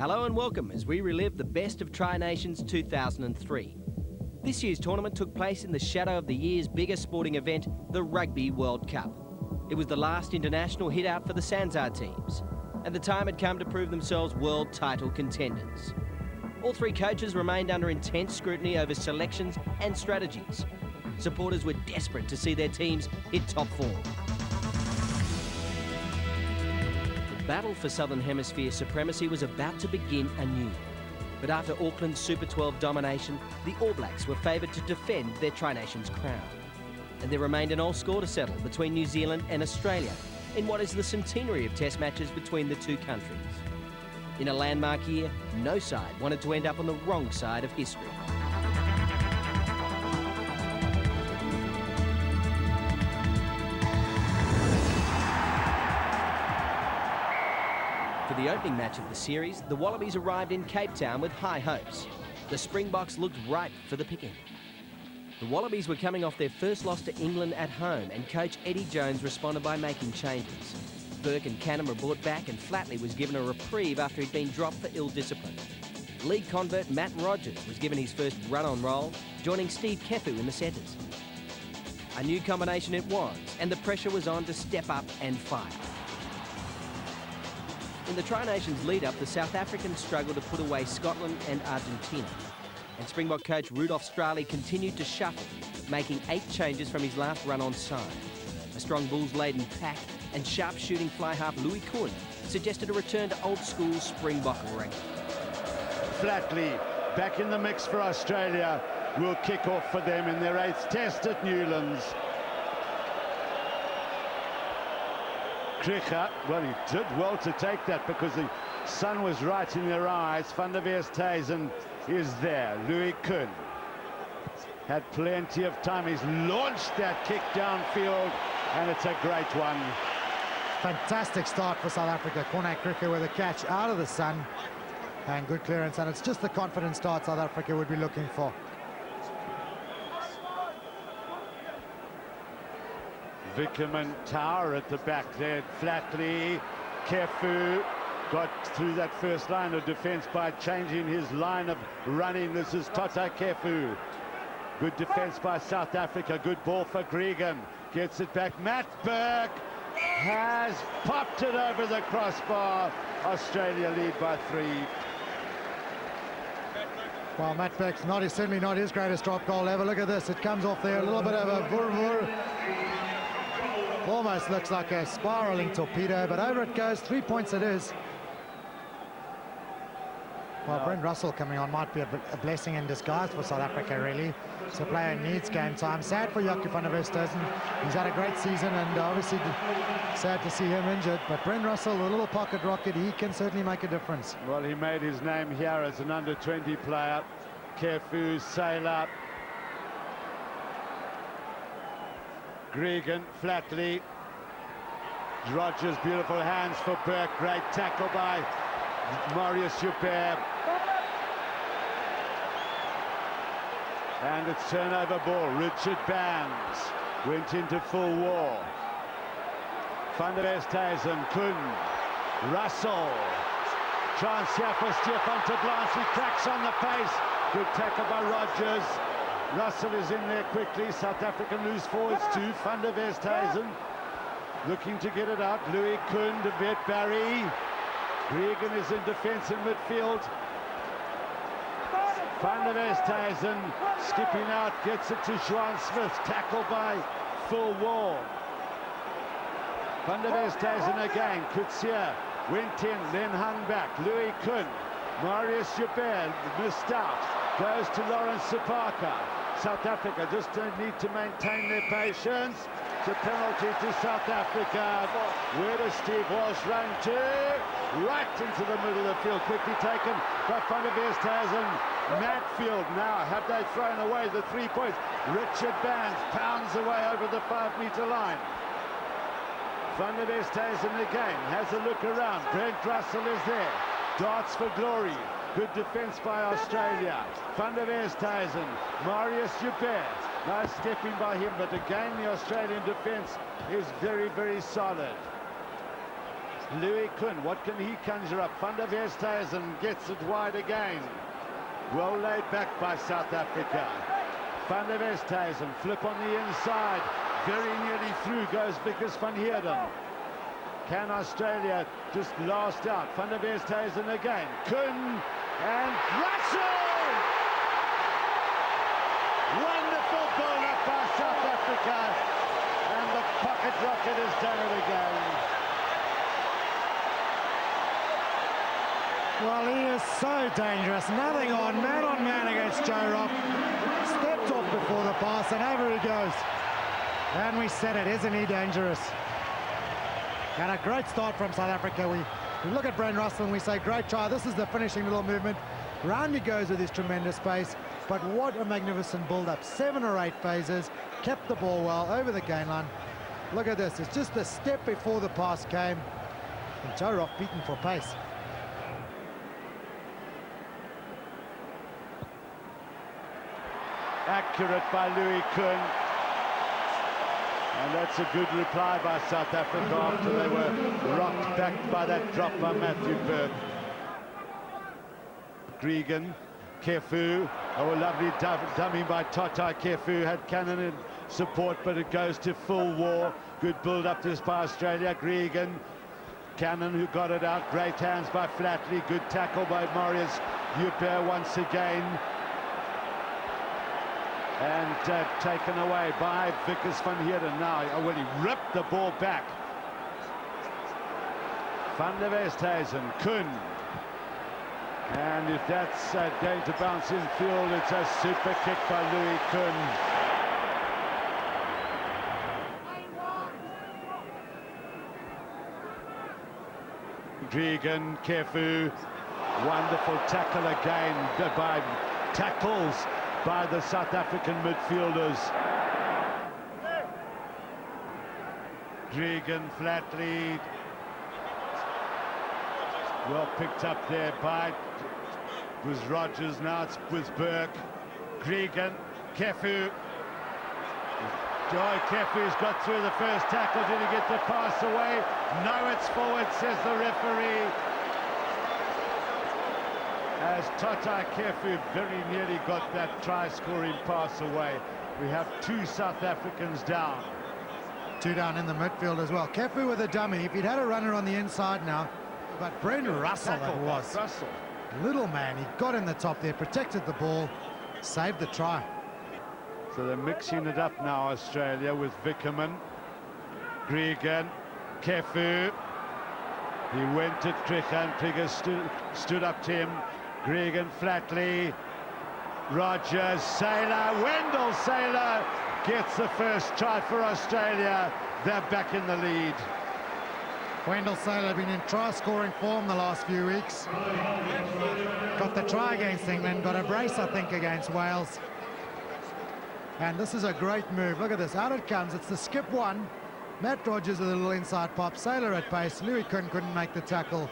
Hello and welcome as we relive the best of Tri-Nations 2003. This year's tournament took place in the shadow of the year's biggest sporting event, the Rugby World Cup. It was the last international hit-out for the Sanzar teams, and the time had come to prove themselves world title contenders. All three coaches remained under intense scrutiny over selections and strategies. Supporters were desperate to see their teams hit top form. The battle for Southern Hemisphere supremacy was about to begin anew. But after Auckland's Super 12 domination, the All Blacks were favoured to defend their Tri-Nations crown. And there remained an old score to settle between New Zealand and Australia in what is the centenary of test matches between the two countries. In a landmark year, no side wanted to end up on the wrong side of history. For the opening match of the series, the Wallabies arrived in Cape Town with high hopes. The Springboks looked ripe for the picking. The Wallabies were coming off their first loss to England at home, and coach Eddie Jones responded by making changes. Burke and Canham were brought back, and Flatley was given a reprieve after he'd been dropped for ill discipline. League convert Matt Rogers was given his first run-on role, joining Steve Kefu in the centres. A new combination it was, and the pressure was on to step up and fire. In the Tri-Nations lead-up, the South Africans struggled to put away Scotland and Argentina. And Springbok coach Rudolf Strali continued to shuffle, making 8 changes from his last run on side. A strong Bulls-laden pack and sharp-shooting fly-half Louis Kuhn suggested a return to old-school Springbok rugby. Flatley back in the mix for Australia will kick off for them in their 8th test at Newlands. Kricher, well, he did well to take that because the sun was right in their eyes. Van der Westhuizen is there. Louis Kuhn had plenty of time. He's launched that kick downfield, and it's a great one. Fantastic start for South Africa. Corne Kricher with a catch out of the sun, and good clearance, and it's just the confident start South Africa would be looking for. Vickerman Tower at the back there. Flatley, Kefu got through that first line of defence by changing his line of running. This is Tota Kefu. Good defence by South Africa. Good ball for Gregan. Gets it back. Matt Burke has popped it over the crossbar. Australia lead by 3. Well, Matt Burke's certainly not his greatest drop goal ever. Look at this. It comes off there. A little bit of a vur-vur. Almost looks like a spiraling torpedo, but over it goes. 3 points it is. Well, Brent Russell coming on might be a blessing in disguise for South Africa, really. So a player needs game time. Sad for Jaco van der Westhuizen. He's had a great season, and obviously sad to see him injured. But Brent Russell, a little pocket rocket, he can certainly make a difference. Well, he made his name here as an under-20 player. Kefu, Sailor. Gregan, Flatley. Rogers, beautiful hands for Burke. Great tackle by Marius Joubert. And it's turnover ball. Richard Bands went into full war. Van der Westhuizen, Kuhn, Russell. Chance here for Stefan te Blanc. He cracks on the pace. Good tackle by Rogers. Russell is in there quickly. South African loose forwards too. Van der Westhuizen looking to get it out. Louis Kuhn, de Vet Barry. Gregan is in defence in midfield. Van der Westhuizen skipping out, gets it to Juan Smith. Tackled by full wall. Van der Westhuizen again. Kutsia went in, then hung back. Louis Kuhn. Marius Joubert missed out. Goes to Lawrence Sipaka. South Africa just need to maintain their patience. It's a penalty to South Africa. Where does Steve Walsh run to? Right into the middle of the field. Quickly taken by Van der Westhuizen. Matfield now. Have they thrown away the 3 points? Richard Bands pounds away over the 5-metre line. Van der Westhuizen again. Has a look around. Brent Russell is there. Darts for glory. Good defence by Australia. Van der Westhuizen, Marius Joubert. Nice stepping by him, but again the Australian defence is very, very solid. Louis Kuhn, what can he conjure up? Van der Westhuizen gets it wide again. Well laid back by South Africa. Van der Westhuizen, flip on the inside. Very nearly through goes Vickers van Heerden. Can Australia just last out? Van der Westhuizen again. Kuhn and Russell! Wonderful ball-up by South Africa. And the pocket rocket has done it again. Well, he is so dangerous. Nothing on man against Joe Rock. Stepped off before the pass, and over he goes. And we said it, isn't he dangerous? And a great start from South Africa. We look at Brent Russell and we say, great try. This is the finishing little movement. Round he goes with his tremendous pace. But what a magnificent build-up. 7 or 8 phases. Kept the ball well over the gain line. Look at this. It's just a step before the pass came. And Joe Rock beaten for pace. Accurate by Louis Kuhn. And that's a good reply by South Africa after they were rocked back by that drop by Matthew Burke. Gregan, Kefu, oh, a lovely dummy by Tata. Kefu had cannon in support, but it goes to full war. Good build-up this by Australia. Gregan, Cannon who got it out. Great hands by Flatley. Good tackle by Marius Hubert once again. And taken away by Vickers van Heerden now. Oh, well, he ripped the ball back. Van der Westhuizen, Kuhn. And if that's going to bounce in field, it's a super kick by Louis Kuhn. Gregan, Kefu. Wonderful tackle again by tackles by the South African midfielders. Gregan, Flatley. Well picked up there by, it was Rogers, now it's with Burke. Gregan, Kefu. Joy Kefu's got through the first tackle. Did he get the pass away? No, it's forward, says the referee. As Tata Kefu very nearly got that try-scoring pass away. We have 2 South Africans down. 2 down in the midfield as well. Kefu with a dummy. If he'd had a runner on the inside now, but Brent Russell it was. Russell. Little man, he got in the top there, protected the ball, saved the try. So they're mixing it up now, Australia, with Vickerman, Gregan, Kefu. He went at Krieger and Krieger stood up to him. Gregan, Flatley, Rogers, Saylor, Wendell Saylor gets the first try for Australia. They're back in the lead. Wendell Saylor been in try-scoring form the last few weeks. Got the try against England, got a brace, I think, against Wales. And this is a great move. Look at this, out it comes. It's the skip one. Matt Rogers with a little inside pop. Saylor at pace. Louis Kuhn couldn't make the tackle.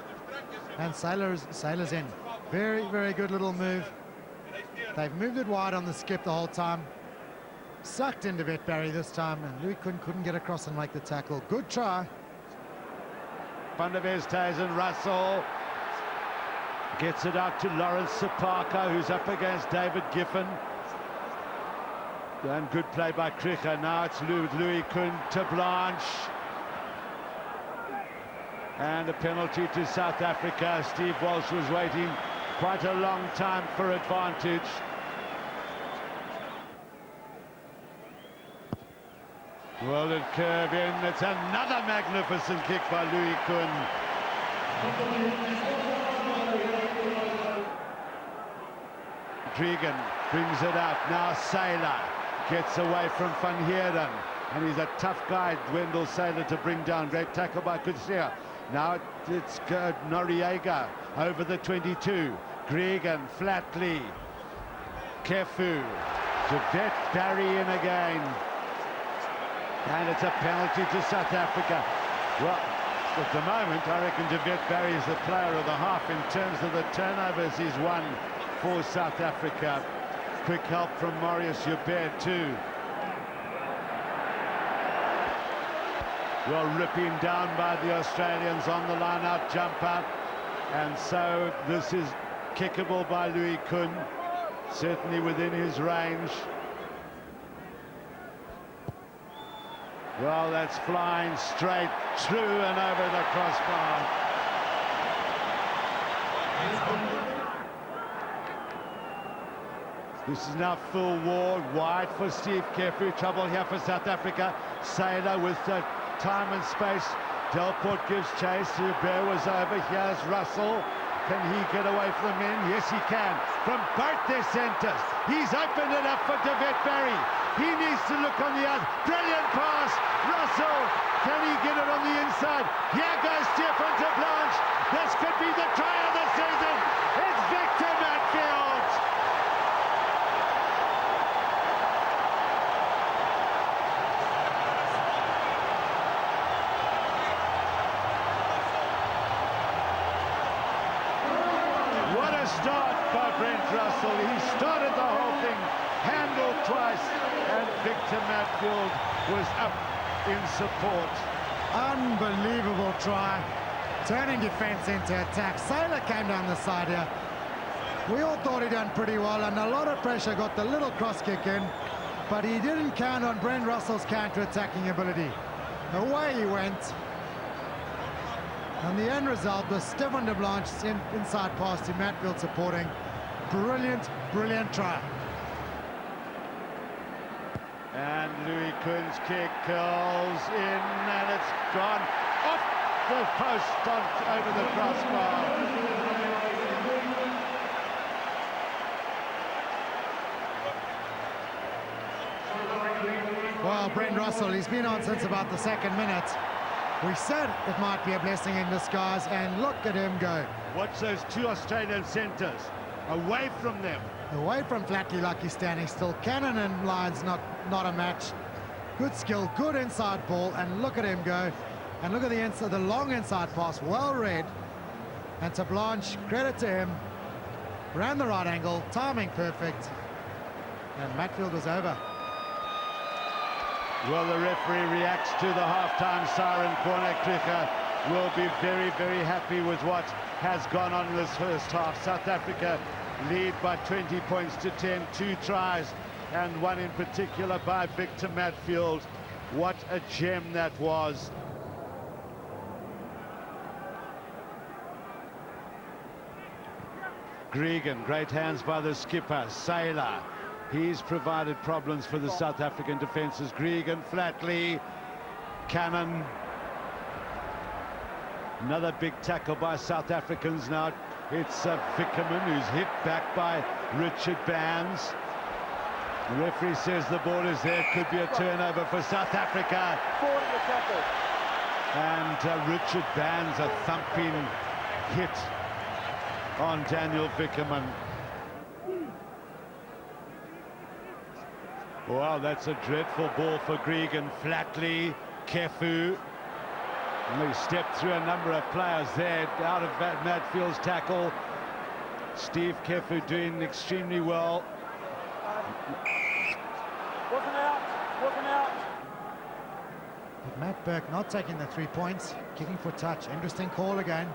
And Saylor's in. Very, very good little move. They've moved it wide on the skip the whole time. Sucked into Vetberry this time, and Louis Kuhn couldn't get across and make the tackle. Good try. Van der Westhuizen, Russell gets it out to Lawrence Sapaka, who's up against David Giffen. And good play by Krieger. Now it's Louis Kuhn to Blanche. And a penalty to South Africa. Steve Walsh was waiting quite a long time for advantage. Well, it curve in. It's another magnificent kick by Louis Kuhn. Gregan brings it out. Now Saylor gets away from Van Heerden. And he's a tough guy, Wendell Saylor, to bring down. Great tackle by Kutsia. Now it's Noriega over the 22. Gregan, Flatley, Kefu, Javette Barry in again. And it's a penalty to South Africa. Well, at the moment, I reckon Javette Barry is the player of the half in terms of the turnovers he's won for South Africa. Quick help from Marius Hubert too. Well, ripping down by the Australians on the line-out jumper. And so this is kickable by Louis Kuhn, certainly within his range. Well, that's flying straight through and over the crossbar. This is now full war, wide for Steve Kefu. Trouble here for South Africa. Sailor with the time and space. Delport gives chase. Hubert was over. Here's Russell. Can he get away from the men? Yes, he can. From both their centres. He's opened it up for David Barry. He needs to look on the other. Brilliant pass. Russell. Can he get it on the inside? Here goes Stefan de Blanche. This could be the try of the season. It's Victor Matfield. Start by Brent Russell. He started the whole thing, handled twice, and Victor Matfield was up in support. Unbelievable try, turning defence into attack. Sailor came down the side here. We all thought he'd done pretty well, and a lot of pressure, got the little cross kick in, but he didn't count on Brent Russell's counter-attacking ability. Away he went. And the end result was Stefan de Blanche's inside pass to Matfield supporting. Brilliant, brilliant try. And Louis Kuhn's kick curls in, and it's gone off the post over the crossbar. Well, Brent Russell, he's been on since about the second minute. We said it might be a blessing in disguise, and look at him go. Watch those two Australian centres. Away from them. Away from Flatley like he's standing still. Cannon and Lyons not a match. Good skill, good inside ball, and look at him go. And look at the long inside pass, well read. And to Blanche, credit to him. Ran the right angle, timing perfect. And Matfield was over. Well, the referee reacts to the half-time siren. Corner Klicher will be very, very happy with what has gone on in this first half. South Africa lead by 20 points to 10, 2 tries, and one in particular by Victor Matfield. What a gem that was. Gregan, great hands by the skipper. Sailor. He's provided problems for the South African defences. Gregan, Flatley, Cannon. Another big tackle by South Africans now. It's Vickerman, who's hit back by Richard Bands. The referee says the ball is there. Could be a turnover for South Africa. And Richard Bands, a thumping hit on Daniel Vickerman. Wow, that's a dreadful ball for Gregan. Flatley, Kefu. And they stepped through a number of players there out of Matfield's tackle. Steve Kefu doing extremely well. Wasn't out. But Matt Burke not taking the 3 points, kicking for touch. Interesting call again.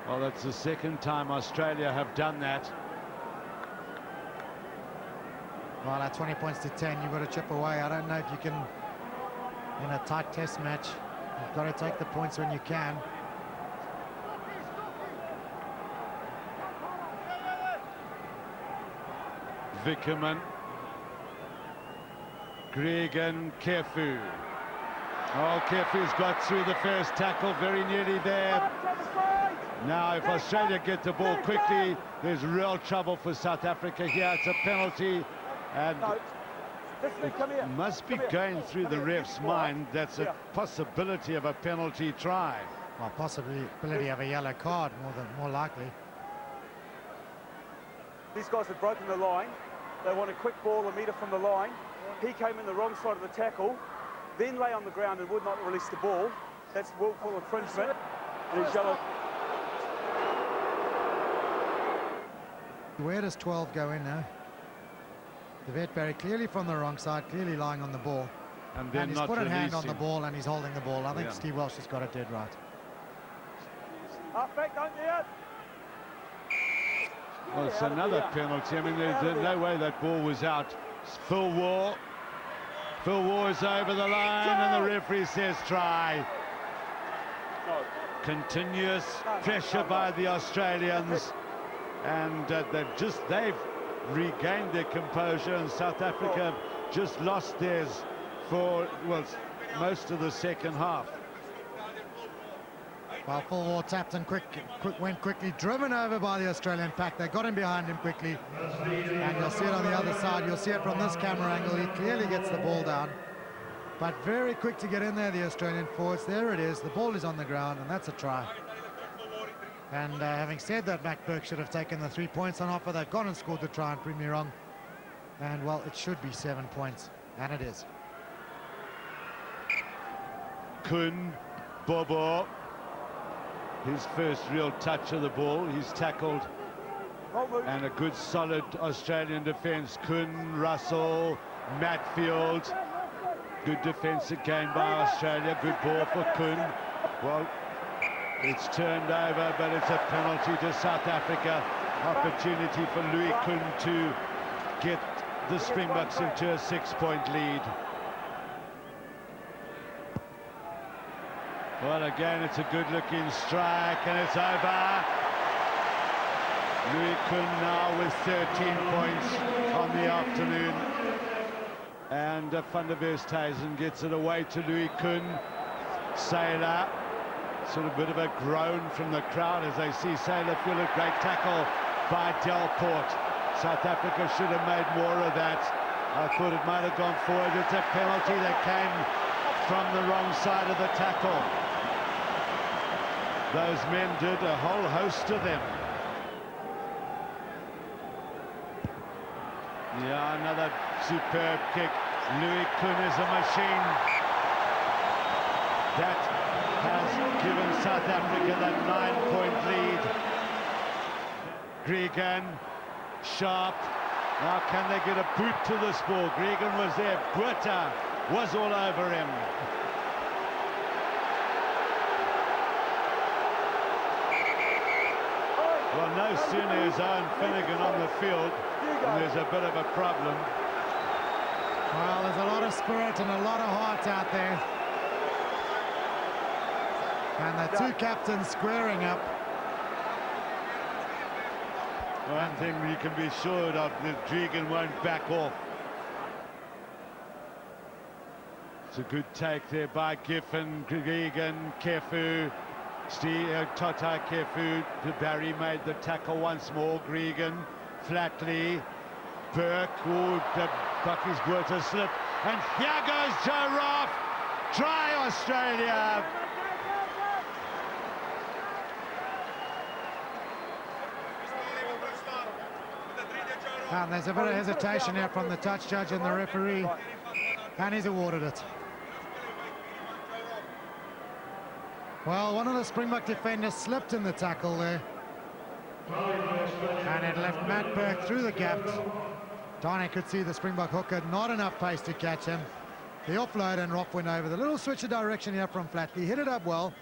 Well, that's the second time Australia have done that. Well, at 20 points to 10, you've got to chip away. I don't know if you can, in a tight test match, you've got to take the points when you can. Vickerman. Gregan, Kefu. Oh, Kefu's got through the first tackle, very nearly there. Now, if Australia get the ball quickly, there's real trouble for South Africa here. It's a penalty. And it must be going through the ref's mind. That's a possibility of a penalty try. Well, possibility of a yellow card, more likely. These guys had broken the line. They want a quick ball a metre from the line. He came in the wrong side of the tackle, then lay on the ground and would not release the ball. That's willful infringement. And he's yellow. Where does 12 go in now? The vet Barry clearly from the wrong side, clearly lying on the ball. and then he's not put a hand on the releasing. ball, and he's holding the ball. I think Yeah. Steve Welsh has got it dead right. Up back, don't near. Well, it's another penalty. I mean, there's no way that ball was out. It's Phil Waugh. Phil Waugh is over the line, and the referee says try. No. Continuous pressure by the Australians, and they've regained their composure, and South Africa just lost theirs for, well, most of the second half. Well, Phil Waugh tapped and went quickly, driven over by the Australian pack. They got him behind him quickly, and you'll see it on the other side. You'll see it from this camera angle. He clearly gets the ball down, but very quick to get in there, the Australian forwards. There it is. The ball is on the ground, and that's a try. And having said that, Matt Burke should have taken the 3 points on offer. They've gone and scored the try, and prove me wrong. And, well, it should be 7 points, and it is. Kun Bobo, his first real touch of the ball. He's tackled, and a good solid Australian defence. Kun, Russell, Matfield. Good defence again by Australia. Good ball for Kun. Well, it's turned over, but it's a penalty to South Africa. Opportunity for Louis Kun to get the Springboks into a 6-point lead. Well, again, it's a good-looking strike, and it's over. Louis Kun now with 13 points on the afternoon. And Van der Westhuizen gets it away to Louis Kun. Sailor, sort of bit of a groan from the crowd as they see Sailor feel a great tackle by Delport. South Africa should have made more of that. I thought it might have gone forward. It's a penalty that came from the wrong side of the tackle. Those men did, a whole host of them. Yeah, another superb kick. Louis Kun is a machine. That has given South Africa that 9-point lead. Gregan, sharp. Now can they get a boot to this ball? Gregan was there. Buerta was all over him. Well, no sooner is Owen Finnegan on the field, and there's a bit of a problem. Well, there's a lot of spirit and a lot of heart out there. And the two captains squaring up. One thing you can be sure of, that Gregan won't back off. It's a good take there by Giffen, Gregan, Kefu. Tata Kefu. Barry made the tackle once more. Gregan, Flatley, Burke. Oh, Bucky's Buerta slip. And here goes Joe Roth. Try Australia. And there's a bit of hesitation here from the touch judge and the referee, and he's awarded it. Well, one of the Springbok defenders slipped in the tackle there, and it left Matt Burke through the gap. Donny could see the Springbok hooker, not enough pace to catch him. The offload, and Roth went over. The little switch of direction here from Flatley, hit it up well.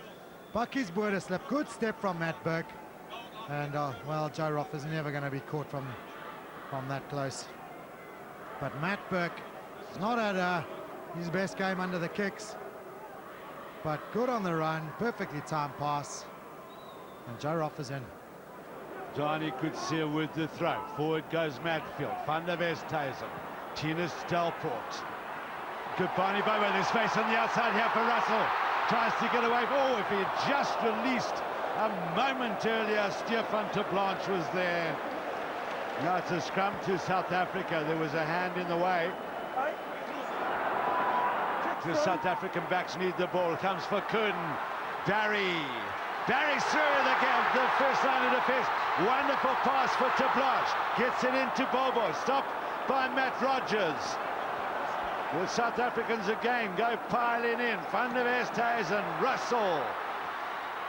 Bucky's Buerta slip, good step from Matt Burke. And, well, Joe Roth is never going to be caught from that close. But Matt Burke has not had his best game under the kicks, but good on the run, perfectly timed pass, and Joe Roth is in. Johnny could see with the throw. Forward goes Matfield. Van der Westhuizen. Tinus Delport. Good Barney Bobo. There's space on the outside here for Russell. Tries to get away. Oh, if he had just released a moment earlier, Stefan ter Blanche was there. Now it's a scrum to South Africa. There was a hand in the way. The South African backs need the ball. Comes for Kun. Barry. Barry's through the first line of defense. Wonderful pass for ter Blanche. Gets it into Bobo. Stopped by Matt Rogers. The South Africans again go piling in. Van der Westhuizen, Russell.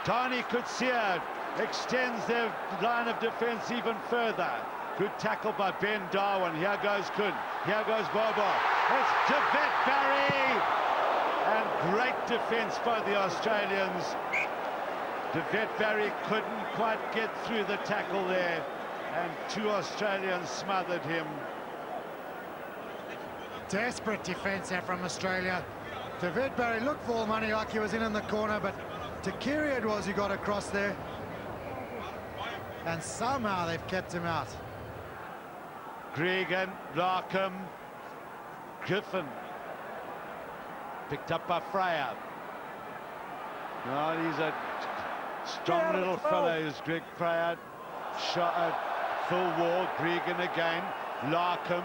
Tani Kutsia extends their line of defense even further. Good tackle by Ben Darwin. Here goes Kun. Here goes Bobo. It's Javette Barry. And great defence by the Australians. Javette Barry couldn't quite get through the tackle there. And 2 Australians smothered him. Desperate defence there from Australia. David Barry looked for all money like he was in the corner, but Takiri it was who got across there. And somehow they've kept him out. Gregan, Larkham, Griffin. Picked up by Fryer. No, he's a strong little fellow, is Greg Fryer. Shot at full wall. Gregan again. Larkham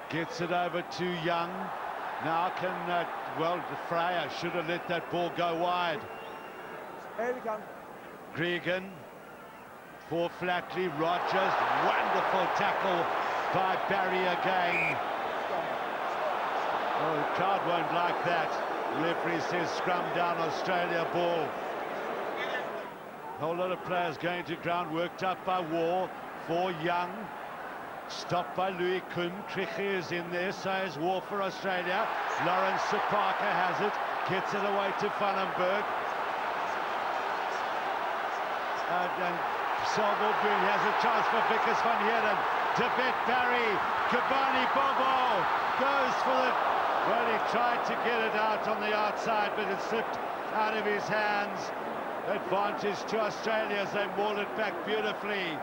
gets it over to Young. Now can, well, Fryer should have let that ball go wide. Here we come. Gregan for Flatley. Rogers, wonderful tackle by Barry again. Oh, the crowd won't like that. Referee says scrum down, Australia ball. A whole lot of players going to ground, worked up by War for Young. Stopped by Louis Kuhn. Krige is in there, so is War for Australia. Lawrence Sapaka has it, gets it away to Vandenberg. And Salvoldbrun has a chance for Vickers van Heerden. David Barry, Kabani Bobo goes for the... Well, he tried to get it out on the outside, but it slipped out of his hands. Advantage to Australia as they maul it back beautifully.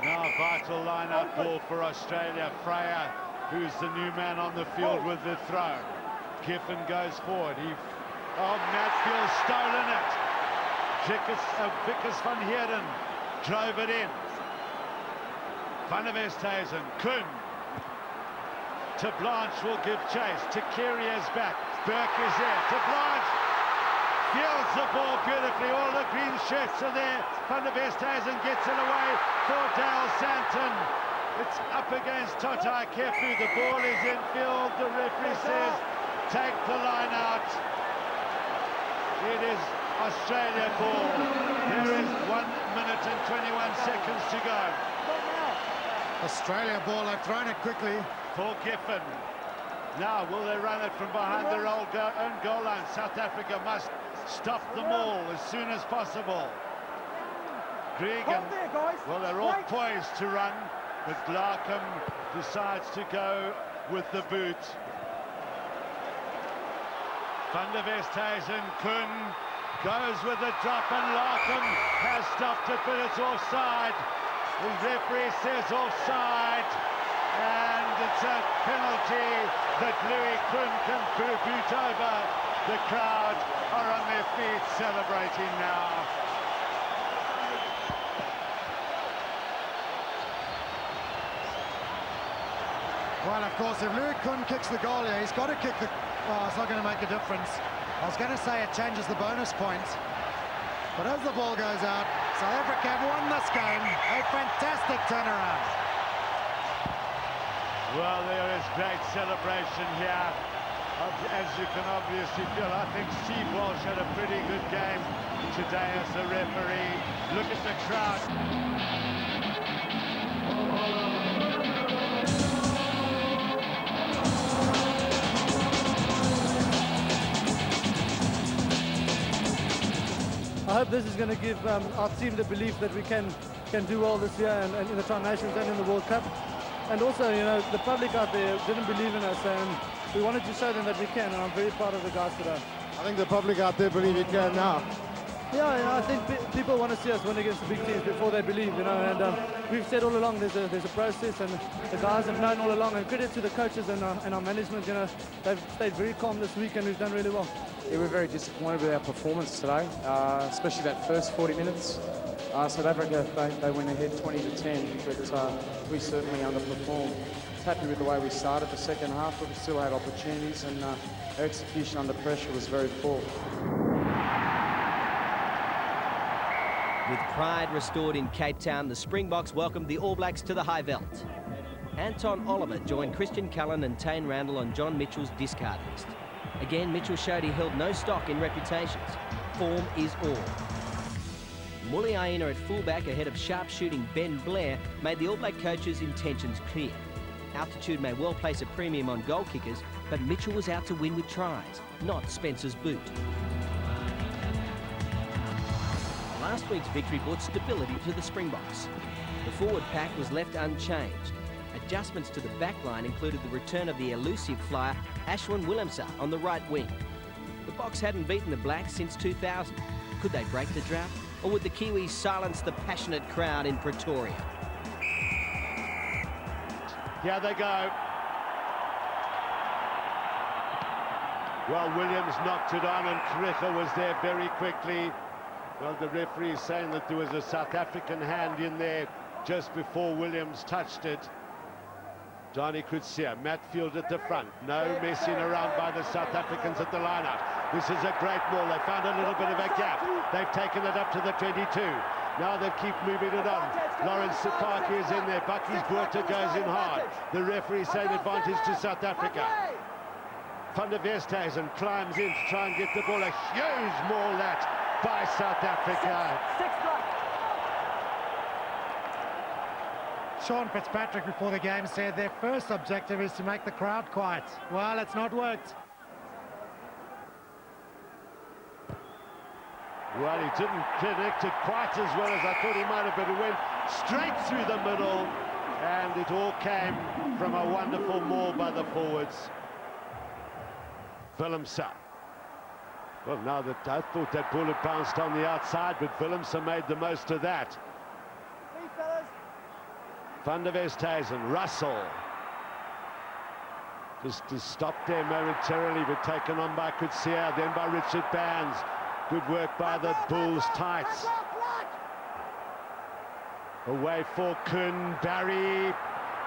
Now vital line-up ball for Australia. Fryer, who's the new man on the field with the throw. Giffen goes forward. Matfield's stolen it. Vickers van Heerden drove it in. Van der Westhuizen, Kuhn. To Blanche will give chase. Takiri is back. Burke is there. To Blanche. Fields the ball beautifully. All the green shirts are there. Van der Westhuizen gets it away for Dale Santon. It's up against Totai Kefu. The ball is in field. The referee says, take the line out. It is Australia ball. There is 1 minute and 21 seconds to go. Australia ball, they've thrown it quickly. For Giffen. Now, will they run it from behind their own goal line? South Africa must stop them all as soon as possible. Gregan, well, they're all poised to run, but Larkham decides to go with the boot. Van der Westhuizen, Kuhn goes with the drop, and Larkham has stopped it, but it's offside. The referee says offside, and it's a penalty that Louis Kuhn can boot over. The crowd are on their feet celebrating now. Well, of course, if Louis Kuhn kicks the goal here, he's got to kick the... Oh, it's not going to make a difference. I was going to say it changes the bonus points. But as the ball goes out, South Africa have won this game. A fantastic turnaround. Well, there is great celebration here. As you can obviously feel, I think Steve Walsh had a pretty good game today as the referee. Look at the crowd. I hope this is going to give our team the belief that we can do well this year and in the Tri Nations and in the World Cup. And also, you know, the public out there didn't believe in us, and we wanted to show them that we can, and I'm very proud of the guys today. I think the public out there believe we can now. Yeah, you know, I think people want to see us win against the big teams before they believe, you know, and we've said all along there's a process, and the guys have known all along, and credit to the coaches and our management, you know, they've stayed very calm this week and we've done really well. Yeah, we're very disappointed with our performance today, especially that first 40 minutes. South Africa, they went ahead 20-10, but we certainly underperformed. Happy with the way we started the second half, but we still had opportunities, and our execution under pressure was very poor. With pride restored in Cape Town, the Springboks welcomed the All Blacks to the High Veld. Anton Oliver joined Christian Cullen and Tane Randall on John Mitchell's discard list. Again, Mitchell showed he held no stock in reputations. Form is all. Muliaina at fullback ahead of sharpshooting Ben Blair made the All Black coach's intentions clear. Altitude may well place a premium on goal kickers, but Mitchell was out to win with tries, not Spencer's boot. Last week's victory brought stability to the Springboks. The forward pack was left unchanged. Adjustments to the back line included the return of the elusive flyer Ashwin Willemse on the right wing. The Boks hadn't beaten the Blacks since 2000. Could they break the drought, or would the Kiwis silence the passionate crowd in Pretoria? Here they go. Well, Williams knocked it on and Kricher was there very quickly. Well, the referee is saying that there was a South African hand in there just before Williams touched it. Johnny Kutsia, Matfield at the front. No messing around by the South Africans at the line-out. This is a great ball. They found a little bit of a gap. They've taken it up to the 22. Now they keep moving it on. Lawrence Sipaki is in there. Bucky's Buerta goes in hard. The referee saying advantage to South Africa. Van der Westhuizen climbs in to try and get the ball. A huge maul that by South Africa. Sean Fitzpatrick before the game said their first objective is to make the crowd quiet. Well, it's not worked. Well, he didn't connect it quite as well as I thought he might have, but it went straight through the middle, and it all came from a wonderful maul by the forwards. Willemse. Well, now that I thought that ball had bounced on the outside, but Willemse made the most of that. Van der Westhuizen, Russell. Just stopped there momentarily, but taken on by Kutsia, then by Richard Bands. Good work by the Bulls tights. Away for Kuhn, Barry.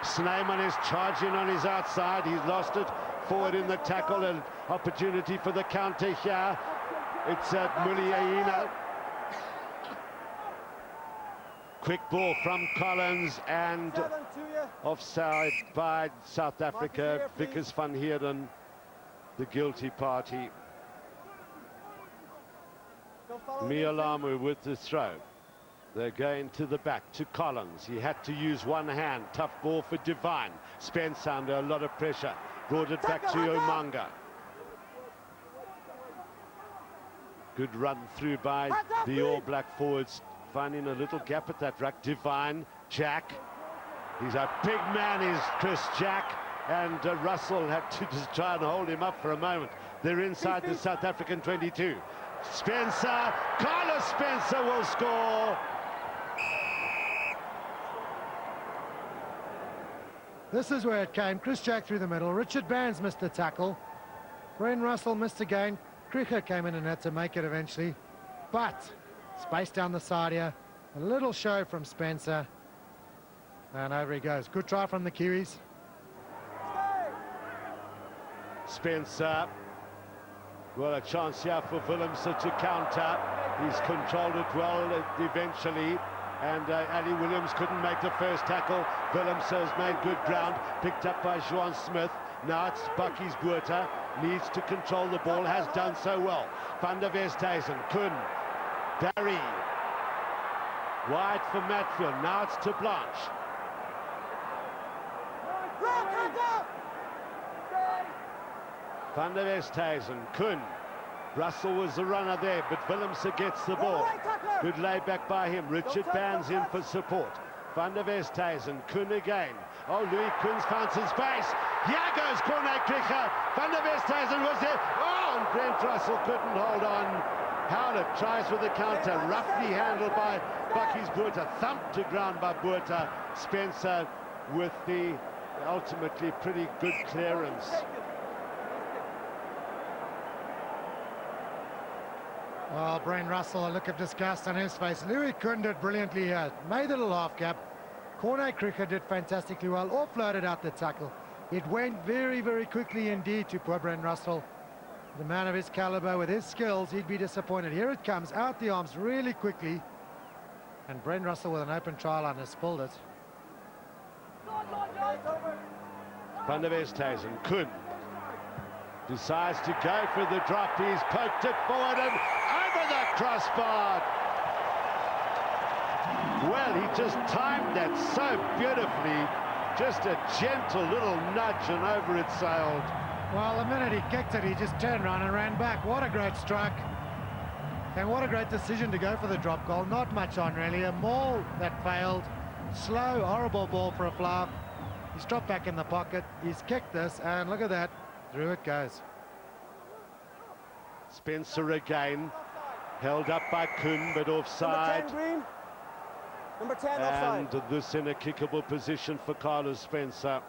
Snyman is charging on his outside. He's lost it forward in the tackle. An opportunity for the counter here. It's Muliaina. Quick ball from Collins and offside by South Africa. Vickers van Heerden, the guilty party. Mialamu with the throw. They're going to the back to Collins. He had to use one hand. Tough ball for Divine. Spence under a lot of pressure. Brought it back to Omanga. Good run through by the All Black forwards. Finding a little gap at that ruck. Divine, Jack. He's a big man, is Chris Jack. And Russell had to just try and hold him up for a moment. They're inside the South African 22. Spencer, Carlos Spencer will score. This is where it came. Chris Jack through the middle. Richard Bands missed the tackle. Bren Russell missed again. Kricher came in and had to make it eventually. But space down the side here. A little show from Spencer. And over he goes. Good try from the Kiwis. Spencer. Well, a chance here for Willemse to counter. He's controlled it well eventually. And Ali Williams couldn't make the first tackle. Willemse has made good ground. Picked up by Juan Smith. Now it's Bucky's Buerta. Needs to control the ball. Has done so well. Van der Westhuizen. Kuhn. Barry. Wide for Matfield. Now it's to Blanche. Van der Westhuizen. Kuhn. Russell was the runner there, but Willemse gets the ball. Good layback by him. Richard Bands in for support. Van der Westhuizen. Kuhn again. Oh, Louis Kuhn's found some space. Here goes Corne Kricher. Van der Westhuizen was there. Oh, and Brent Russell couldn't hold on. Howlett tries with the counter. Roughly handled by Bucky's Buerta. Thumped to ground by Buerta. Spencer with the ultimately pretty good clearance. Oh, Bren Russell, a look of disgust on his face. Louis Kuhn did brilliantly here. Made the little half gap. Corne Kricher did fantastically well. Offloaded out the tackle. It went very, very quickly indeed to poor Bren Russell. The man of his caliber, with his skills, he'd be disappointed. Here it comes, out the arms really quickly. And Bren Russell with an open try line has spilled it. Van der Westhuizen. Kuhn decides to go for the drop. He's poked it forward and over the crossbar. Well, he just timed that so beautifully. Just a gentle little nudge and over it sailed. Well, the minute he kicked it, he just turned around and ran back. What a great strike. And what a great decision to go for the drop goal. Not much on, really. A maul that failed. Slow, horrible ball for a fluff. He's dropped back in the pocket. He's kicked this, and look at that. Through it goes. Spencer again. Held up by Kuhn, but offside. Number 10, Green. Number 10, offside. And this in a kickable position for Carlos Spencer.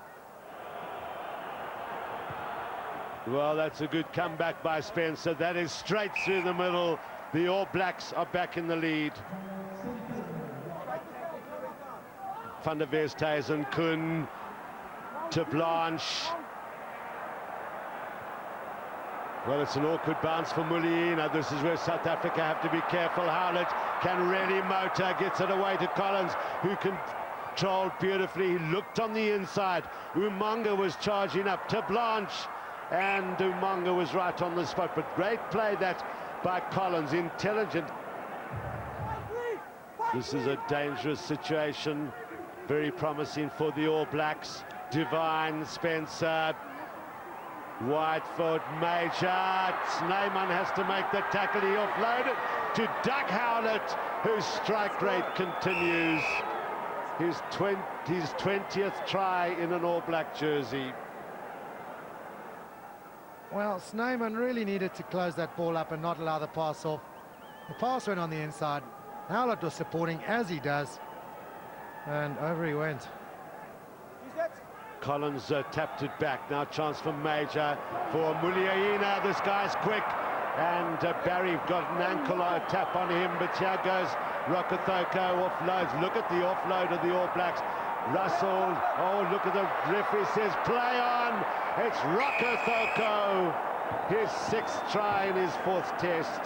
Well, that's a good comeback by Spencer. That is straight through the middle. The All Blacks are back in the lead. Van der Westhuizen, Kuhn to Blanche. Well, it's an awkward bounce for Muliaina. Now, this is where South Africa have to be careful. Howlett can really motor, gets it away to Collins, who controlled beautifully. He looked on the inside. Umanga was charging up to Blanche, and Umanga was right on the spot. But great play that by Collins, intelligent. This is a dangerous situation, very promising for the All Blacks. Divine, Spencer, Whitefoot, Major. Snyman has to make the tackle. He offloaded to Doug Howlett, whose strike rate continues. His 20th try in an All Black jersey. Well, Snyman really needed to close that ball up and not allow the pass off. The pass went on the inside. Howlett was supporting, as he does, and over he went. Collins tapped it back. Now chance for Major, for Muliaina. This guy's quick, and Barry got an ankle tap on him, but here goes Rokethoko, offloads. Look at the offload of the All Blacks. Russell, oh, look at the referee says play on. It's Rokethoko, his 6th try in his 4th test.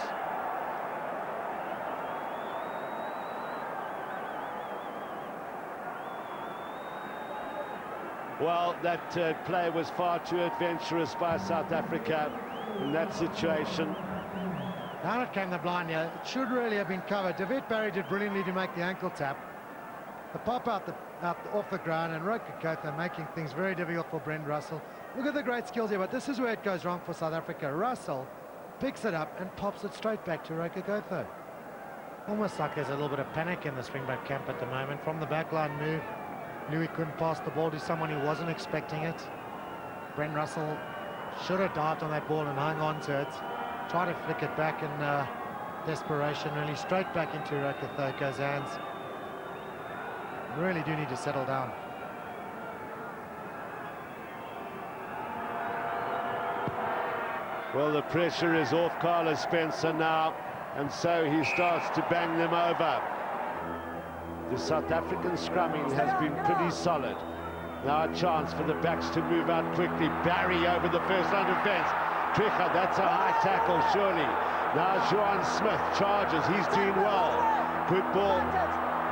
Well, that play was far too adventurous by South Africa in that situation. Now it came the blind here. It should really have been covered. David Barry did brilliantly to make the ankle tap. The pop out off the ground, and Rokethoko making things very difficult for Brent Russell. Look at the great skills here, but this is where it goes wrong for South Africa. Russell picks it up and pops it straight back to Rokethoko. Almost like there's a little bit of panic in the Springbok camp at the moment. From the backline move, Louis couldn't pass the ball to someone who wasn't expecting it. Brent Russell should have dived on that ball and hung on to it. Try to flick it back in desperation, really straight back into Rokethoko's hands. Really do need to settle down. Well, the pressure is off Carlos Spencer now, and so he starts to bang them over. The South African scrumming has been pretty solid. Now a chance for the backs to move out quickly. Barry over the first line of defense. Tricher, that's a high tackle, surely. Now Juan Smith charges, he's doing well. Good ball.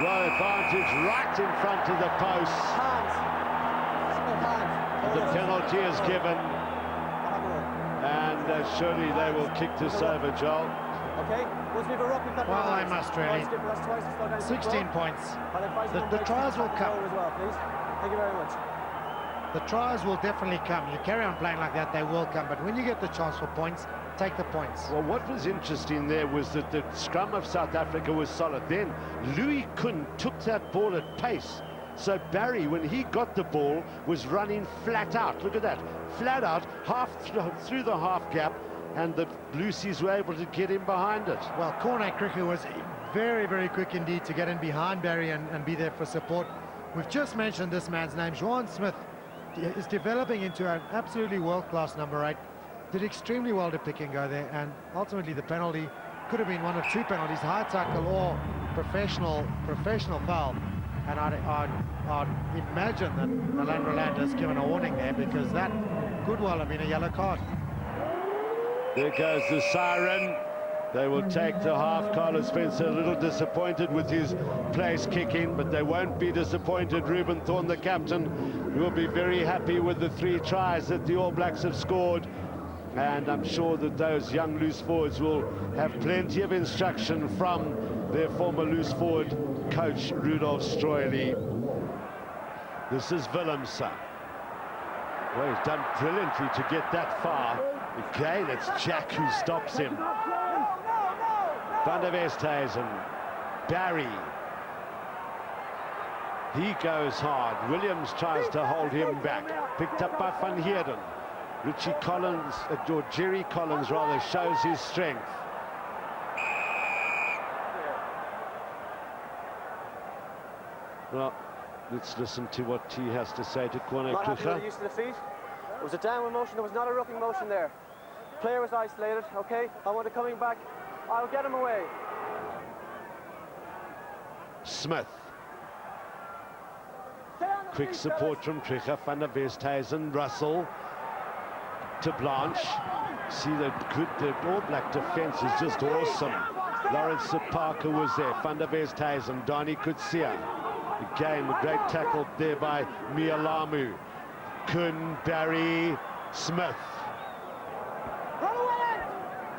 Well, advantage right in front of the post. The penalty is given. And surely they will kick this over, Joel. Okay, well, they must really. 16 points. The tries will come. Thank you very much. The tries will definitely come. You carry on playing like that, they will come. But when you get the chance for points, take the points. Well, what was interesting there was that the scrum of South Africa was solid. Then Louis Kuhn took that ball at pace. So Barry, when he got the ball, was running flat out. Look at that. Flat out, half through the half gap. And the Bluesies were able to get in behind it. Well, Corne Cricket was very, very quick indeed to get in behind Barry and be there for support. We've just mentioned this man's name. Juan Smith is developing into an absolutely world-class number 8. Did extremely well to pick and go there, and ultimately the penalty could have been one of 2 penalties, high tackle or professional foul. And I'd imagine that Milan Rolando has given a warning there, because that could well have been a yellow card. There goes the siren. They will take the half. Carlos Spencer a little disappointed with his place kicking, but they won't be disappointed. Ruben Thorne, the captain, will be very happy with the 3 tries that the All Blacks have scored. And I'm sure that those young loose forwards will have plenty of instruction from their former loose forward coach, Rudolf Stroili. This is Willemse. Well, he's done brilliantly to get that far. Again, it's Jack who stops him. Van der Westhuizen, Barry. He goes hard. Williams tries to hold him back. Picked up by Van Heerden. Richie Collins, or Jerry Collins rather, shows his strength. Well, let's listen to what he has to say to Kwame Not happy with Klucher. the use of the feet. It was a downward motion. There was not a roughing motion there. Player was isolated. Okay, I want it coming back. I'll get him away. Smith. Quick support from Klucher. Van der Westhuizen, Russell to Blanche. See the All Black defense is just awesome. Lawrence Parker was there. Van der Westhuizen, Donnie Kutsia. Again, a great tackle there by Mialamu. Kuhn, Barry, Smith.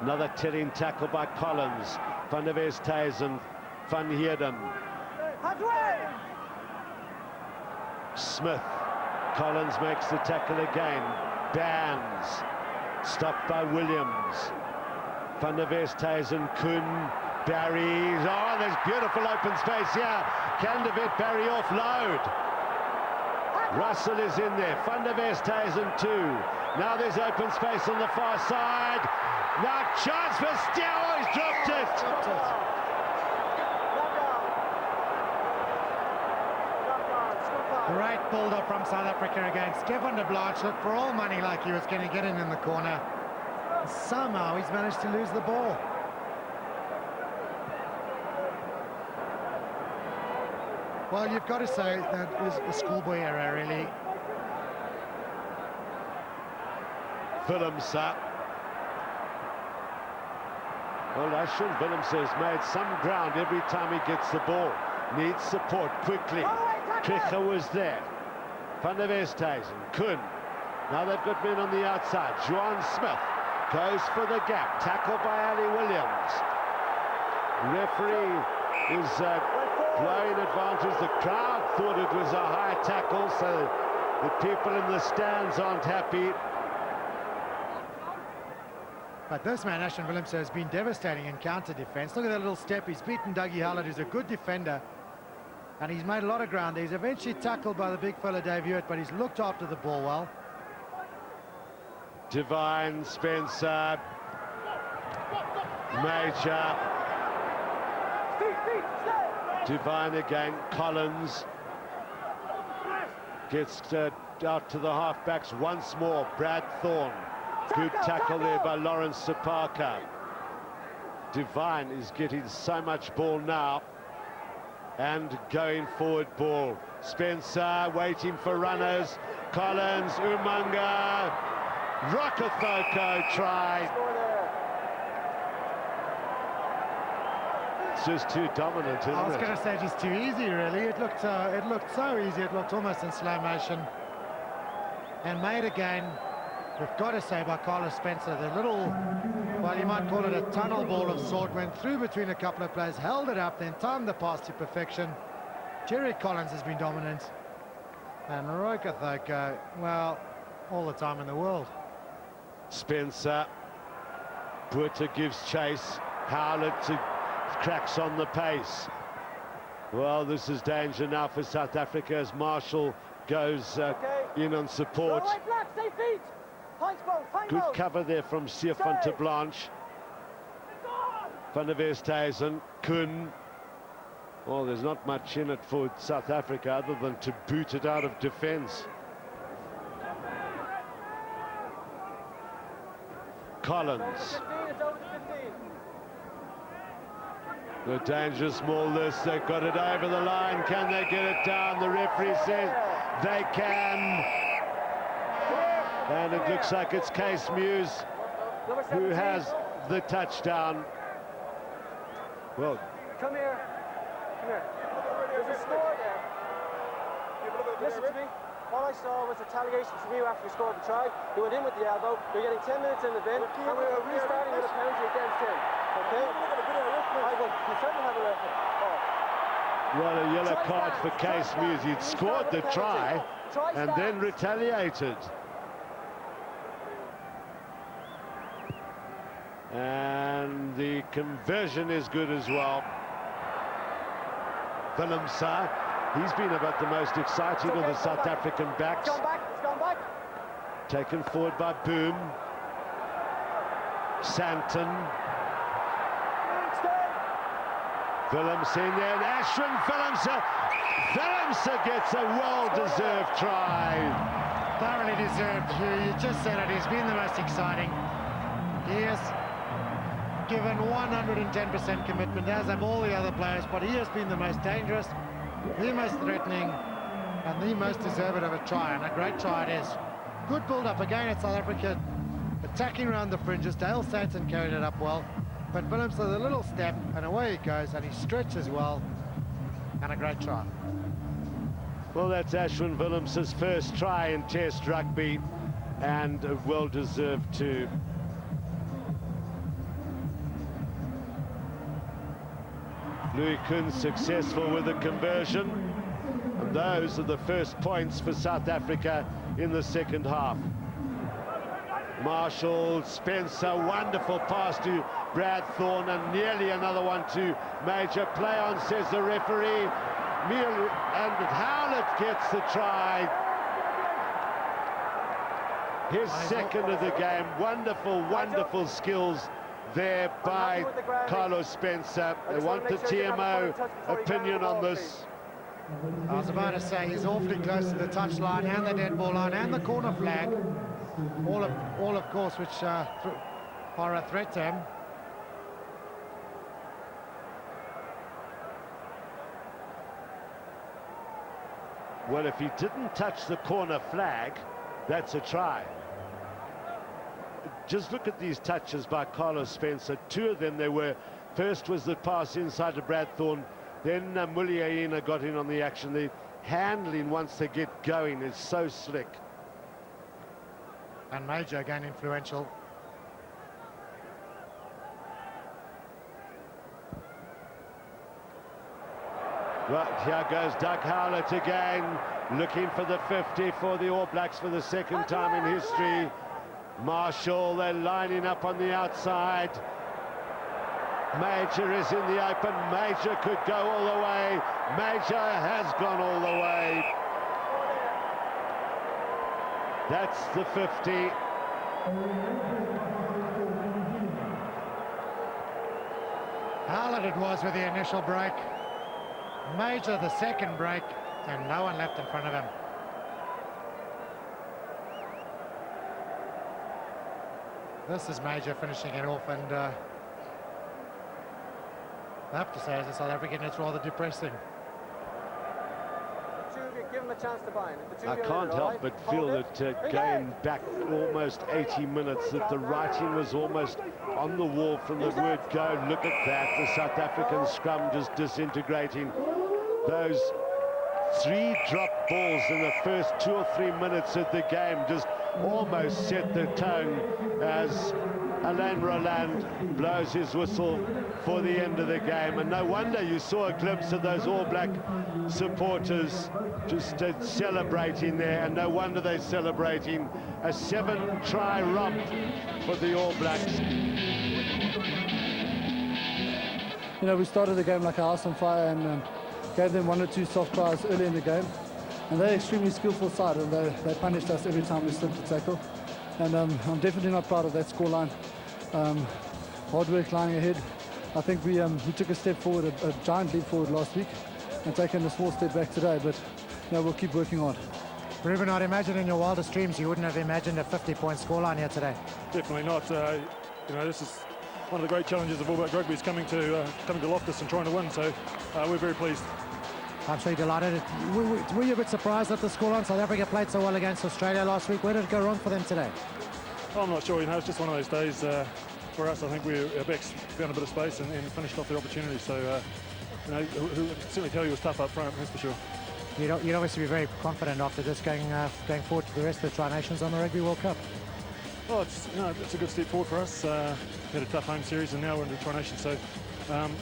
Another telling tackle by Collins. Van der Westhuizen, Van Heerden. Smith. Collins makes the tackle again. Bands. Stopped by Williams. Van der Westhuizen, Kuhn, Barry. Oh, there's beautiful open space here. Can David Barry offload? Russell is in there. Van der Westhuizen too. Now there's open space on the far side. Now chance for Steele. Oh, he's dropped it. Great build-up from South Africa again. Stefan de Blanche looked for all money like he was going to get in the corner. Somehow he's managed to lose the ball. Well, you've got to say that is a schoolboy error, really. Willemse. Well, Ashton Willemse has made some ground every time he gets the ball. Needs support quickly. Klucher was there. Van der Westhuizen, Kuhn. Now they've got men on the outside. Juan Smith goes for the gap. Tackled by Ali Williams. Referee is blowing advantage. The crowd thought it was a high tackle, so the people in the stands aren't happy. But this man, Ashton Willemse, has been devastating in counter defense. Look at that little step. He's beaten Dougie Howlett, who's a good defender. And he's made a lot of ground. He's eventually tackled by the big fella Dave Hewitt, but he's looked after the ball well. Divine, Spencer, Major. Divine again, Collins. Gets out to the halfbacks once more. Brad Thorne. Good tackle there by Lawrence Sapaka. Divine is getting so much ball now. And going forward ball. Spencer waiting for runners. Collins, Umanga. Rokethoko tried. It's just too dominant, isn't it? I was going to say just too easy, really. It looked so easy. It looked almost in slow motion. And made again, we've got to say, by Carlos Spencer, the little, well, you might call it a tunnel ball of sort, went through between a couple of players, held it up, then timed the pass to perfection. Jerry Collins has been dominant. And Rokethoko, well, all the time in the world. Spencer. Buerta gives chase. Howlett cracks on the pace. Well, this is danger now for South Africa as Marshall goes in on support. Good cover there from Stefan de Blanche. Van der Westhuizen, Kuhn. Well, there's not much in it for South Africa other than to boot it out of defense. Collins. The dangerous ball this, they've got it over the line. Can they get it down? The referee says they can. And it looks like it's Case Muse who has the touchdown. Well, Come here. Come here. There's a score there. Listen to me. All I saw was retaliation from you after we scored the try. He went in with the elbow. You're getting 10 minutes in the bin, and we were restarting with a penalty against him. Okay? I will certainly have a referee. Oh. Well, a yellow card for Case Muse. He'd scored the try and then retaliated. And the conversion is good as well. Willemse, he's been about the most exciting of the South African backs. It's gone back. Taken forward by Boom. Santon. Willemse in there, and Ashwin Willemse. Willemse gets a well-deserved try. Thoroughly deserved, Hugh. You just said it. He's been the most exciting. He has given 110% commitment, as have all the other players, but he has been the most dangerous, the most threatening, and the most deserving of a try, and a great try it is. Good build-up again at South Africa, attacking around the fringes. Dale Santon carried it up well, but Willemse with a little step, and away he goes, and he stretches well, and a great try. Well, that's Ashwin Willemse's first try in Test rugby, and well-deserved too. Louis Kuhn successful with the conversion, and those are the first points for South Africa in the second half. Marshall, Spencer, wonderful pass to Brad Thorne, and nearly another one to Major. Play on, says the referee. And Howlett gets the try. His second of the game. Wonderful, wonderful skills there by Carlos Spencer. They want the TMO opinion on this. I was about to say, he's awfully close to the touchline and the dead ball line and the corner flag. All of course, which are a threat to him. Well, if he didn't touch the corner flag, that's a try. Just look at these touches by Carlos Spencer. Two of them there were. First was the pass inside to Brad Thorne. Then Muliaina got in on the action. The handling once they get going is so slick. And Major again influential. Right, here goes Doug Howlett again, looking for the 50 for the All Blacks for the second time in history. Marshall, they're lining up on the outside. Major is in the open. Major could go all the way. Major has gone all the way. That's the 50. Howlett it was with the initial break. Major the second break, and no one left in front of him. This is Major finishing it off, and I have to say, as a South African, it's rather depressing. Give him a chance to bind. I can't help but feel that going back almost 80 minutes, that the writing was almost on the wall from the word go. Look at that, the South African scrum just disintegrating. Those 3 drop balls in the first 2 or 3 minutes of the game just almost set the tone as Alain Roland blows his whistle for the end of the game. And no wonder you saw a glimpse of those All Black supporters just celebrating there, and no wonder they're celebrating a 7-try romp for the All Blacks. You know, we started the game like a house on fire and gave them 1 or 2 soft tries early in the game. And they're extremely skillful side, and they punished us every time we slipped a tackle. And I'm definitely not proud of that scoreline. Hard work lying ahead. I think we took a step forward, a giant leap forward last week, and taken a small step back today, but you know, we'll keep working hard. Ruben, I'd imagine in your wildest dreams you wouldn't have imagined a 50-point scoreline here today. Definitely not. You know, this is one of the great challenges of All Black Rugby, is coming to Loftus and trying to win, so we're very pleased. I'm sure you're delighted. Were you a bit surprised at the scoreline? South Africa played so well against Australia last week. Where did it go wrong for them today? I'm not sure. You know, it's just one of those days for us. I think our backs found a bit of space and finished off their opportunity. So, you know, who certainly tell you it was tough up front, that's for sure. You'd obviously be very confident after this going forward to the rest of the Tri-Nations on the Rugby World Cup. Well, it's a good step forward for us. We had a tough home series, and now we're in the Tri-Nations, so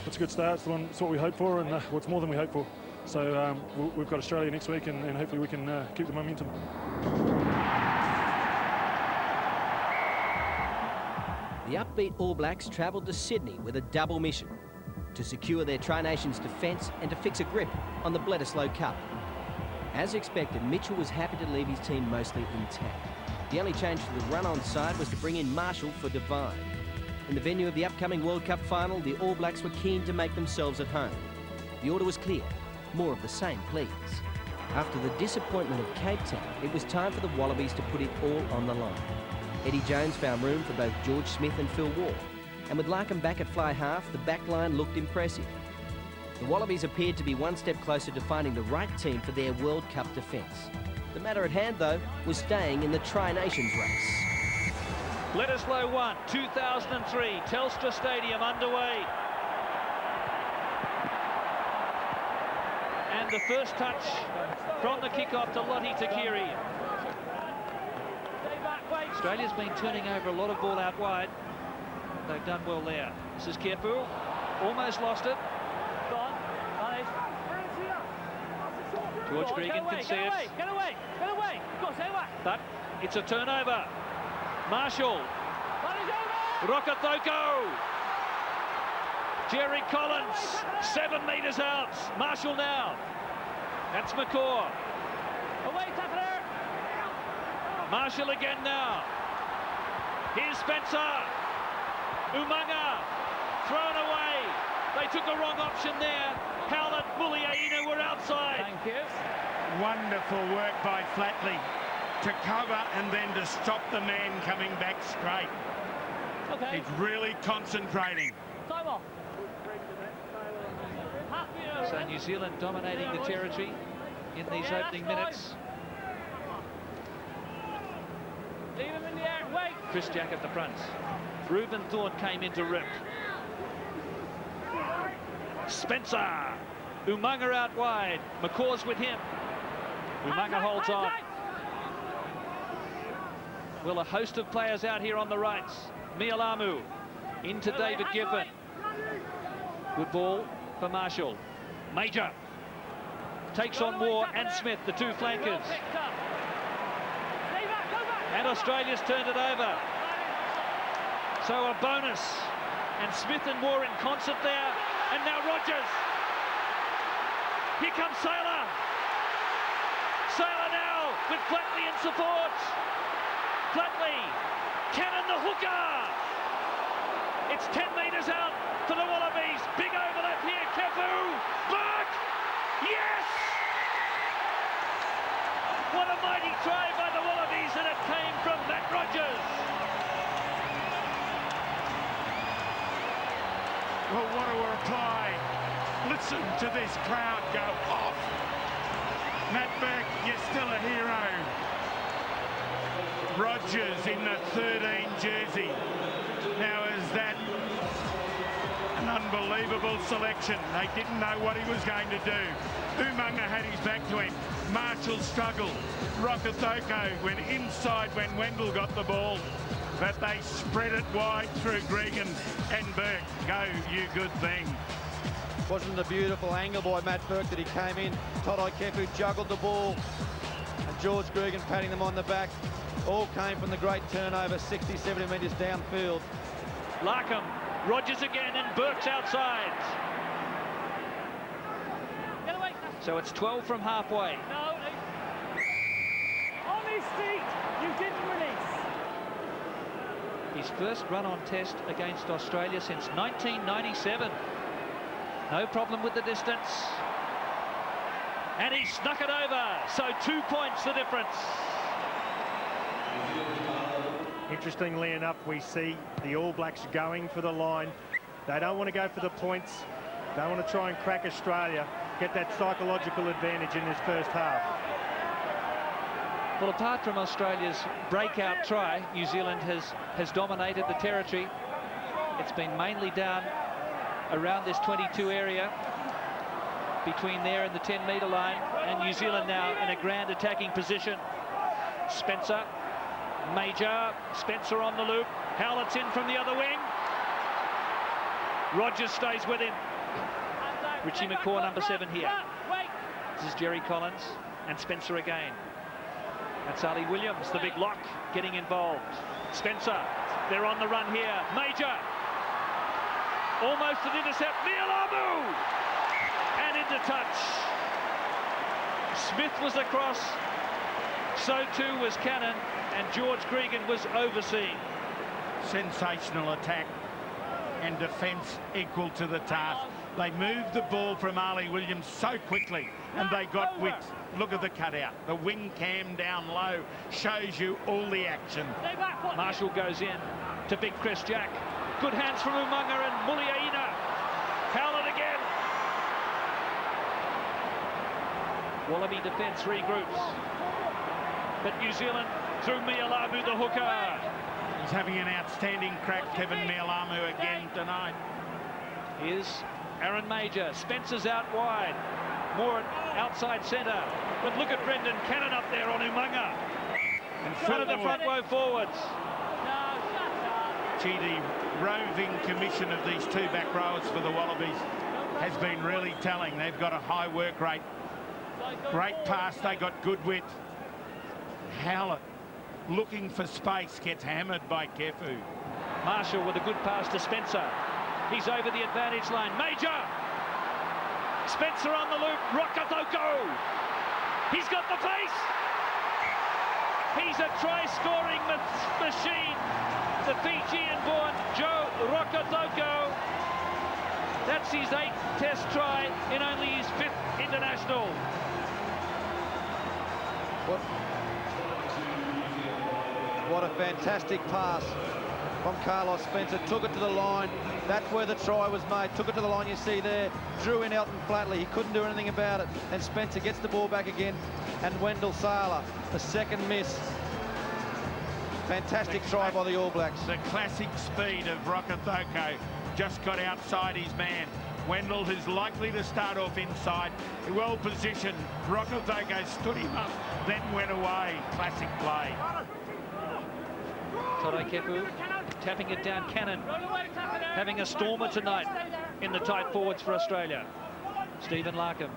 it's a good start. It's what we hope for, and what's more than we hope for. So we've got Australia next week, and hopefully we can keep the momentum. The upbeat All Blacks travelled to Sydney with a double mission: to secure their Tri-Nations defence and to fix a grip on the Bledisloe Cup. As expected, Mitchell was happy to leave his team mostly intact. The only change to the run-on side was to bring in Marshall for Devine. In the venue of the upcoming World Cup final, the All Blacks were keen to make themselves at home. The order was clear: more of the same, please. After the disappointment of Cape Town, it was time for the Wallabies to put it all on the line. Eddie Jones found room for both George Smith and Phil Ward, and with Larkham back at fly half, the back line looked impressive. The Wallabies appeared to be one step closer to finding the right team for their World Cup defence. The matter at hand, though, was staying in the Tri-Nations race. Bledisloe 1, 2003, Telstra Stadium underway. And the first touch from the kick-off to Lottie Takiri. Australia's been turning over a lot of ball out wide. They've done well there. This is Kepu, almost lost it. George Gregan can see it. Get away! Go, say what? But it's a turnover. Marshall. Rokothoko. Jerry Collins, 7 metres out. Marshall now. That's McCaw. Away, tackler! Marshall again now. Here's Spencer. Umaga. Thrown away. They took a wrong option there. Howlett, Muliaina were outside. Thank you. Wonderful work by Flatley to cover and then to stop the man coming back straight. Okay. He's really concentrating. Time off. So New Zealand dominating the territory in these opening minutes. Leave him in the air. Wait. Chris Jack at the front. Reuben Thorne came in to rip. Spencer. Umaga out wide. McCaw's with him. Umaga holds on. Well, a host of players out here on the rights. Mialamu into David Giffen. Good ball for Marshall. Major takes on Moore and Smith, the two flankers. And Australia's turned it over. So a bonus. And Smith and Moore in concert there. And now Rogers. Here comes Saylor. Saylor now with Flatley in support. Flatley, cannon the hooker. It's 10 metres out for the Wallabies. Big overlap here. Kefu. Burke. Yes! What a mighty try by the Wallabies, and it came from Matt Rogers. Well, what a reply. Listen to this crowd go off. Matt Burke, you're still a hero. Rogers in the 13 jersey. Now, is that an unbelievable selection? They didn't know what he was going to do. Umaga had his back to him. Marshall struggled. Rokothoko went inside when Wendell got the ball. But they spread it wide through Gregan and Burke. Go, you good thing. Wasn't it a beautiful angle by Matt Burke that he came in? Todai Kefu juggled the ball. And George Gregan patting them on the back. All came from the great turnover, 60, 70 metres downfield. Larkham, Rogers again, and Burke's outside. Get away. So it's 12 from halfway. No. On his feet. You didn't release. His first run-on test against Australia since 1997. No problem with the distance. And he snuck it over. So 2 points the difference. Interestingly enough, we see the All Blacks going for the line. They don't want to go for the points. They want to try and crack Australia, get that psychological advantage in this first half. Well, apart from Australia's breakout try, New Zealand has dominated the territory. It's been mainly down around this 22 area, between there and the 10-metre line, and New Zealand now in a grand attacking position. Spencer Major, Spencer on the loop. Howlett's in from the other wing. Rogers stays with him. Richie McCaw, number 7 here. This is Jerry Collins and Spencer again. That's Ali Williams, the big lock, getting involved. Spencer, they're on the run here. Major, almost an intercept. Mialamu, and into touch. Smith was across, so too was Cannon, and George Gregan was overseeing. Sensational attack and defence equal to the task. They moved the ball from Ali Williams so quickly, and they got width. Look at the cutout. The wing cam down low shows you all the action. Marshall goes in to big Chris Jack. Good hands from Umaga and Muliaina. Howlett again. Wallaby defence regroups. But New Zealand through Mialamu, the hooker. He's having an outstanding crack, Kevin Mialamu, again tonight. Here's Aaron Major. Spencer's out wide. More outside centre. But look at Brendan Cannon up there on Umaga. And front of the front row forwards. Gee, the roving commission of these two back rowers for the Wallabies has been really telling. They've got a high work rate. Great pass, they got good width. Howlett, looking for space, gets hammered by Kefu. Marshall with a good pass to Spencer. He's over the advantage line. Major! Spencer on the loop. Rokotoko! He's got the pace! He's a try-scoring machine. The Fijian-born Joe Rokotoko. That's his 8th Test try in only his 5th international. What a fantastic pass from Carlos Spencer. Took it to the line. That's where the try was made. Took it to the line, you see there. Drew in Elton Flatley. He couldn't do anything about it. And Spencer gets the ball back again. And Wendell Saylor, the second miss. Fantastic try by the All Blacks. The classic speed of Rokotoko just got outside his man. Wendell is likely to start off inside. Well positioned. Rokotoko stood him up, then went away. Classic play. Todai Kepu tapping it down. Cannon having a stormer tonight in the tight forwards for Australia. Stephen Larkham.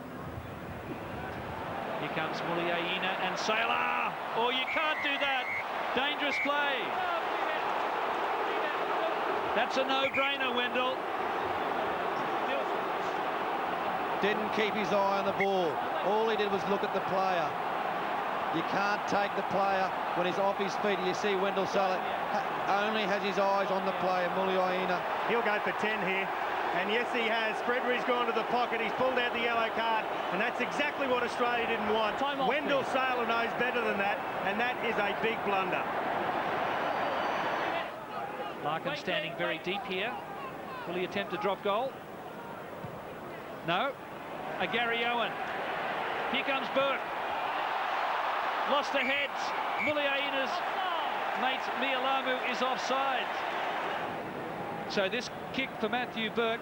Here comes Muliaina and Saylor. Oh, you can't do that. Dangerous play. That's a no-brainer, Wendell. Didn't keep his eye on the ball. All he did was look at the player. You can't take the player when he's off his feet. You see Wendell Saylor only has his eyes on the player, Muliaina. He'll go for 10 here. And yes, he has. Frederick's gone to the pocket. He's pulled out the yellow card. And that's exactly what Australia didn't want. Wendell Saylor knows better than that. And that is a big blunder. Larkham standing very deep here. Will he attempt a drop goal? No. A Gary Owen. Here comes Burke. Lost the heads. Muliaina's mate Mialamu is offside. So this kick for Matthew Burke,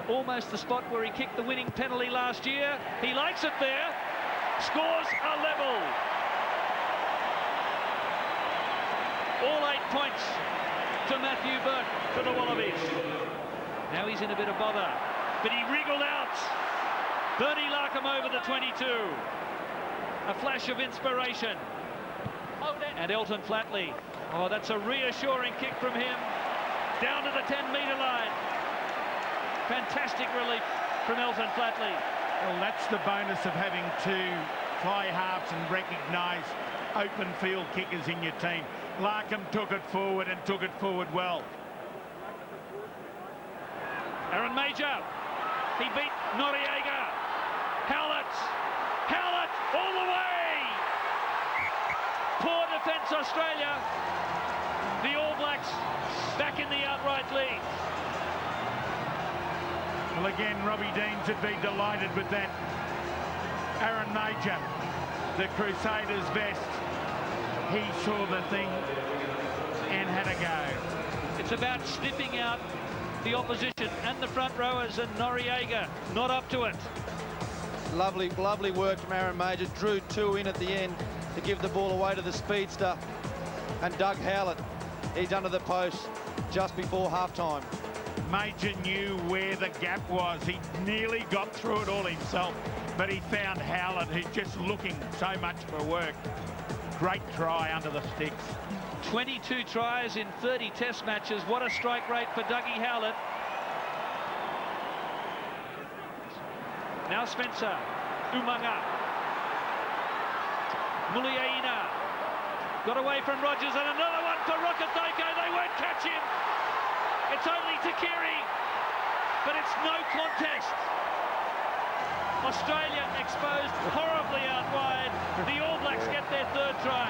almost the spot where he kicked the winning penalty last year. He likes it there. Scores a level. All 8 points to Matthew Burke for the Wallabies. Now he's in a bit of bother, but he wriggled out. Bernie Larkham over the 22. A flash of inspiration. And Elton Flatley. Oh, that's a reassuring kick from him. Down to the 10-metre line. Fantastic relief from Elton Flatley. Well, that's the bonus of having two fly halves and recognise open field kickers in your team. Larkham took it forward and took it forward well. Aaron Major. He beat Noriega. Howlett all the way. Poor defence, Australia. The All Blacks back in the outright lead. Well, again, Robbie Deans would be delighted with that. Aaron Major, the Crusaders' best. He saw the thing and had a go. It's about sniffing out the opposition and the front rowers, and Noriega not up to it. Lovely work from Aaron Major. Drew 2 in at the end to give the ball away to the speedster. And Doug Howlett, he's under the post just before half-time. Major knew where the gap was. He nearly got through it all himself, but he found Howlett, who's just looking so much for work. Great try under the sticks. 22 tries in 30 test matches. What a strike rate for Dougie Howlett. Now Spencer, Umanga, Muliaina, got away from Rogers, and another one for Rokadoko. They won't catch him. It's only Takiri, but it's no contest. Australia exposed horribly out wide. The All Blacks get their third try.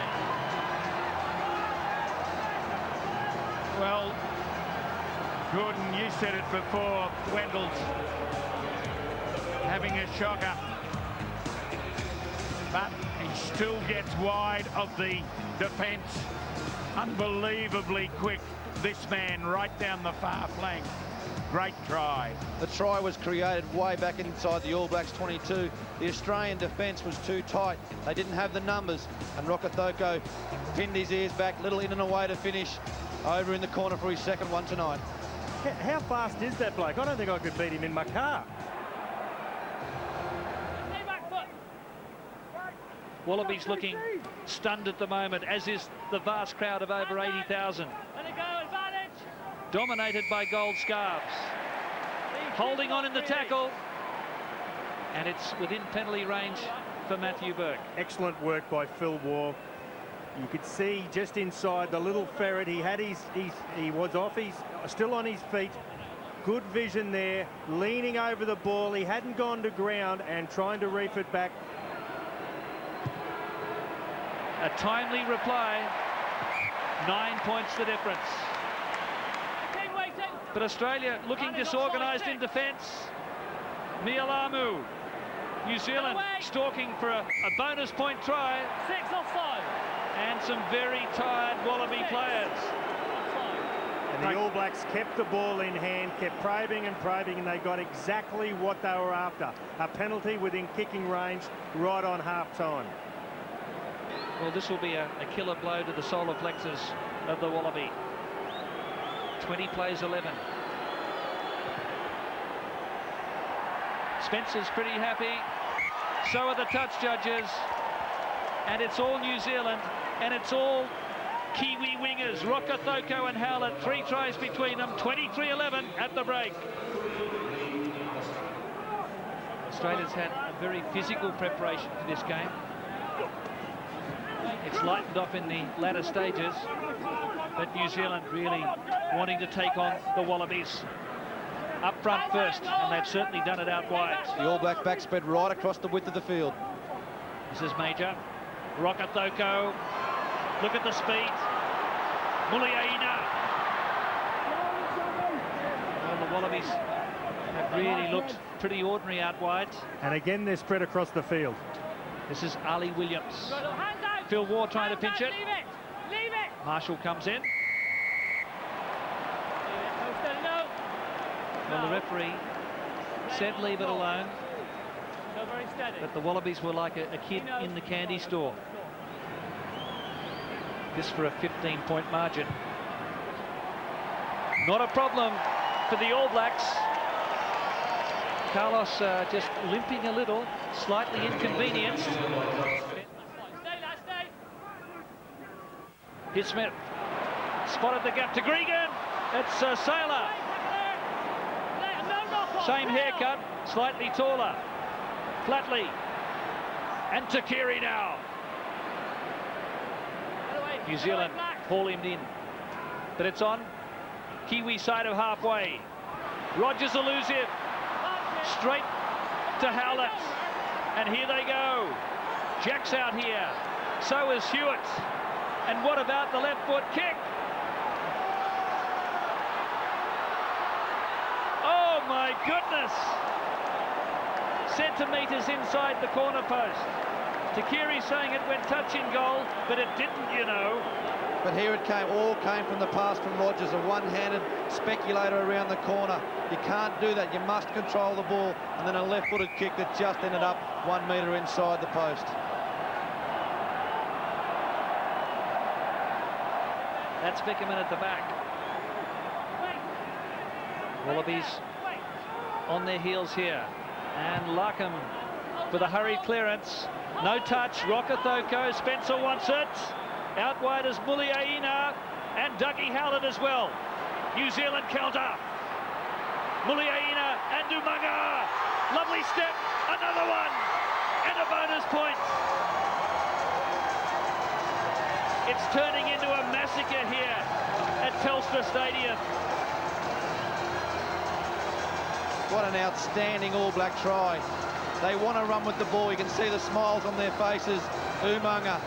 Well, Gordon, you said it before, Wendell's having a shocker, but he still gets wide of the defence. Unbelievably quick, this man right down the far flank. Great try. The try was created way back inside the All Blacks 22. The Australian defence was too tight. They didn't have the numbers, and Rokadoko pinned his ears back, little in and away to finish. Over in the corner for his second one tonight. How fast is that bloke? I don't think I could beat him in my car. Wallabies looking stunned at the moment, as is the vast crowd of over 80,000. Dominated by gold scarves. Holding on in the tackle. And it's within penalty range for Matthew Burke. Excellent work by Phil Waugh. You could see just inside the little ferret, he was off, he's still on his feet. Good vision there, leaning over the ball. He hadn't gone to ground and trying to reef it back. A timely reply, 9 points the difference. But Australia looking disorganised in defence. Mialamu, New Zealand stalking for a bonus point try. 6 offside. And some very tired Wallaby players. And the All Blacks kept the ball in hand, kept probing, and they got exactly what they were after. A penalty within kicking range right on half-time. Well, this will be a killer blow to the solar plexus of the Wallaby. 20 plays 11. Spencer's pretty happy. So are the touch judges. And it's all New Zealand, and it's all Kiwi wingers. Rokadoko and Howlett, 3 tries between them, 23-11 at the break. Australia's had a very physical preparation for this game. It's lightened off in the latter stages, but New Zealand really wanting to take on the Wallabies up front first, and they've certainly done it out wide. The All Black back spread right across the width of the field. This is Major. Rokadoko, look at the speed. Muliaina. Well, the Wallabies have really looked pretty ordinary out wide. And again, they're spread across the field. This is Ali Williams. Phil Waugh trying to pinch it. Leave it. Marshall comes in. Well, the referee said leave it alone. But the Wallabies were like a kid in the candy store. This for a 15-point margin. Not a problem for the All Blacks. Carlos just limping a little, slightly inconvenienced. Here's Smith. Spotted the gap to Gregan. It's Sailor. Same haircut, slightly taller. Flatley. And Takiri now. New Zealand haul him in. But it's on. Kiwi side of halfway. Rogers elusive. Straight to Howlett. And here they go. Jack's out here. So is Hewitt. And what about the left foot kick? Oh my goodness. Centimetres inside the corner post. Takiri saying it went touch in goal, but it didn't, you know. But here it came, all came from the pass from Rogers, a one-handed speculator around the corner. You can't do that, you must control the ball, and then a left-footed kick that just ended up 1 metre inside the post. That's Vickerman at the back. Wallabies on their heels here. And Larkham for the hurried clearance. No touch. Rokothoko. Spencer wants it. Out wide is Muliaina and Dougie Howlett as well. New Zealand counter. Muliaina and Umaga. Lovely step. Another one. And a bonus point. It's turning into a massacre here at Telstra Stadium. What an outstanding All Black try. They want to run with the ball. You can see the smiles on their faces. Umaga,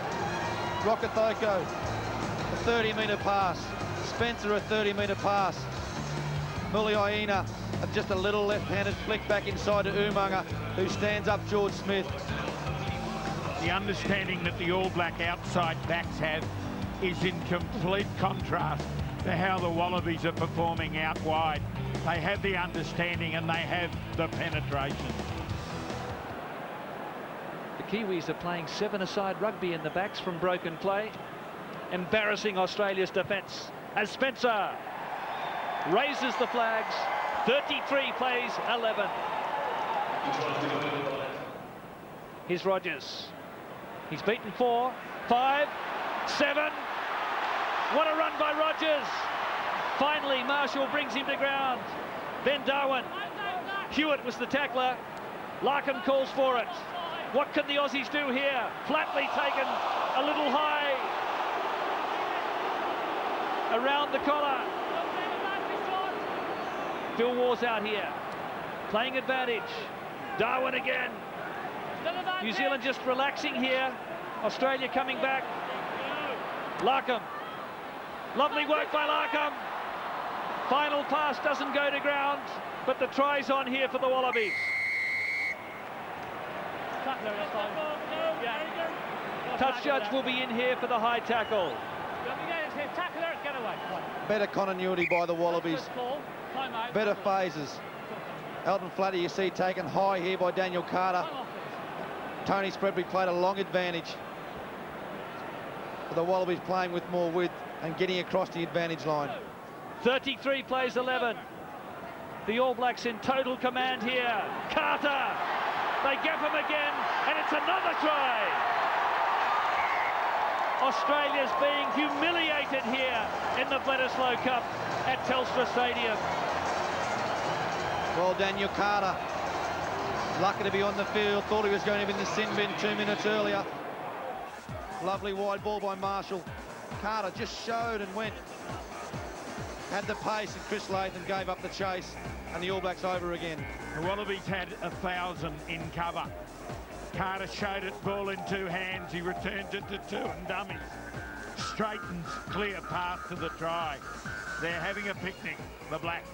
Rokothoko, a 30-metre pass. Spencer, a 30-metre pass. Muliaina, just a little left-handed flick back inside to Umaga, who stands up George Smith. The understanding that the All Black outside backs have is in complete contrast to how the Wallabies are performing out wide. They have the understanding and they have the penetration. The Kiwis are playing seven-a-side rugby in the backs from broken play. Embarrassing Australia's defence as Spencer raises the flags. 33 plays 11. Here's Rogers. He's beaten 4, 5, 7. What a run by Rogers. Finally, Marshall brings him to ground. Ben Darwin. Hewitt was the tackler. Larkham calls for it. What can the Aussies do here? Flatly taken a little high. Around the collar. Phil Waugh's out here. Playing advantage. Darwin again. New Zealand just relaxing here. Australia coming back. Larkham. Lovely work by Larkham. Final pass doesn't go to ground, but the try's on here for the Wallabies. Touch judge will be in here for the high tackle. Better continuity by the Wallabies. Better phases. Elton Flatty, you see, taken high here by Daniel Carter. Tony Spreadbury played a long advantage. The Wallabies playing with more width and getting across the advantage line. 33 plays 11. The All Blacks in total command here. Carter. They gap him again, and it's another try. Australia's being humiliated here in the Bledisloe Cup at Telstra Stadium. Well, Daniel Carter, lucky to be on the field. Thought he was going to be in the sin bin 2 minutes earlier. Lovely wide ball by Marshall. Carter just showed and went. Had the pace, and Chris Latham gave up the chase, and the All Blacks over again. The Wallabies had 1,000 in cover. Carter showed it, ball in 2 hands. He returns it to 2 and dummies. Straightens clear path to the try. They're having a picnic, the Blacks.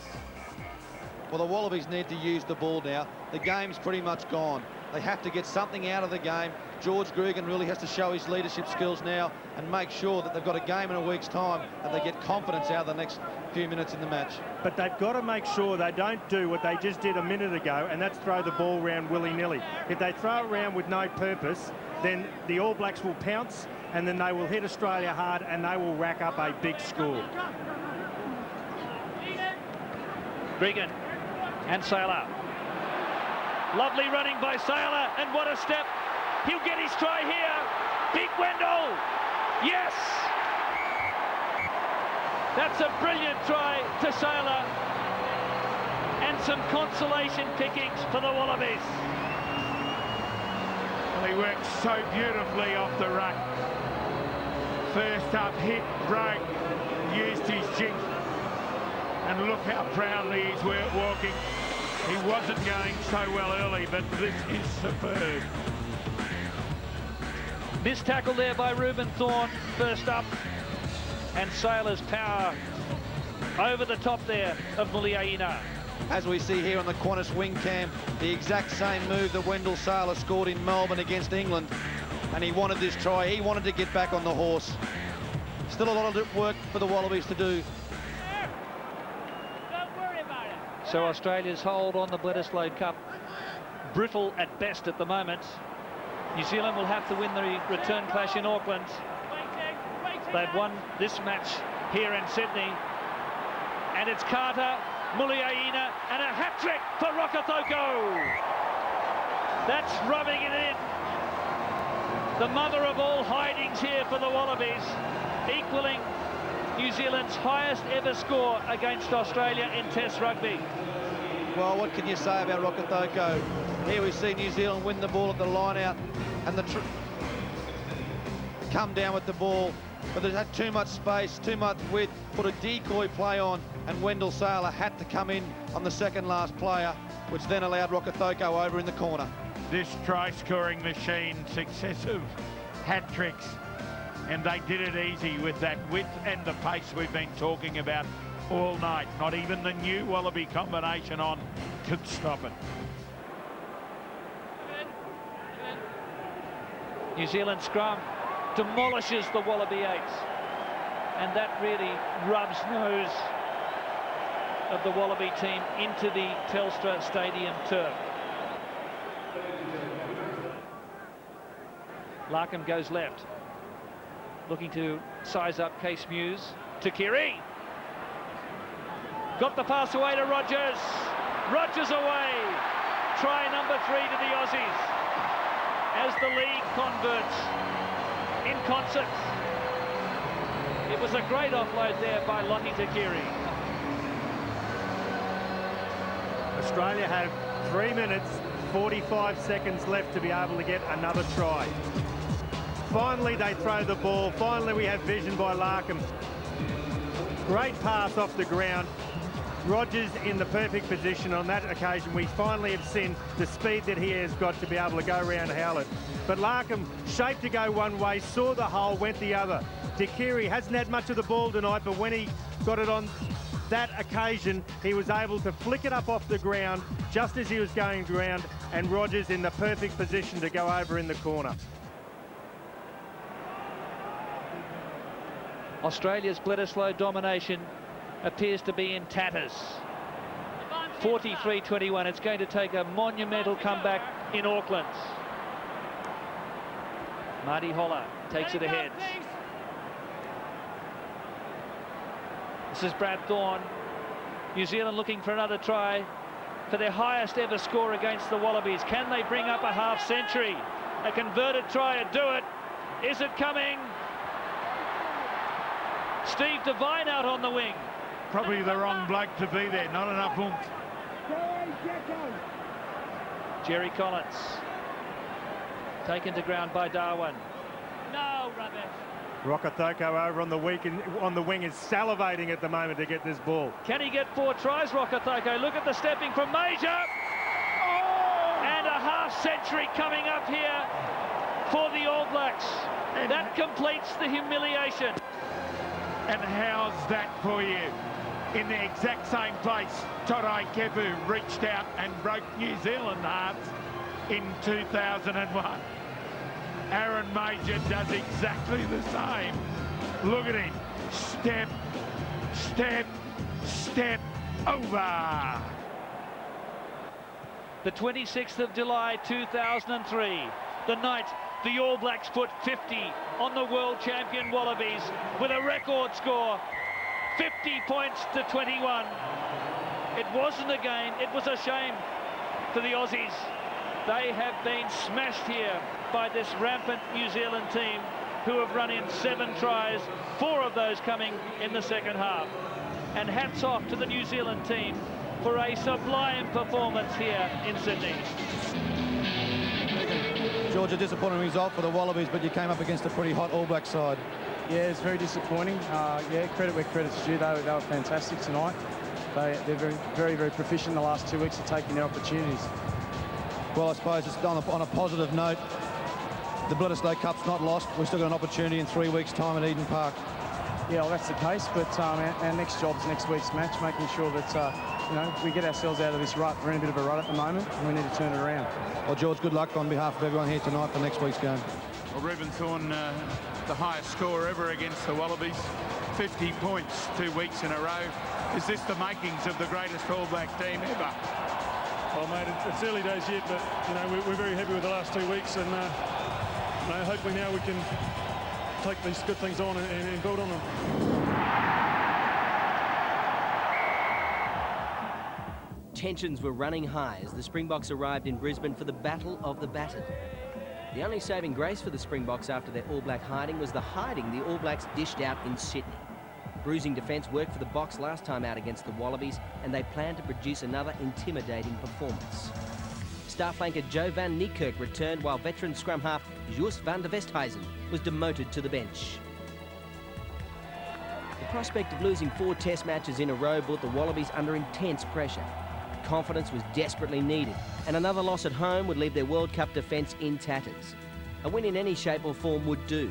Well, the Wallabies need to use the ball now. The game's pretty much gone. They have to get something out of the game. George Gregan really has to show his leadership skills now and make sure that they've got a game in a week's time and they get confidence out of the next few minutes in the match. But they've got to make sure they don't do what they just did a minute ago, and that's throw the ball around willy-nilly. If they throw it around with no purpose, then the All Blacks will pounce, and then they will hit Australia hard, and they will rack up a big score. Gregan and Sailor. Lovely running by Sailor, and what a step. He'll get his try here. Big Wendell. Yes. That's a brilliant try to Sailor. And some consolation pickings for the Wallabies. Well, he worked so beautifully off the ruck. First up, hit, broke, used his jink. And look how proudly he's walking. He wasn't going so well early, but this is superb. Missed tackle there by Reuben Thorne, first up. And Sailor's power over the top there of Muliaina. As we see here on the Qantas wing cam, the exact same move that Wendell Sailor scored in Melbourne against England. And he wanted this try. He wanted to get back on the horse. Still a lot of work for the Wallabies to do. So Australia's hold on the Bledisloe Cup, brittle at best at the moment. New Zealand will have to win the return clash in Auckland. They've won this match here in Sydney. And it's Carter, Muliaina, and a hat-trick for Rokethoko. That's rubbing it in. The mother of all hidings here for the Wallabies, equalling New Zealand's highest ever score against Australia in Test rugby. Well, what can you say about Rokethoko? Here we see New Zealand win the ball at the line out and come down with the ball, but they had too much space, too much width, put a decoy play on, and Wendell Sailor had to come in on the second last player, which then allowed Rokethoko over in the corner. This try-scoring machine, successive hat-tricks, and they did it easy with that width and the pace we've been talking about all night. Not even the new Wallaby combination on could stop it. New Zealand scrum demolishes the Wallaby eights, and that really rubs nose of the Wallaby team into the Telstra Stadium turf. Larkham goes left, looking to size up Case Muse. To Kiri. Got the pass away to Rogers. Rogers away. Try number 3 to the Aussies as the league converts in concert. It was a great offload there by Lottie Takiri. Australia have 3 minutes, 45 seconds left to be able to get another try. Finally, they throw the ball. Finally, we have vision by Larkham. Great pass off the ground. Rogers in the perfect position on that occasion. We finally have seen the speed that he has got to be able to go around Howlett. But Larkham, shaped to go one way, saw the hole, went the other. Takiri hasn't had much of the ball tonight, but when he got it on that occasion, he was able to flick it up off the ground just as he was going round, and Rogers in the perfect position to go over in the corner. Australia's Bledisloe domination appears to be in tatters. 43-21. It's going to take a monumental comeback in Auckland. Marty Holler takes it ahead. This is Brad Thorne. New Zealand looking for another try for their highest ever score against the Wallabies. Can they bring up a half century? A converted try and do it. Is it coming? Steve Devine out on the wing. Probably the wrong bloke to be there, not enough oomph. Jerry Collins. Taken to ground by Darwin. No, rubbish. Rokethoko over on the wing is salivating at the moment to get this ball. Can he get 4 tries, Rokethoko? Look at the stepping from Major. Oh! And a half century coming up here for the All Blacks. And that completes the humiliation. And how's that for you? In the exact same place, Torai Kepu reached out and broke New Zealand hearts in 2001. Aaron Major does exactly the same. Look at him. Step, step, step over. The 26th of July 2003, the night the All Blacks put 50 on the world champion Wallabies with a record score, 50 points to 21. It wasn't a game, it was a shame for the Aussies. They have been smashed here by this rampant New Zealand team who have run in 7 tries, 4 of those coming in the second half. And hats off to the New Zealand team for a sublime performance here in Sydney. George, a disappointing result for the Wallabies, but you came up against a pretty hot All Black side. Yeah, it's very disappointing. Yeah, credit where credit's due. They were fantastic tonight. They're very, very proficient in the last 2 weeks of taking their opportunities. Well, I suppose it's on a positive note. The Bledisloe Cup's not lost. We've still got an opportunity in 3 weeks' time at Eden Park. Yeah, well, that's the case, but our next job's next week's match, making sure that you know, we get ourselves out of this rut. We're in a bit of a rut at the moment, and we need to turn it around. Well, George, good luck on behalf of everyone here tonight for next week's game. Well, Reuben Thorne, the highest score ever against the Wallabies, 50 points 2 weeks in a row. Is this the makings of the greatest All Black team ever? Well, mate, it's early days yet, but you know we're very happy with the last 2 weeks, and you know, hopefully now we can take these good things on and build on them. Tensions were running high as the Springboks arrived in Brisbane for the Battle of the Battered. The only saving grace for the Springboks after their All Black hiding was the hiding the All Blacks dished out in Sydney. Bruising defence worked for the Boks last time out against the Wallabies, and they plan to produce another intimidating performance. Star flanker Joe van Niekerk returned, while veteran scrum half Joost van der Westhuizen was demoted to the bench. The prospect of losing 4 test matches in a row brought the Wallabies under intense pressure. Confidence was desperately needed, and another loss at home would leave their World Cup defence in tatters. A win in any shape or form would do.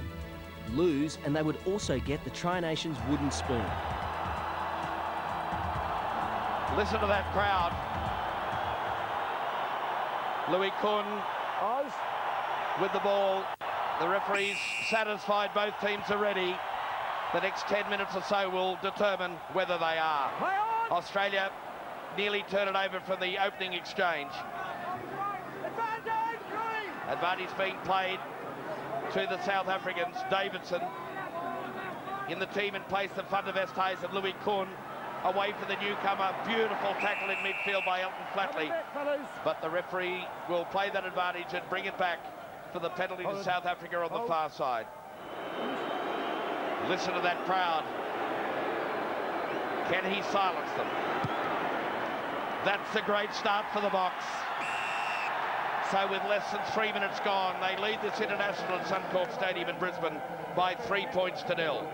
Lose, and they would also get the Tri-Nations wooden spoon. Listen to that crowd. Louis Kuhn with the ball. The referees satisfied both teams are ready. The next 10 minutes or so will determine whether they are. Australia nearly turn it over from the opening exchange. Advantage being played to the South Africans. Davidson in the team in place of Van der Westhuizen and Louis Kuhn. Away for the newcomer. Beautiful tackle in midfield by Elton Flatley. But the referee will play that advantage and bring it back for the penalty to South Africa on the far side. Listen to that crowd. Can he silence them? That's a great start for the Boks. So with less than 3 minutes gone, they lead this international at Suncorp Stadium in Brisbane by 3 points to 0.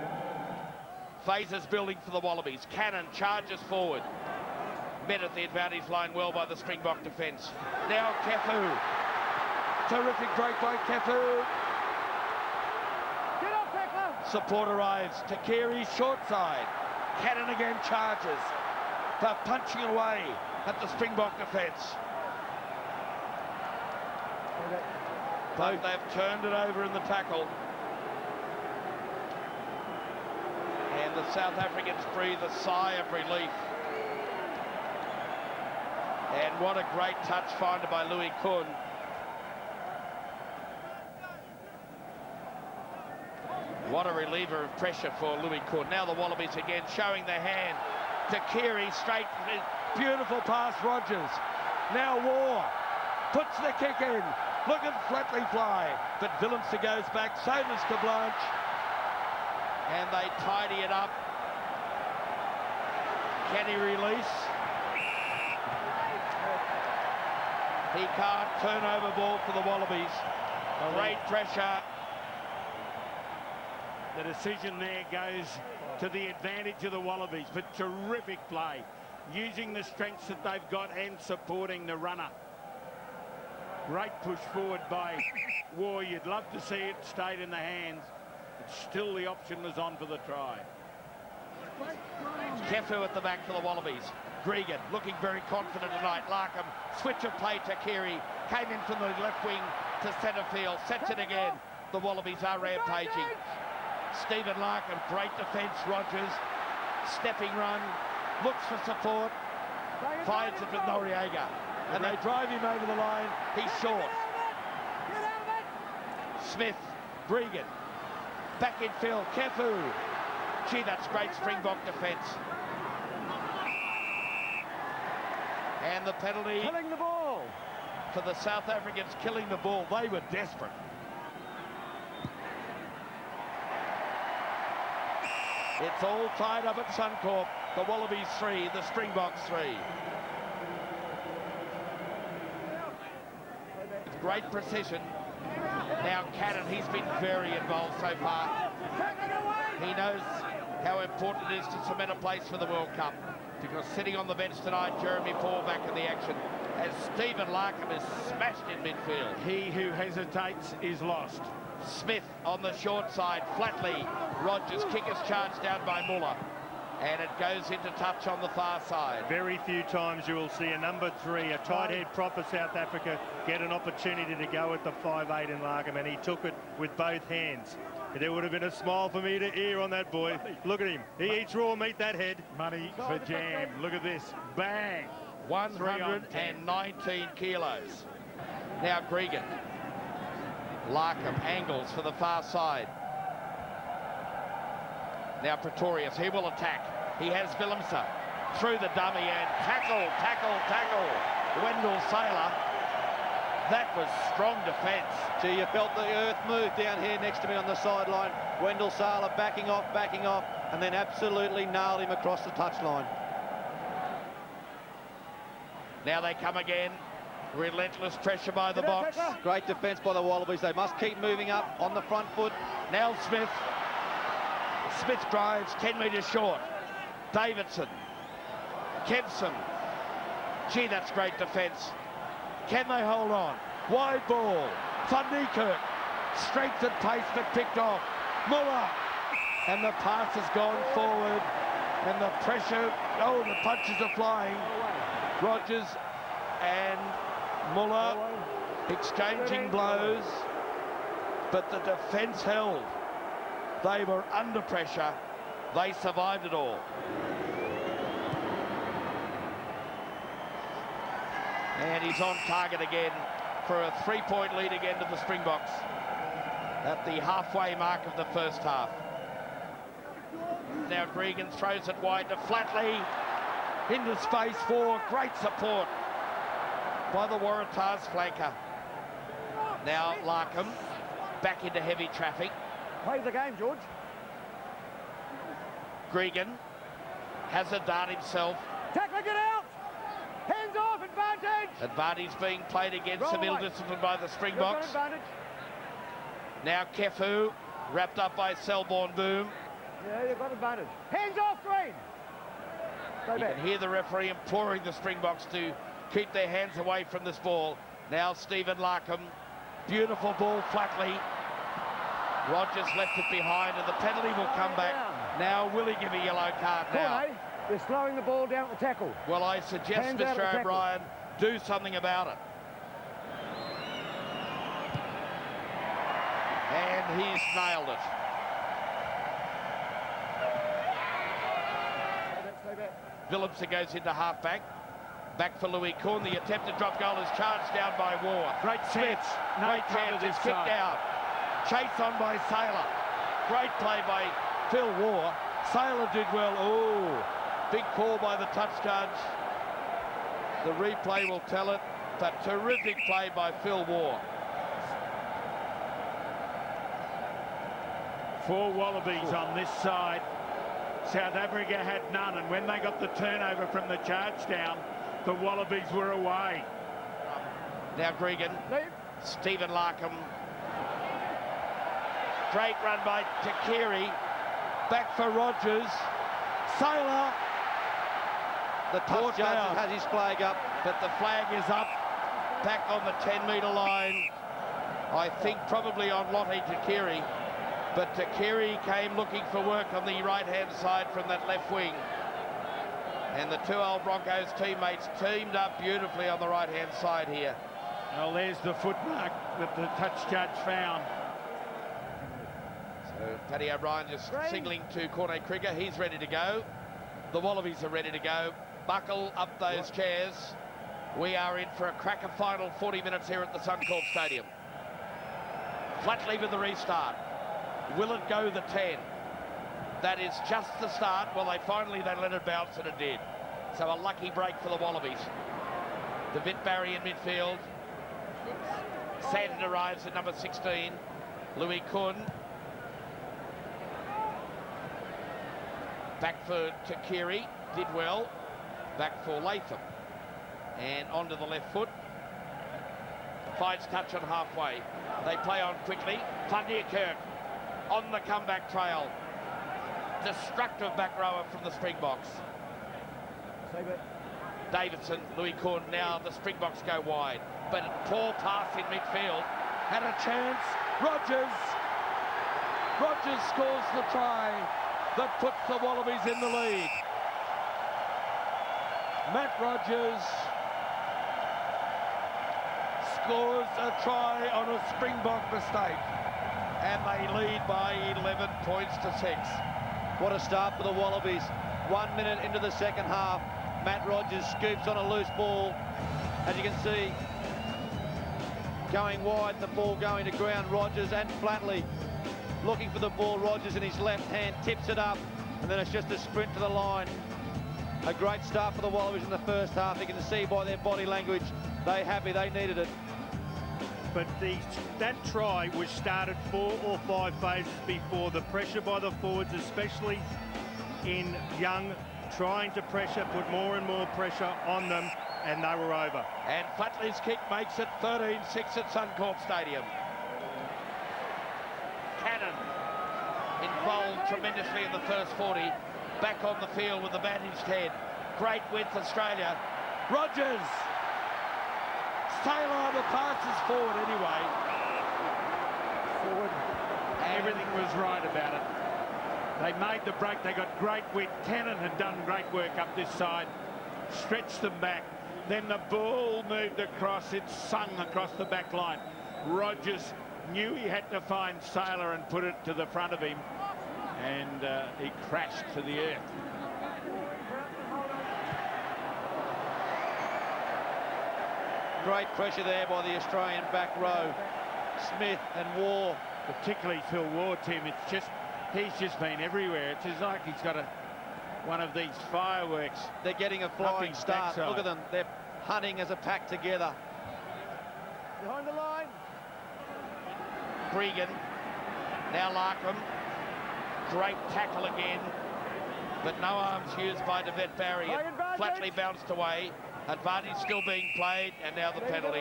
Phases building for the Wallabies. Cannon charges forward. Met at the advantage line well by the Springbok defence. Now Kefu. Terrific break by Kefu. Support arrives. Takiri short side. Cannon again charges. They're punching away at the Springbok defence. But they've turned it over in the tackle. And the South Africans breathe a sigh of relief. And what a great touch finder by Louis Kuhn. What a reliever of pressure for Louis Kuhn. Now the Wallabies again showing their hand. Takiri straight, beautiful pass Rogers. Now War puts the kick in. Look at Flatley fly. But Willemse goes back, so does de Blanche. And they tidy it up. Can he release? He can't. Turnover ball for the Wallabies. Great pressure. The decision there goes to the advantage of the Wallabies, but terrific play. Using the strengths that they've got and supporting the runner. Great push forward by War. You'd love to see it stayed in the hands. Still the option was on for the try. Kefu at the back for the Wallabies. Gregan looking very confident tonight. Larkham, switch of play to Kiri. Came in from the left wing to centre field. Sets it again. The Wallabies are rampaging. Stephen Larkham, great defence. Rogers, stepping run. Looks for support. Finds it with Noriega. And they drive him over the line. He's short. Smith, Bregan. Back in field, Kefu. Gee, that's great Springbok defence. And the penalty. Killing the ball. For the South Africans killing the ball. They were desperate. It's all tied up at Suncorp. The Wallabies 3, the Springboks 3. With great precision. Now Cannon, he's been very involved so far. He knows how important it is to cement a place for the World Cup, because sitting on the bench tonight, Jeremy Paul back in the action, as Stephen Larkham is smashed in midfield. He who hesitates is lost. Smith on the short side, Flatley. Rogers' kick is charged down by Muller. And it goes into touch on the far side. Very few times you will see a number 3, a tight head prop of South Africa, get an opportunity to go at the 5'8" in Larkham, and he took it with both hands. There would have been a smile for me to hear on that boy. Look at him. He eats raw meat, that head. Money for Jam. Look at this. Bang. 119 kilos. Now Gregan. Larkham angles for the far side. Now Pretorius, he will attack. He has Willemse. through the dummy and tackle. Wendell Sailor. That was strong defence. Gee, you felt the earth move down here next to me on the sideline. Wendell Sailor backing off, and then absolutely nailed him across the touchline. Now they come again. Relentless pressure by the Boks. Great defence by the Wallabies. They must keep moving up on the front foot. Now Smith. Smith drives 10 metres short. Davidson. Kempson. Gee, that's great defence. Can they hold on? Wide ball. Van Niekerk. Strength and pace, but picked off. Muller. And the pass has gone forward. And the pressure, oh, the punches are flying. Rogers and Muller exchanging blows. But the defence held. They were under pressure. They survived it all. And he's on target again for a 3-point lead again to the Springboks at the halfway mark of the first half. Now Gregan throws it wide to Flatley. Into space for great support by the Waratahs flanker. Now Larkham back into heavy traffic. Play the game, George. Gregan has a dart himself. Tackler, get out! Hands off, advantage! Advantage being played against Roll some ill away. discipline by the You've got Springboks. advantage. Now Kefu, wrapped up by Selborne Boom. Yeah, you've got advantage. Hands off, Green! You can hear the referee imploring the Springboks to keep their hands away from this ball. Now Stephen Larkham, beautiful ball, Flatley. Rogers left it behind and the penalty will come back. Now will he give a yellow card now? They're slowing the ball down at the tackle. Well, I suggest, Hands out at the Mr. tackle. O'Brien, do something about it. And he's nailed it. Willemse goes into half-back. Back for Louis Kuhn. The attempted drop goal is charged down by War. Great Smith. chance. No Great cover chance. this It's kicked side. out. Chase on by Sailor. Great play by Phil War. Sailor did well. Oh, big call by the touch judge. The replay will tell it. But terrific play by Phil War. 4 Wallabies on this side. South Africa had none, and when they got the turnover from the charge down, the Wallabies were away. Now Gregan. Stephen Larkham. Great run by Takiri. Back for Rogers. Sailor. The touch judge has his flag up. But the flag is up. Back on the 10-metre line. I think probably on Lottie Takiri. But Takiri came looking for work on the right-hand side from that left wing. And the 2 old Broncos teammates teamed up beautifully on the right-hand side here. Well, there's the footmark that the touch judge found. So Paddy O'Brien just signalling to Corne Krieger. He's ready to go. The Wallabies are ready to go. Buckle up those chairs. We are in for a cracker final 40 minutes here at the Suncorp Stadium. Flatley with the restart. Will it go the 10? That is just the start. Well, they let it bounce, and it did. So a lucky break for the Wallabies. DeVitt Barry in midfield. Sandon arrives at number 16. Louis Kuhn. Back for Takiri. Did well. Back for Latham. And onto the left foot. Finds touch on halfway. They play on quickly. Van Niekerk on the comeback trail. Destructive back rower from the Springboks. Davidson, Louis Kuhn. Now the Springboks go wide. But a poor pass in midfield. Had a chance. Rogers. Rogers scores the try that puts the Wallabies in the lead. Matt Rogers scores a try on a Springbok mistake. And they lead by 11 points to 6. What a start for the Wallabies. 1 minute into the second half. Matt Rogers scoops on a loose ball. As you can see, going wide, the ball going to ground. Rogers and Flatley looking for the ball. Rogers in his left hand tips it up. And then it's just a sprint to the line. A great start for the Wallabies in the first half. You can see by their body language, they're happy, they needed it. But that try was started 4 or 5 phases before. The pressure by the forwards, especially in Young, trying to pressure, put more and more pressure on them, and they were over. And Flatley's kick makes it 13-6 at Suncorp Stadium. Cannon involved tremendously in the first 40. Back on the field with the bandaged head. Great width, Australia. Rogers. Taylor, the pass is forward anyway. Forward. Everything was right about it. They made the break. They got great width. Cannon had done great work up this side. Stretched them back. Then the ball moved across. It sung across the back line. Rogers knew he had to find Sailor and put it to the front of him. And he crashed to the earth. Great pressure there by the Australian back row. Smith and Waugh. Particularly Phil Waugh, Tim. It's just, he's just been everywhere. It's just like he's got one of these fireworks. They're getting a flying start. Backside. Look at them. They're hunting as a pack together. Behind the line. Gregan. Now Larkham. Great tackle again. But no arms used by DeVette Barry. Flatley bounced away. Advantage still being played, and now the penalty.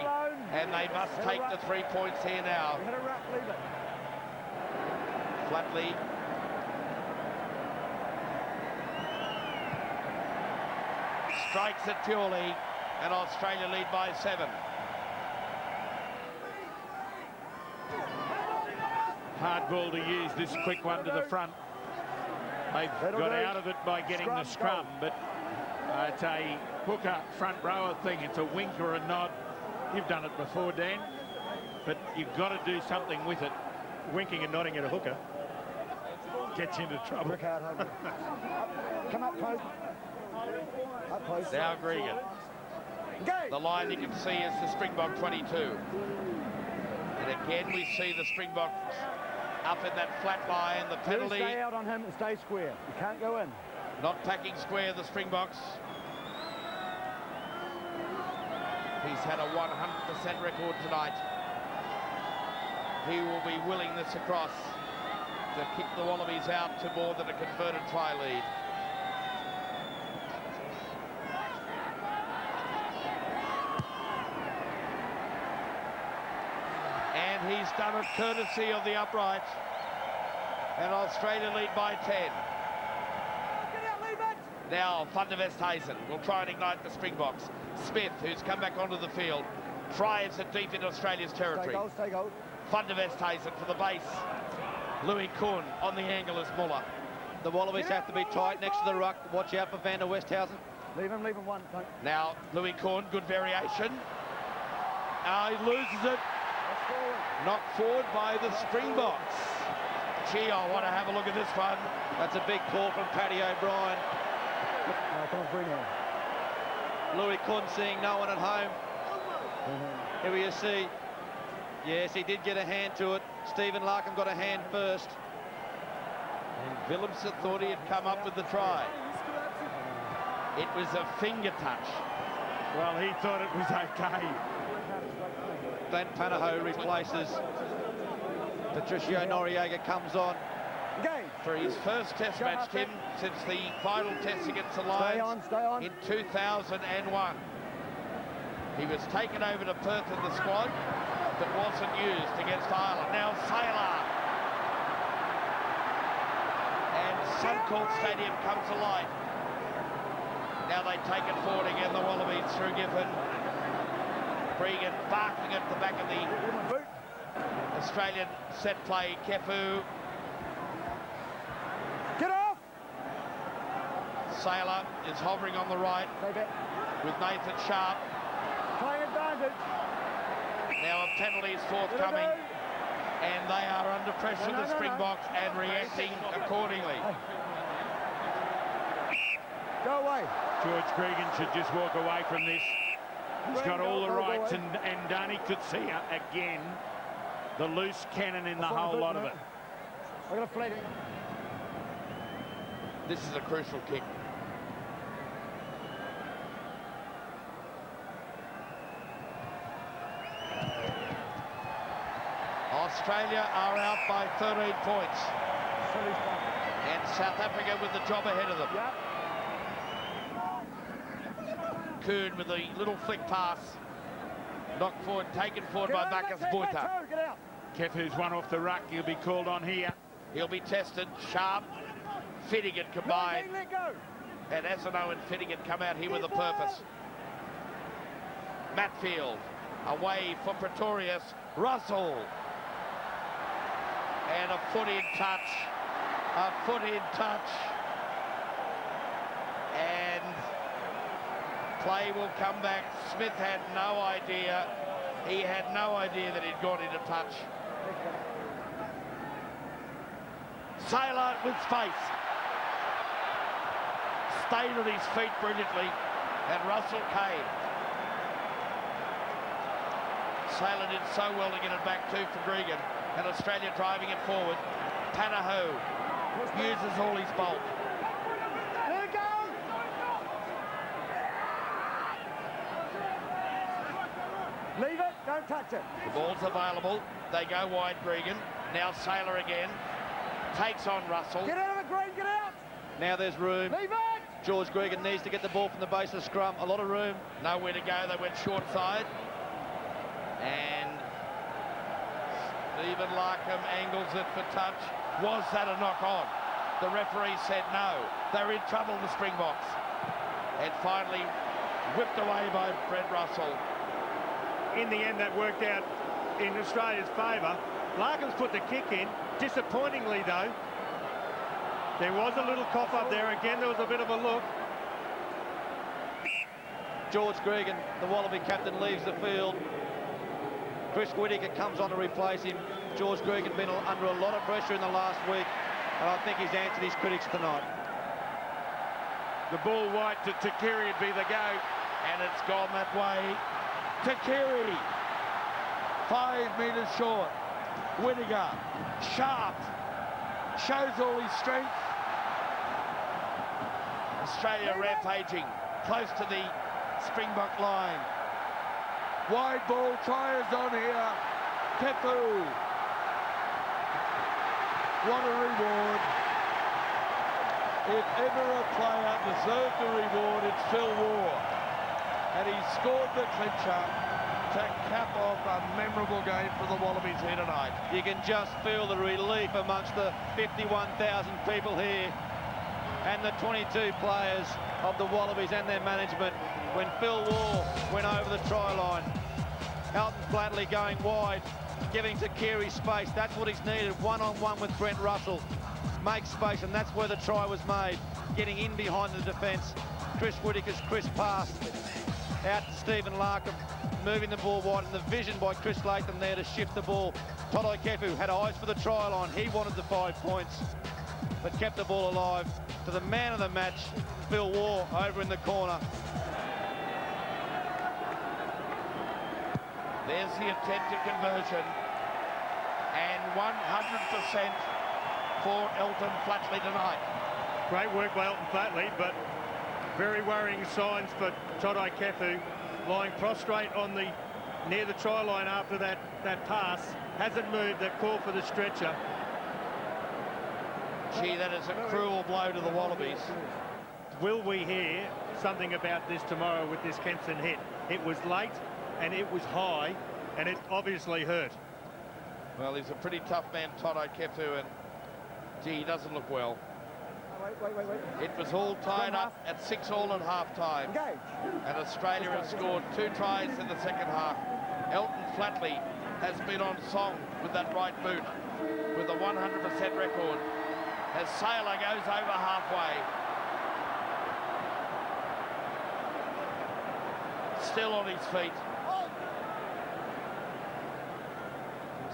And they must take the 3 points here now. Flatley. Strikes it purely, and Australia lead by 7. Hard ball to use, this quick one to the front. They've got out of it by getting the scrum, but it's a hooker front rower thing. It's a wink or a nod. You've done it before, Dan, but you've got to do something with it. Winking and nodding at a hooker gets into trouble. Come up close. Up close. Now Gregan. The line you can see is the Springbok 22. And again we see the Springboks up in that flat line. The penalty. Stay out on him and stay square. You can't go in. Not packing square, the Springboks. He's had a 100% record tonight. He will be willing this across to kick the Wallabies out to more than a converted try lead. And he's done it courtesy of the upright. And Australia lead by 10. Now, Van der Westhuizen will try and ignite the Springboks. Smith, who's come back onto the field, drives it deep into Australia's territory. Stay goal. Van der Westhuizen for the base. Louis Kuhn on the angle as Muller. The Wallabies have to be tight next to the ruck. Watch out for Van der Westhuizen. Leave him one. Don't. Now, Louis Kuhn, good variation. He loses it. Knocked forward by the Springboks. Gee, I want to have a look at this one. That's a big call from Paddy O'Brien. Come on, bring him. Louis Kuhn seeing no one at home. Here you see. Yes, he did get a hand to it. Stephen Larkham got a hand first. And Willemse thought he had come up with the try. It was a finger touch. Well, he thought it was okay. Glenn Panaho replaces. Patricio Noriega comes on. For his first test match, Tim, since the final test against the Lions in 2001. He was taken over to Perth in the squad, but wasn't used against Ireland. Now Sailor. And Suncorp Stadium comes alive. Now they take it forward again, the Wallabies through Giffen. Bregan barking at the back of the Australian set play. Kefu. Get off! Sailor is hovering on the right with Nathan Sharp. Playing advantage. Now a penalty is forthcoming, and they are under pressure, the Springboks, and reacting accordingly. Go away. George Gregan should just walk away from this. He's got all the rights, and Danny could see again the loose cannon in the whole lot of it. I got a flag. This is a crucial kick. Australia are out by 13 points. And South Africa with the job ahead of them. Kuhn with a little flick pass. Knocked forward, taken forward by Marcus Botha. Kefu's one off the ruck. He'll be called on here. He'll be tested. Sharp, Finnegan combined. And Asano and Finnegan come out here with a purpose. Matfield away for Pretorius. Russell. And a foot in touch. A foot in touch. And play will come back. Smith had no idea. He had no idea that he'd gone into touch. Sailor with space. Stayed on his feet brilliantly. And Russell came. Sailor did so well to get it back to for Gregan. And Australia driving it forward. Panaho uses all his bulk. Leave it, don't touch it. The ball's available. They go wide, Gregan. Now Sailor again. Takes on Russell. Get out of the green, get out! Now there's room. Leave it! George Gregan needs to get the ball from the base of scrum. A lot of room. Nowhere to go. They went short side. And Stephen Larkham angles it for touch. Was that a knock on? The referee said no. They're in trouble, the Springboks. And finally whipped away by Brent Russell. In the end, that worked out in Australia's favour. Larkham's put the kick in. Disappointingly, though, there was a little cough up there. Again, there was a bit of a look. George Gregan, the Wallaby captain, leaves the field. Chris Whittaker comes on to replace him. George Gregan been under a lot of pressure in the last week, and I think he's answered his critics tonight. The ball wide to Takiri would be the go. And it's gone that way. Takiri, 5 metres short. Whittaker, sharp, shows all his strength. Australia rampaging, close to the Springbok line. Wide ball, try is on here. Kefu. What a reward. If ever a player deserved a reward, it's Phil Waugh. And he scored the clincher to cap off a memorable game for the Wallabies here tonight. You can just feel the relief amongst the 51,000 people here and the 22 players of the Wallabies and their management when Phil Waugh went over the try line. Elton Flatley going wide, giving Takiri space. That's what he's needed, one-on-one with Brent Russell. Make space, and that's where the try was made, getting in behind the defence. Chris Whittaker's crisp pass out to Stephen Larkham, moving the ball wide, and the vision by Chris Latham there to shift the ball. Todai Kefu had eyes for the try line. He wanted the 5 points, but kept the ball alive. To the man of the match, Phil Waugh, over in the corner. There's the attempted conversion, and 100% for Elton Flatley tonight. Great work by Elton Flatley, but very worrying signs for Todai Kefu, lying prostrate on the near the try line after that pass. Hasn't moved. That call for the stretcher. Gee, that is a cruel blow to the Wallabies. Will we hear something about this tomorrow with this Kempson hit? It was late and it was high, and it obviously hurt. Well, he's a pretty tough man, Todai Kefu, and gee, he doesn't look well. Wait. It was all tied up at 6-all at half-time. And Australia has scored 2 tries in the second half. Elton Flatley has been on song with that right boot with a 100% record as Sailor goes over halfway. Still on his feet.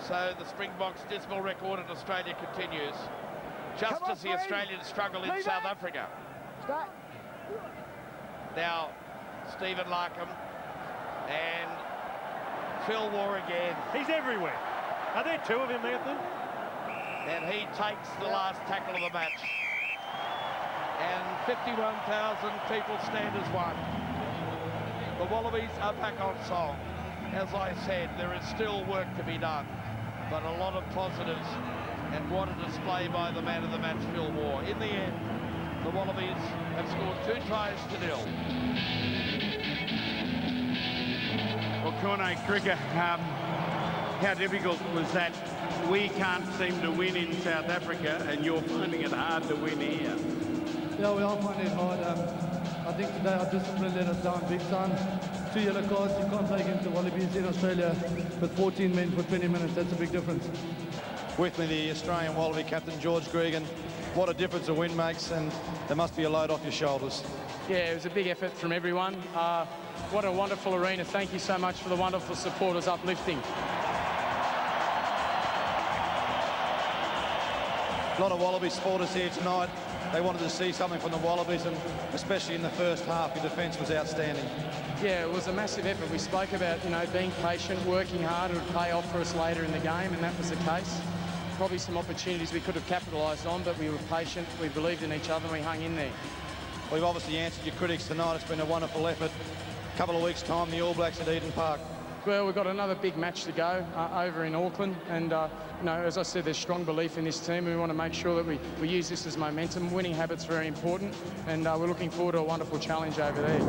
So the Springboks' dismal record in Australia continues. Just as the Australians struggle in South Africa. Now, Stephen Larkham and Phil Waugh again. He's everywhere. Are there 2 of him, Anthony? And he takes the last tackle of the match. And 51,000 people stand as one. The Wallabies are back on song. As I said, there is still work to be done. but a lot of positives, and what a display by the man of the match, Phil Moore. In the end, the Wallabies have scored 2 tries to 0. Well, Corne, Cricket, how difficult was that? We can't seem to win in South Africa, and you're finding it hard to win here. Yeah, we are finding it hard. I think today our discipline let us down big time. 2 yellow cards, you can't play against the Wallabies in Australia with 14 men for 20 minutes. That's a big difference. With me, the Australian Wallaby captain, George Gregan. What a difference a win makes, and there must be a load off your shoulders. Yeah, it was a big effort from everyone. What a wonderful arena. Thank you so much for the wonderful support. It was uplifting. A lot of Wallaby supporters here tonight. They wanted to see something from the Wallabies, and especially in the first half, your defence was outstanding. Yeah, it was a massive effort. We spoke about, you know, being patient, working hard. It would pay off for us later in the game, and that was the case. Probably some opportunities we could have capitalised on, but we were patient, we believed in each other, and we hung in there. Well, you've obviously answered your critics tonight. It's been a wonderful effort. A couple of weeks' time, the All Blacks at Eden Park. Well, we've got another big match to go over in Auckland, and you know, as I said, there's strong belief in this team. We want to make sure that we use this as momentum. Winning habits are very important, and we're looking forward to a wonderful challenge over there.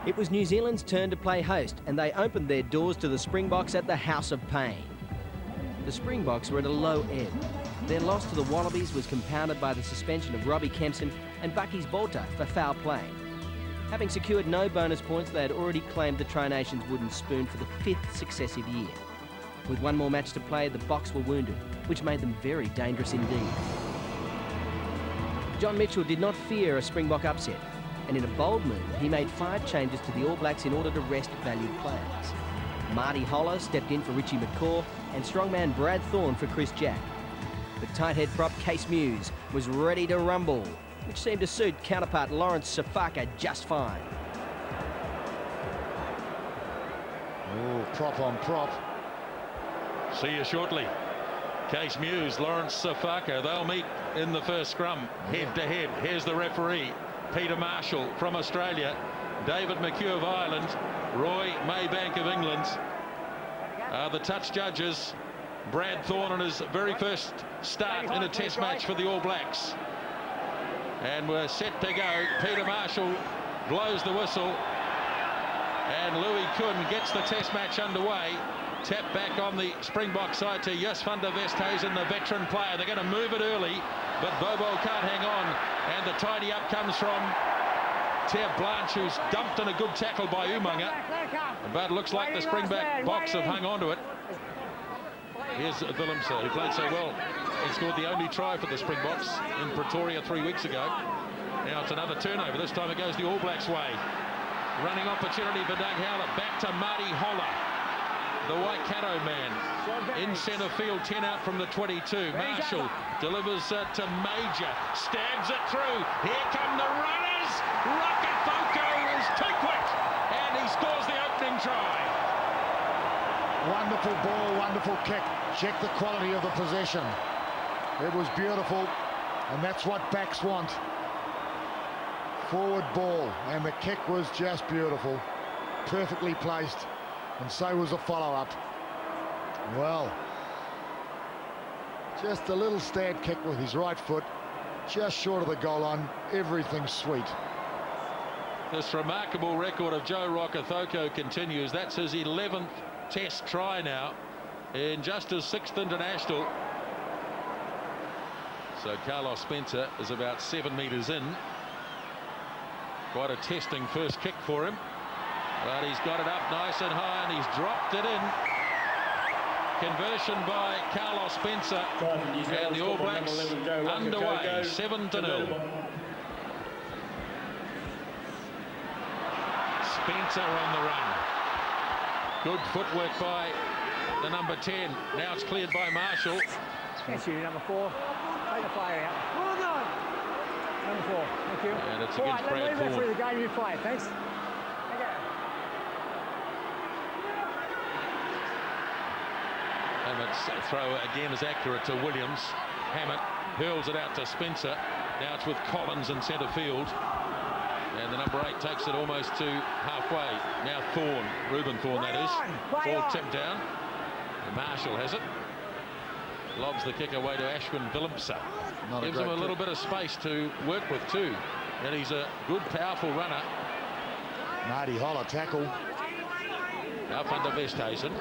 It was New Zealand's turn to play host, and they opened their doors to the Springboks at the House of Pain. The Springboks were at a low ebb. Their loss to the Wallabies was compounded by the suspension of Robbie Kempson and Bucky's Bolter for foul play. Having secured no bonus points, they had already claimed the Tri Nations wooden spoon for the 5th successive year. With one more match to play, the Boks were wounded, which made them very dangerous indeed. John Mitchell did not fear a Springbok upset, and in a bold move, he made 5 changes to the All Blacks in order to rest valued players. Marty Holler stepped in for Richie McCaw, and strongman Brad Thorne for Chris Jack. But tight head prop Case Muse was ready to rumble, which seemed to suit counterpart Lawrence Safaka just fine. Oh, prop on prop. See you shortly. Case Muse, Lawrence Safaka, they'll meet in the first scrum, head to head. Here's the referee, Peter Marshall from Australia, David McHugh of Ireland, Roy Maybank of England are the touch judges. Brad Thorne on his very first start in a test match for the All Blacks. And we're set to go. Peter Marshall blows the whistle, and Louis Kuhn gets the test match underway. Tap back on the Springbok side to Jos van der Westhuizen, the veteran player. They're going to move it early, but Bobo can't hang on, and the tidy up comes from Ter Blanche, who's dumped in a good tackle by Umaga, but it looks like the Springboks have hung on to it. Here's Willemse, who played so well. He scored the only try for the Springboks in Pretoria 3 weeks ago. Now it's another turnover. This time it goes the All Blacks way. Running opportunity for Doug Howler. Back to Marty Holler, the Waikato man. In centre field, 10 out from the 22. Marshall delivers to Major. Stabs it through. Here come the runners. Rakafoko is too quick, and he scores the opening try. Wonderful ball, wonderful kick. Check the quality of the possession. It was beautiful, and that's what backs want. Forward ball, and the kick was just beautiful. Perfectly placed, and so was the follow-up. Well, just a little stand kick with his right foot, just short of the goal line. Everything sweet. This remarkable record of Joe Rakafoko continues. That's his 11th test try now in just his 6th international. So Carlos Spencer is about 7 metres in. Quite a testing first kick for him, but he's got it up nice and high, and he's dropped it in. Conversion by Carlos Spencer, and the All Blacks underway, 7-0. Spencer on the run. Good footwork by the number 10. Now it's cleared by Marshall. That's you, number 4. Take the player out. Well done. Number 4, thank you. And it's against Brad Thorne. Referee the game, you play, thanks. And its throw again is accurate to Williams. Hammett hurls it out to Spencer. Now it's with Collins in centre field. And the number 8 takes it almost to halfway. Now Thorne, Reuben Thorne that is. Ball tipped down. Marshall has it. Lobs the kick away to Ashwin Willemse. Gives him a little bit of space to work with too. And he's a good, powerful runner. Marty Holler tackle. Now Van der Westhuizen.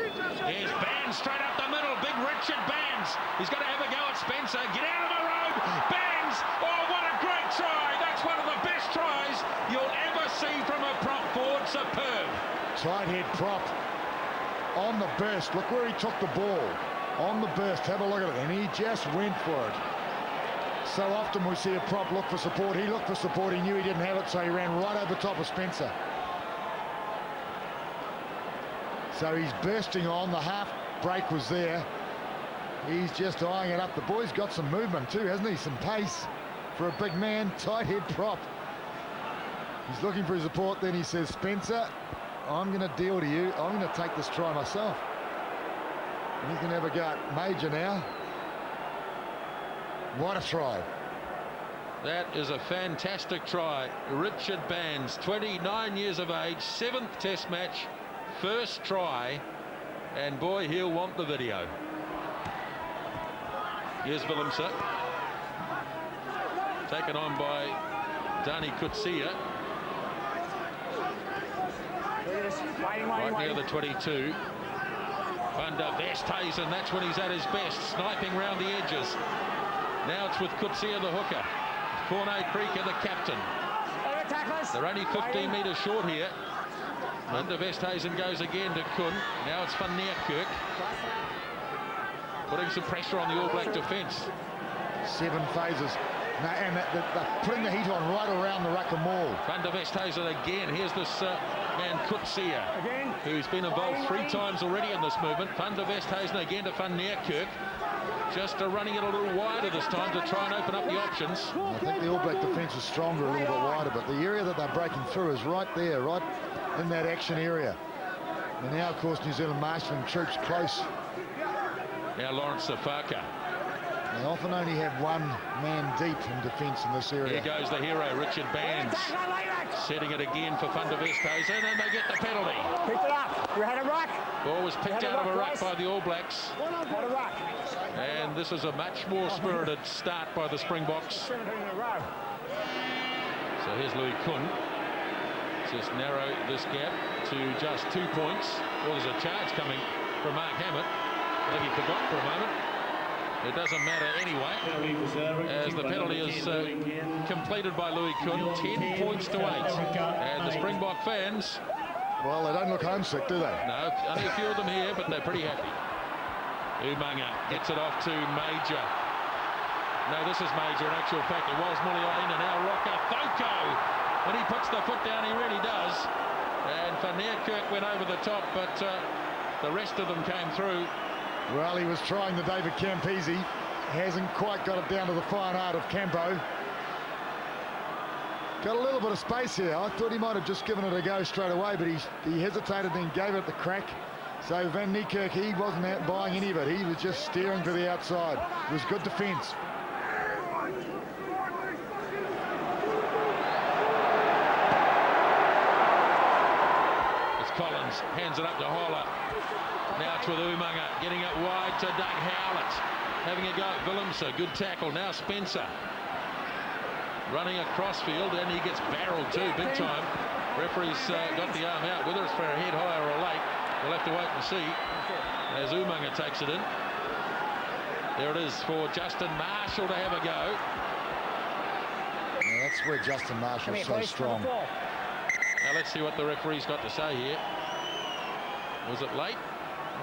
Here's Bands straight up the middle. Big Richard Bands. He's got to have a go at Spencer. Get out of the road. Bands. Oh, what a great try. That's one of the best tries you'll ever see from a prop forward. Superb. Tight head prop on the burst. Look where he took the ball. On the burst. Have a look at it. And he just went for it. So often we see a prop look for support. He looked for support. He knew he didn't have it, so he ran right over top of Spencer. So he's bursting on. The half break was there. He's just eyeing it up. The boy's got some movement too, hasn't he? Some pace for a big man. Tight head prop. He's looking for his support. Then he says, Spencer, I'm going to deal to you. I'm going to take this try myself. And he's going to have a go at Major now. What a try. That is a fantastic try. Richard Bands, 29 years of age, 7th test match, first try, and boy, he'll want the video. Here's Willemse. Taken on by Dani Kutsia. Right near the 22. Van der Westhuizen, that's when he's at his best, sniping round the edges. Now it's with Kutsia, the hooker. Cornet Creek, the captain. They're only 15 metres short here. Van der Westhuizen goes again to Kuhn. Now it's Van Niekerk. Putting some pressure on the All Black defence. 7 phases. No, and they're putting the heat on right around the ruck and maul. Van der Westhuizen again. Here's this man Kutsia, who's been involved 3 times already in this movement. Van der Westhuizen again to Van Niekerk. Just running it a little wider this time to try and open up the options. I think the All Black defence is stronger a little bit wider, but the area that they're breaking through is right there, right in that action area. And now, of course, New Zealand marshalling troops close. Now Lawrence Safaka. They often only have 1 man deep in defence in this area. Here goes the hero, Richard Bands. Setting it again for Van der Westhuizen, and they get the penalty. Picked it up. You had a ruck. Ball was picked out of a ruck by the All Blacks. Had a ruck. And this is a much more spirited start by the Springboks. 17 in a row. So here's Louis Kuhn. Just narrow this gap to just 2 points. Well, there's a charge coming from Mark Hammett. I think he forgot for a moment. It doesn't matter anyway, as the penalty is completed by Louis Kuhn. 10 points to 8. And the Springbok fans... Well, they don't look homesick, do they? No, only a few of them here, but they're pretty happy. Umaga gets it off to Major. No, this is Major. In actual fact, it was Muliaina. Now Rocker Foko. When he puts the foot down, he really does. And Van Niekerk went over the top, but the rest of them came through. Well, he was trying the David Campese. Hasn't quite got it down to the fine art of Campo. Got a little bit of space here. I thought he might have just given it a go straight away, but he hesitated, then gave it the crack. So Van Niekerk, he wasn't out buying any of it. He was just steering to the outside. It was good defence. It's Collins, hands it up to Holler. Now it's with Umaga, getting it wide to Doug Howlett. Having a go at Willemse, good tackle. Now Spencer. Running across field, and he gets barreled too, big time. Referee's got the arm out, whether it's for a head higher or late. We'll have to wait and see as Umaga takes it in. There it is for Justin Marshall to have a go. Yeah, that's where Justin Marshall's so strong. Now let's see what the referee's got to say here. Was it late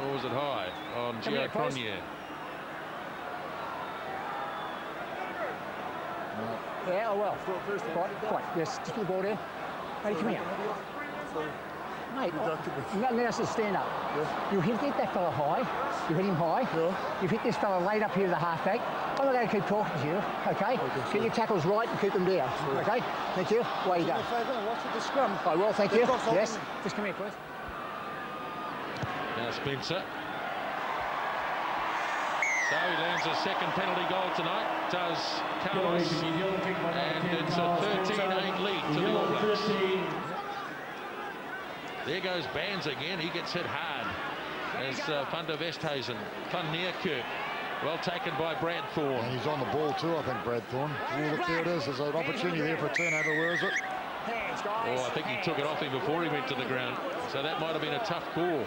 or was it high on Gio Cronje? Yeah, oh well. Right, yes, just put the ball there. Hey, come here. Mate, now us stand up. Yeah. You hit that fella high. You hit him high. Yeah. You've hit this fella late up here to the halfback. I'm not going to keep talking to you, okay? Get your tackles right and keep them down, okay? Thank you. Away you go. Watch the scrum. Oh, well, thank you. Yes. Just come here, please. Now Spencer. So he lands a second penalty goal tonight, does Carlos, and it's a 13-8 lead to the All Blacks. There goes Bands again, he gets hit hard as Van der Westhuizen, Van Neerkerk, well taken by Brad Thorne. And he's on the ball too, I think, Brad Thorne. Oh, look, there it is, there's an opportunity there for a turnover, where is it? Oh, I think he took it off him before he went to the ground, so that might have been a tough call.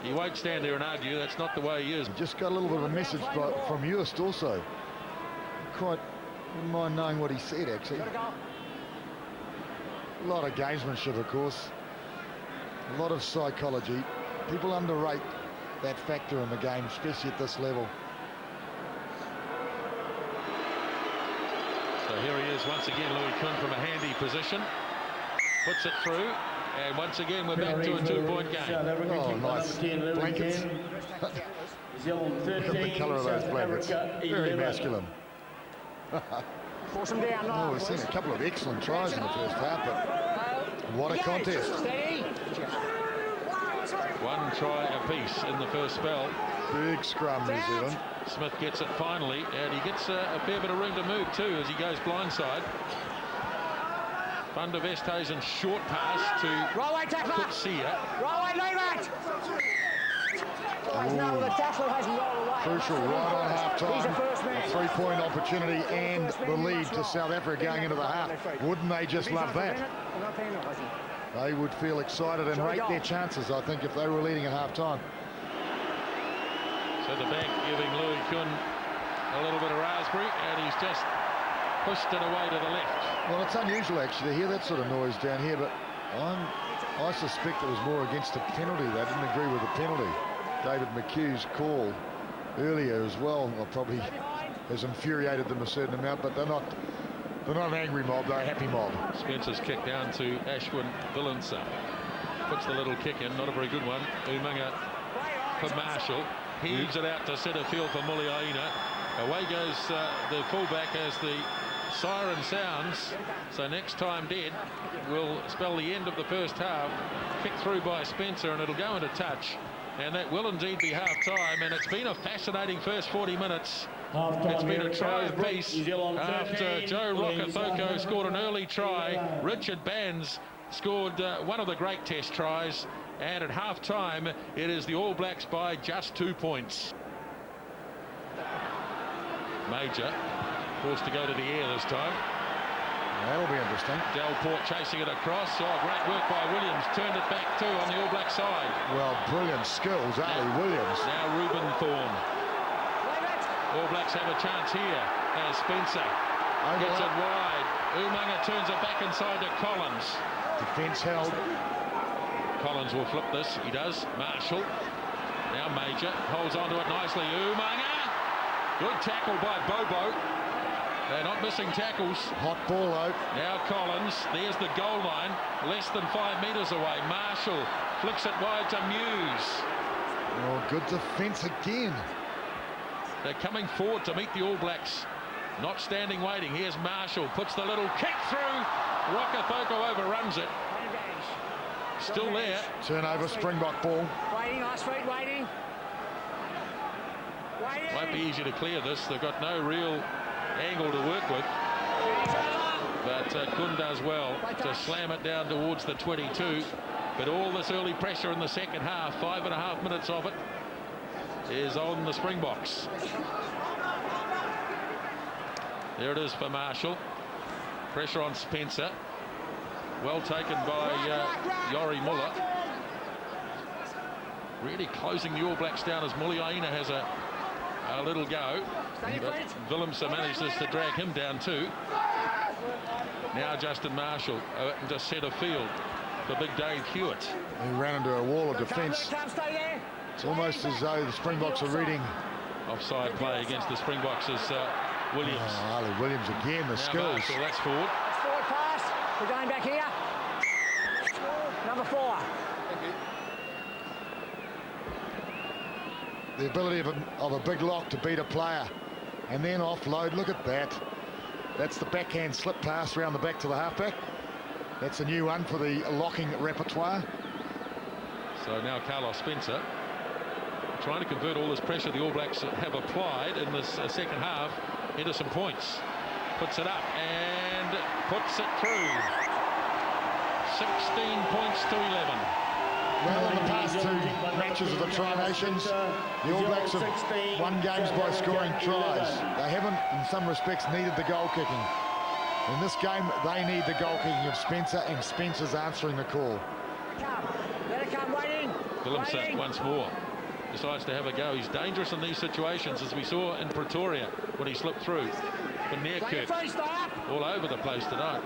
He won't stand there and argue, that's not the way he is. Just got a little bit of a message from Eust also. Quite wouldn't mind knowing what he said, actually. A lot of gamesmanship, of course. A lot of psychology. People underrate that factor in the game, especially at this level. So here he is once again, Louis Kuhn, from a handy position. Puts it through. And once again, we're back to a 2-point game. Oh, nice blankets. Look at the colour of those blankets. Very masculine. Oh, we've seen a couple of excellent tries in the first half, but what a contest. One try apiece in the first spell. Big scrum, New Zealand. Smith gets it finally, and he gets a fair bit of room to move too as he goes blindside. Van der Westhuizen's short pass to Kutsia. Crucial right on half-time. A 3-point opportunity and the lead to South Africa going into the half. Wouldn't they just love that? They would feel excited and rate their chances, I think, if they were leading at half-time. So the bank giving Louis Kuhn a little bit of raspberry, and he's just pushed it away to the left. Well, it's unusual actually to hear that sort of noise down here, but I suspect it was more against a penalty. They didn't agree with the penalty. David McHugh's call earlier as well probably has infuriated them a certain amount, but they're not an angry mob, they're a happy mob. Spencer's kick down to Ashwin Villansa. Puts the little kick in, not a very good one. Umaga for Marshall. Heaves it out to centre field for Muliaina. Away goes the fullback as the siren sounds. So next time dead will spell the end of the first half. Kicked through by Spencer, and it'll go into touch. And that will indeed be half-time, and it's been a fascinating first 40 minutes. It's been a try apiece after Joe Rokethoko scored an early try. Richard Bands scored one of the great test tries, and at half-time it is the All Blacks by just 2 points. Major forced to go to the air this time. That'll be interesting. Delport chasing it across. Oh, great work by Williams. Turned it back too on the All Black side. Well, brilliant skills, Ali Williams. Now Ruben Thorne. All Blacks have a chance here as Spencer gets it wide. Umaga turns it back inside to Collins. Defence held. Collins will flip this. He does. Marshall. Now Major holds onto it nicely. Umaga. Good tackle by Bobo. They're not missing tackles. Hot ball out. Now Collins. There's the goal line. Less than 5 metres away. Marshall flicks it wide to Muse. Oh, good defence again. They're coming forward to meet the All Blacks. Not standing waiting. Here's Marshall. Puts the little kick through. Rokethoko overruns it. Still there. Turnover, Springbok ball. Waiting, ice feet, waiting. Won't be easy to clear this. They've got no real angle to work with. But Kuhn does well to slam it down towards the 22. But all this early pressure in the second half, 5.5 minutes of it, is on the Springboks. There it is for Marshall. Pressure on Spencer. Well taken by Yori Muller. Really closing the All Blacks down as Muliaina has a little go. But Willemse manages to drag him down too. Now Justin Marshall into centre field for big Dave Hewitt. He ran into a wall of defence. It's almost as though the Springboks are reading. Offside play against the Springboks as Williams. Oh, Ali Williams again, the skills. Marshall, that's forward. Forward pass. We're going back here. Number 4. The ability of a big lock to beat a player and then offload. Look at that. That's the backhand slip pass around the back to the halfback. That's a new one for the locking repertoire. So now Carlos Spencer trying to convert all this pressure the All Blacks have applied in this second half into some points. Puts it up and puts it through. 16 points to 11. Well, in the past two matches of the Tri-Nations, the All Blacks have won games by scoring tries. They haven't, in some respects, needed the goal kicking. In this game, they need the goal kicking of Spencer, and Spencer's answering the call. Willemse once more decides to have a go. He's dangerous in these situations, as we saw in Pretoria when he slipped through. But Neerkirk all over the place tonight.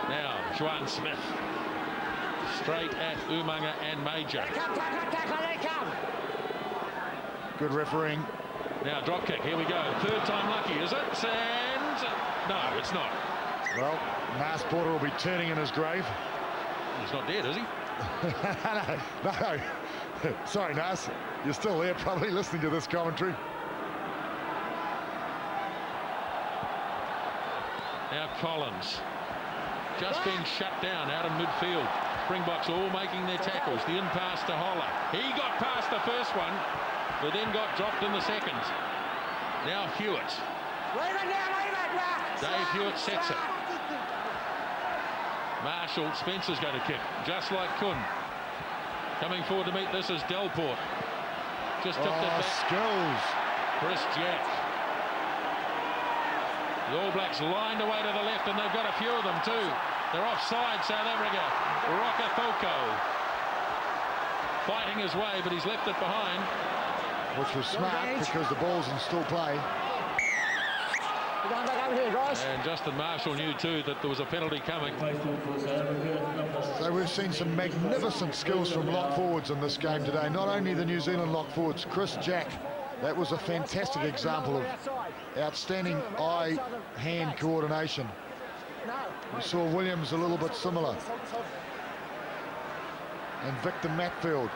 Now, Juan Smith straight at Umaga and Major. Good refereeing. Now, drop kick. Here we go. Third time lucky, is it? And no, it's not. Well, Nas Porter will be turning in his grave. He's not dead, is he? no. Sorry, Nas. You're still there, probably listening to this commentary. Now Collins just being shut down out in midfield. Springboks all making their tackles. The in pass to Holler. He got past the first one, but then got dropped in the second. Now Hewitt. Dave Hewitt sets it. Marshall, Spencer's going to kick, just like Kuhn. Coming forward to meet this is Delport. Just tipped it back. Skills. Chris Jack. The All Blacks lined away to the left, and they've got a few of them too. They're offside, South Africa. Rokafoko fighting his way, but he's left it behind. Which was smart, because the ball's in still play. And Justin Marshall knew too that there was a penalty coming. So we've seen some magnificent skills from lock forwards in this game today. Not only the New Zealand lock forwards, Chris Jack, that was a fantastic example of outstanding eye-hand coordination. We saw Williams a little bit similar. And Victor Matfield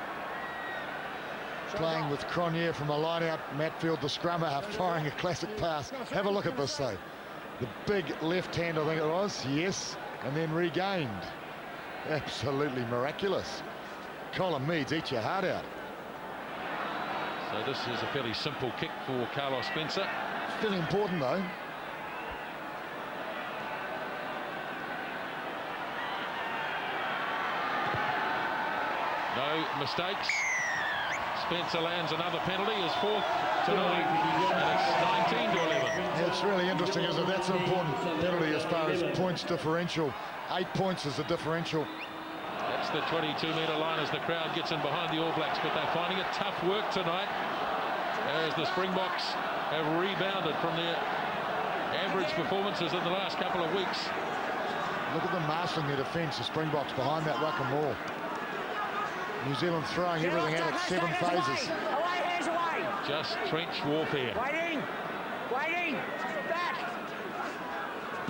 playing with Cronje from a line-out. Matfield, the scrum half, firing a classic pass. Have a look at this, though. The big left hand, I think it was, yes, and then regained. Absolutely miraculous. Colin Meads, eat your heart out. So this is a fairly simple kick for Carlos Spencer. Still important, though. No mistakes. Spencer lands another penalty, his fourth tonight, and it's 19 to 11. Yeah, it's really interesting, isn't it? That's an important penalty as far as points differential. 8 points is the differential. That's the 22-metre line as the crowd gets in behind the All Blacks, but they're finding it tough work tonight as the Springboks have rebounded from their average performances in the last couple of weeks. Look at them marshalling their defence, the Springboks behind that ruck and wall. New Zealand throwing everything at it, 7 phases. Just trench warfare. Waiting, back.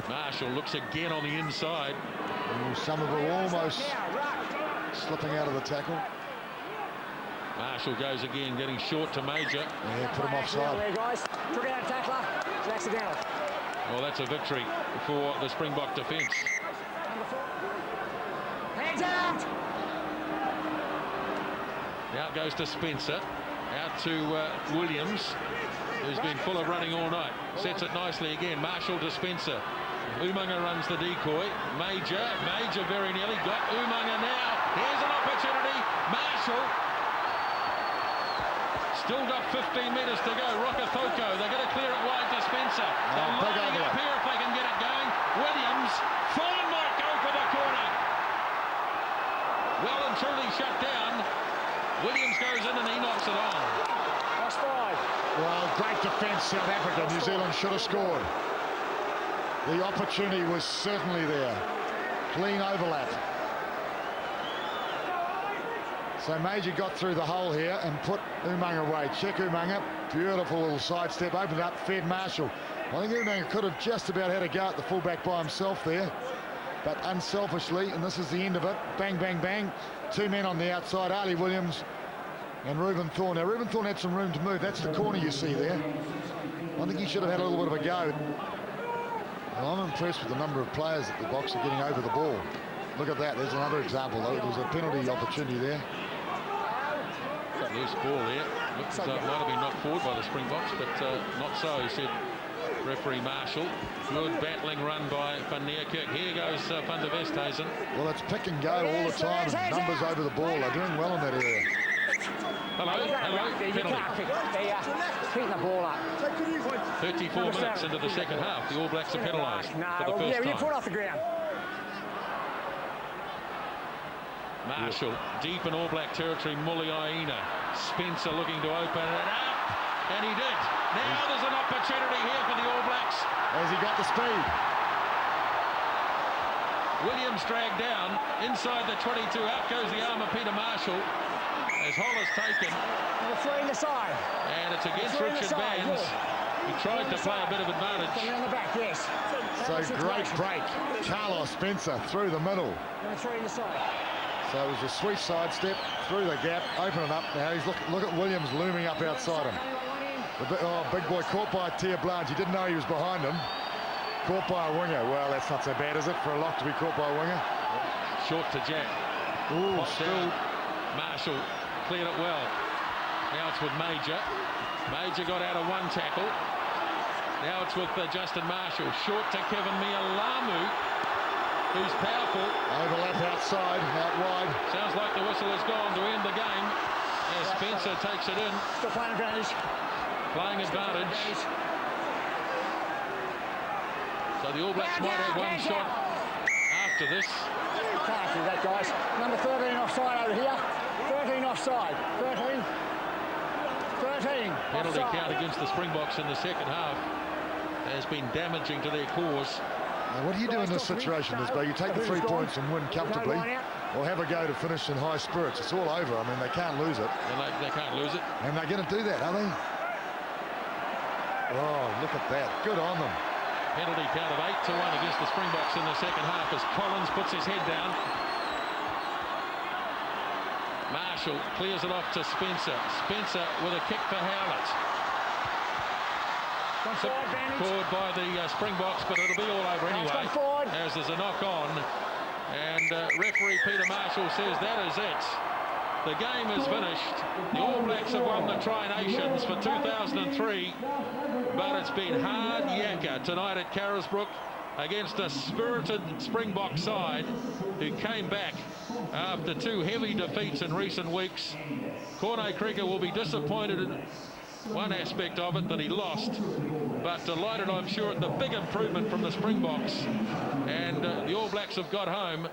Marshall looks again on the inside. Somerville almost slipping out of the tackle. Marshall goes again, getting short to Major. Yeah, put him offside. Took out tackler. It's accidental. Well, that's a victory for the Springbok defence. Hands out. Now it goes to Spencer, out to Williams, who's been full of running all night. Sets it nicely again. Marshall to Spencer. Umaga runs the decoy. Major very nearly got Umaga now. Here's an opportunity. Marshall still got 15 metres to go. Rokafoko, they're going to clear it wide to Spencer. They're lining up here if they can get it going. Williams, fine might go for the corner. Well and truly shut down. Williams goes in and he knocks it on. Well, great defence, South Africa. New Zealand should have scored. The opportunity was certainly there. Clean overlap. So Major got through the hole here and put Umaga away. Check Umaga. Beautiful little sidestep. Opened up, fed Marshall. I think Umaga could have just about had a go at the fullback by himself there. But unselfishly, and this is the end of it, bang, bang, bang. 2 men on the outside, Ali Williams and Reuben Thorne. Now, Reuben Thorne had some room to move. That's the corner you see there. I think he should have had a little bit of a go. Well, I'm impressed with the number of players that the Boks are getting over the ball. Look at that. There's another example, though. There was a penalty opportunity there. The Loose ball there. Looks as though it might have been knocked forward by the Springboks, but not so, said referee Marshall. Good battling run by Van Niekerk. Here goes Van der Westhuizen. Well, it's pick and go all the time. Numbers over the ball. They're doing well in that area. Hello, penalty. Keep the ball up. 34 minutes into the second half. The All Blacks are penalised for the first you time. put off the ground. Marshall deep in All Black territory. Muliaina. Spencer looking to open it up, and he did. Now there's an opportunity here for the All Blacks. Has he got the speed? Williams dragged down inside the 22. Out goes the arm of Peter Marshall as Hollis taken. Number 3 in the side. And it's against Richard Bands. He tried to play a bit of advantage. On the back, yes. So great break. Carlos Spencer through the middle. Number 3 in the side. So it was a sweet sidestep through the gap, open it up. Now he's look at Williams looming up outside him. Big boy caught by Tia Blanche. He didn't know he was behind him. Caught by a winger. Well, that's not so bad, is it, for a lock to be caught by a winger? Short to Jack. Ooh, still. Marshall cleared it well. Now it's with Major. Major got out of one tackle. Now it's with Justin Marshall. Short to Kevin Mialamu, who's powerful. Overlap outside, out wide. Sounds like the whistle has gone to end the game as Spencer takes it in. Still playing advantage. Playing advantage. So the All Blacks might have one shot after this. Can't do that, guys. Number 13 offside over here. 13 offside. 13. Penalty offside. count against the Springboks in the second half has been damaging to their cause. Now, what do you do in this situation, Isbo? You take the 3 points and win comfortably, or have a go to finish in high spirits. It's all over. I mean, they can't lose it. They can't lose it. And they're going to do that, are they? Oh, look at that. Good on them. Penalty count of 8-1 against the Springboks in the second half as Collins puts his head down. Marshall clears it off to Spencer. Spencer with a kick for Howlett. Caught by the Springboks, but it'll be all over anyway, as there's a knock on. And referee Peter Marshall says that is it. The game is finished. The All Blacks have won the Tri-Nations for 2003, but it's been hard yakka tonight at Carisbrook against a spirited Springbok side who came back after 2 heavy defeats in recent weeks. Corne Krige will be disappointed in one aspect of it, that he lost, but delighted, I'm sure, at the big improvement from the Springboks. And the All Blacks have got home,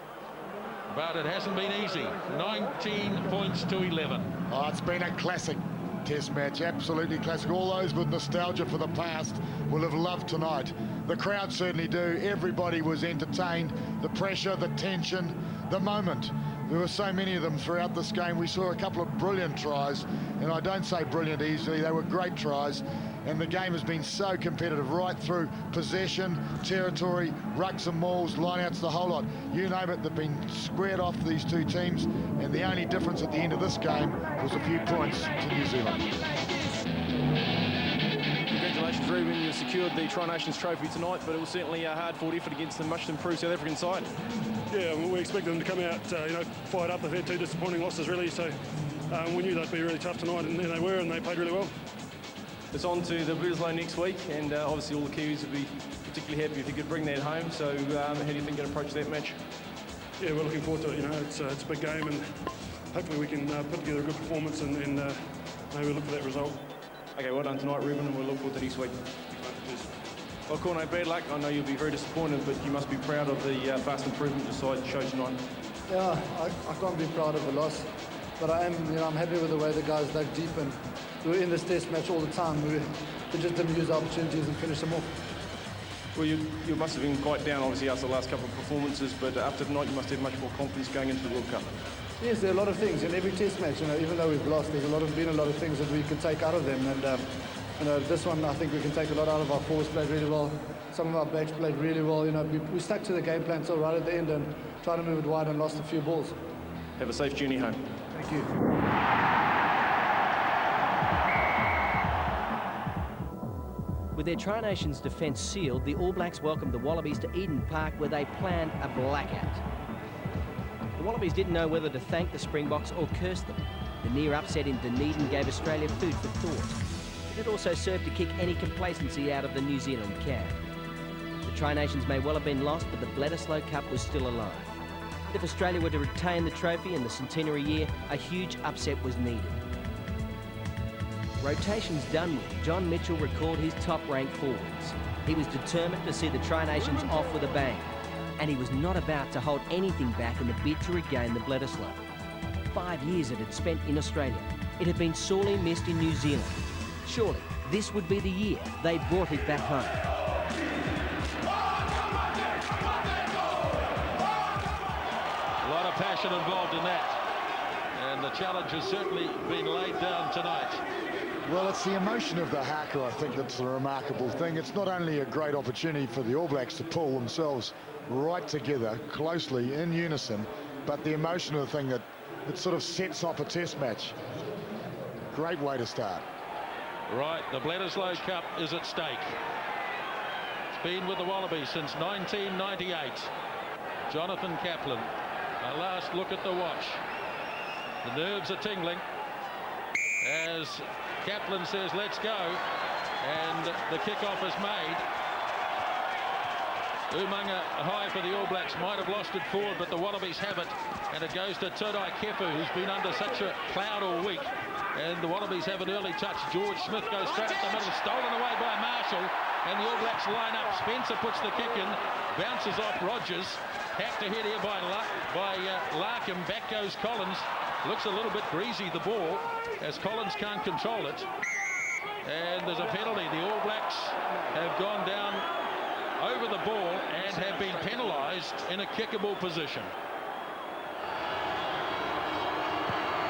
but it hasn't been easy. 19 points to 11. Oh, it's been a classic test match, absolutely classic. All those with nostalgia for the past will have loved tonight. The crowd certainly do. Everybody was entertained. The pressure, the tension, the moment. There were so many of them throughout this game. We saw a couple of brilliant tries, and I don't say brilliant easily. They were great tries, and the game has been so competitive right through possession, territory, rucks and mauls, lineouts, the whole lot. You name it, they've been squared off, these two teams, and the only difference at the end of this game was a few points to New Zealand. Congratulations, Ruben. You secured the Tri-Nations trophy tonight, but it was certainly a hard-fought effort against the much improved South African side. Yeah, well, we expected them to come out, fired up. They've had 2 disappointing losses, really, so we knew they'd be really tough tonight, and they were, and they played really well. It's on to the Bledisloe next week, and obviously all the Kiwis would be particularly happy if you could bring that home. So how do you think you'll approach that match? Yeah, we're looking forward to it. It's a big game, and hopefully we can put together a good performance and maybe look for that result. Okay, well done tonight, Ruben, and we'll look forward to next week. Well, Corne, bad luck. I know you'll be very disappointed, but you must be proud of the vast improvement your side showed tonight. Yeah, I can't be proud of the loss, but I am. I'm happy with the way the guys dug deep, and we were in this test match all the time. We just didn't use opportunities and finish them off. Well, you must have been quite down, obviously, after the last couple of performances, but after tonight, you must have much more confidence going into the World Cup. Yes, there are a lot of things in every test match. Even though we've lost, there's been a lot of things that we can take out of them, and. This one, I think we can take a lot out of. Our forwards played really well. Some of our backs played really well. We stuck to the game plan till right at the end and tried to move it wide and lost a few balls. Have a safe journey home. Thank you. With their Tri-Nations defence sealed, the All Blacks welcomed the Wallabies to Eden Park, where they planned a blackout. The Wallabies didn't know whether to thank the Springboks or curse them. The near upset in Dunedin gave Australia food for thought. But it also served to kick any complacency out of the New Zealand camp. The Tri-Nations may well have been lost, but the Bledisloe Cup was still alive. If Australia were to retain the trophy in the centenary year, a huge upset was needed. Rotations done with, John Mitchell recalled his top-ranked forwards. He was determined to see the Tri-Nations off with a bang, and he was not about to hold anything back in the bid to regain the Bledisloe. 5 years it had spent in Australia. It had been sorely missed in New Zealand. Surely, this would be the year they brought it back home. A lot of passion involved in that. And the challenge has certainly been laid down tonight. Well, it's the emotion of the haka, I think, that's the remarkable thing. It's not only a great opportunity for the All Blacks to pull themselves right together, closely, in unison, but the emotion of the thing that it sort of sets off a test match. Great way to start. Right, the Bledisloe Cup is at stake. It's been with the Wallabies since 1998. Jonathan Kaplan, a last look at the watch. The nerves are tingling as Kaplan says, let's go. And the kickoff is made. Umanga high for the All Blacks, might have lost it forward, but the Wallabies have it. And it goes to Todai Kefu, who's been under such a cloud all week. And the Wallabies have an early touch. George Smith goes straight up the middle, stolen away by Marshall. And the All Blacks line up. Spencer puts the kick in, bounces off Rogers. Have to hit here by Larkham. Back goes Collins. Looks a little bit greasy, the ball, as Collins can't control it. And there's a penalty. The All Blacks have gone down over the ball and have been penalised in a kickable position.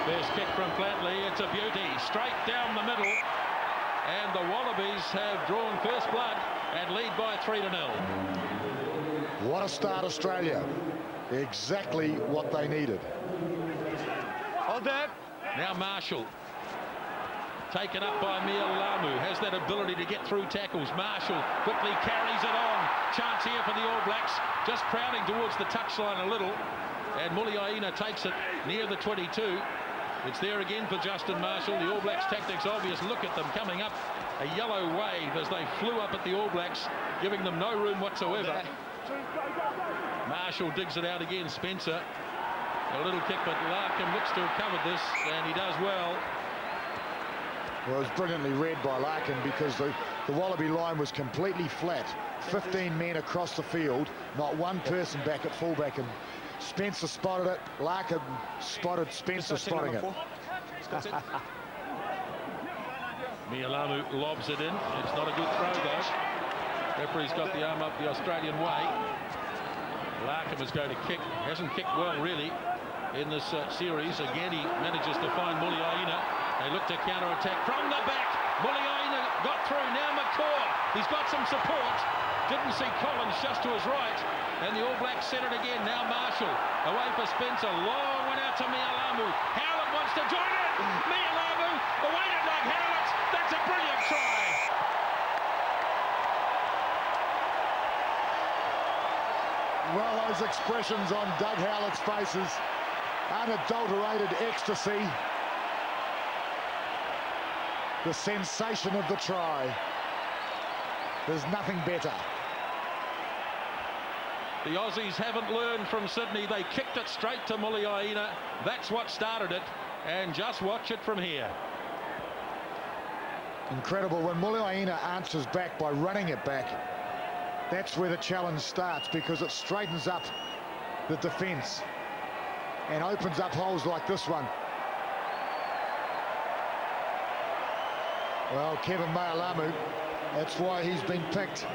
First kick from Flatley, it's a beauty, straight down the middle. And the Wallabies have drawn first blood and lead by 3-0. What a start, Australia. Exactly what they needed. Hold that. Now Marshall. Taken up by Mia Lamu, has that ability to get through tackles. Marshall quickly carries it on. Chance here for the All Blacks, just crowding towards the touchline a little. And Muliaina takes it near the 22. It's there again for Justin Marshall. The All Blacks tactics obvious. Look at them coming up. A yellow wave as they flew up at the All Blacks, giving them no room whatsoever. Marshall digs it out again. Spencer. A little kick, but Larkham looks to have covered this, and he does well. Well, it was brilliantly read by Larkin because the Wallaby line was completely flat. 15 men across the field, not one person back at fullback, and Spencer spotted it. Larkin spotted Spencer spotting it. Mialamu lobs it in. It's not a good throw, though. Referee's got the arm up the Australian way. Larkham is going to kick. Hasn't kicked well, really, in this series. Again, he manages to find Muliaina. They look to counter-attack from the back. Muliaina got through. Now McCaw. He's got some support. Didn't see Collins just to his right. And the All Blacks set it again. Now Marshall. Away for Spencer. Long one out to Mialamu. Howlett wants to join it. Mialamu awaited like Howlett. That's a brilliant try. Well, those expressions on Doug Howlett's faces. Unadulterated ecstasy. The sensation of the try. There's nothing better. The Aussies haven't learned from Sydney. They kicked it straight to Muliaina. That's what started it. And just watch it from here. Incredible. When Muliaina answers back by running it back, that's where the challenge starts, because it straightens up the defence and opens up holes like this one. Well, Kevin Mialamu, that's why he's been picked.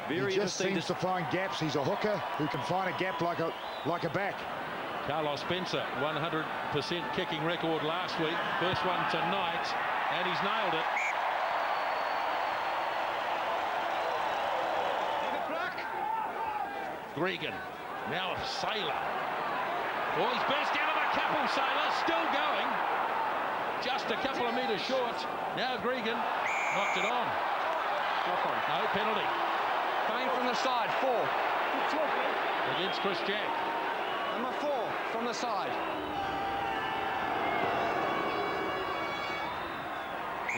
He just seems to find gaps. He's a hooker who can find a gap like a back. Carlos Spencer, 100% kicking record last week. First one tonight, and he's nailed it. Gregan, now Sailor. Oh, he's burst out of a couple, Sailor, still going. Just a couple of metres short. Now Gregan knocked it on. No penalty. Coming from the side, 4. Against Chris Jack. Number 4 from the side.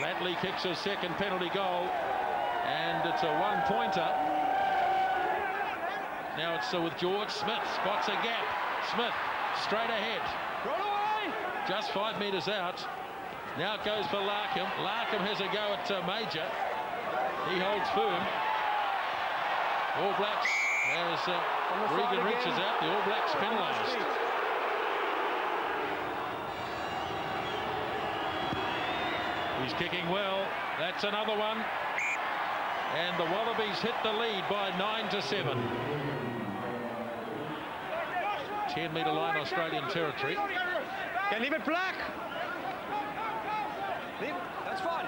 Flatley kicks his second penalty goal, and it's a one-pointer. Now it's with George. Smith spots a gap. Smith straight ahead. Run away! Just 5 metres out. Now it goes for Larkham. Larkham has a go at Major. He holds firm. All Blacks, as Regan reaches out, the All Blacks penalised. He's kicking well. That's another one. And the Wallabies hit the lead by 9-7. 10-metre line, Australian territory. Can leave it black. Leave it. That's fine.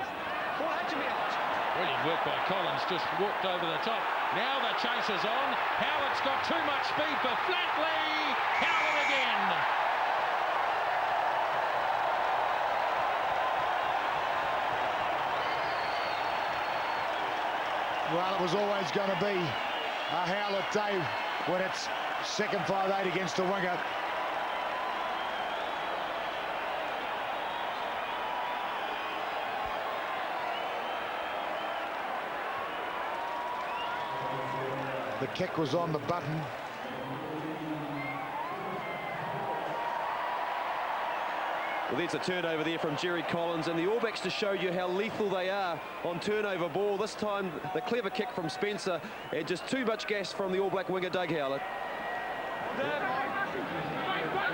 Ball had to be out. Brilliant work by Collins, just walked over the top. Now the chase is on. Howlett's got too much speed for Flatley. Howlett again. Well, it was always going to be a Howlett day when it's second 5'8" against the winger. The kick was on the button. Well, there's a turnover there from Jerry Collins, and the All Blacks to show you how lethal they are on turnover ball. This time, the clever kick from Spencer, and just too much gas from the All Black winger, Doug Howlett.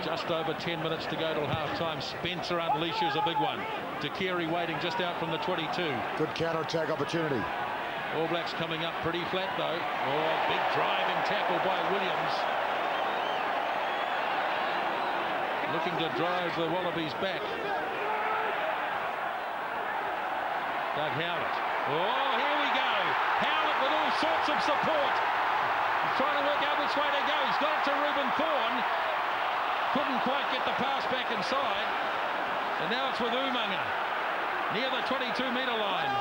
Just over 10 minutes to go till half-time. Spencer unleashes a big one. Takiri waiting just out from the 22. Good counter-attack opportunity. All Blacks coming up pretty flat, though. Oh, big driving tackle by Williams. Looking to drive the Wallabies back. Doug Howlett. Oh, here we go. Howlett with all sorts of support. He's trying to work out which way to go. He's got it to Reuben Thorne. Couldn't quite get the pass back inside. And now it's with Umaga. Near the 22-metre line.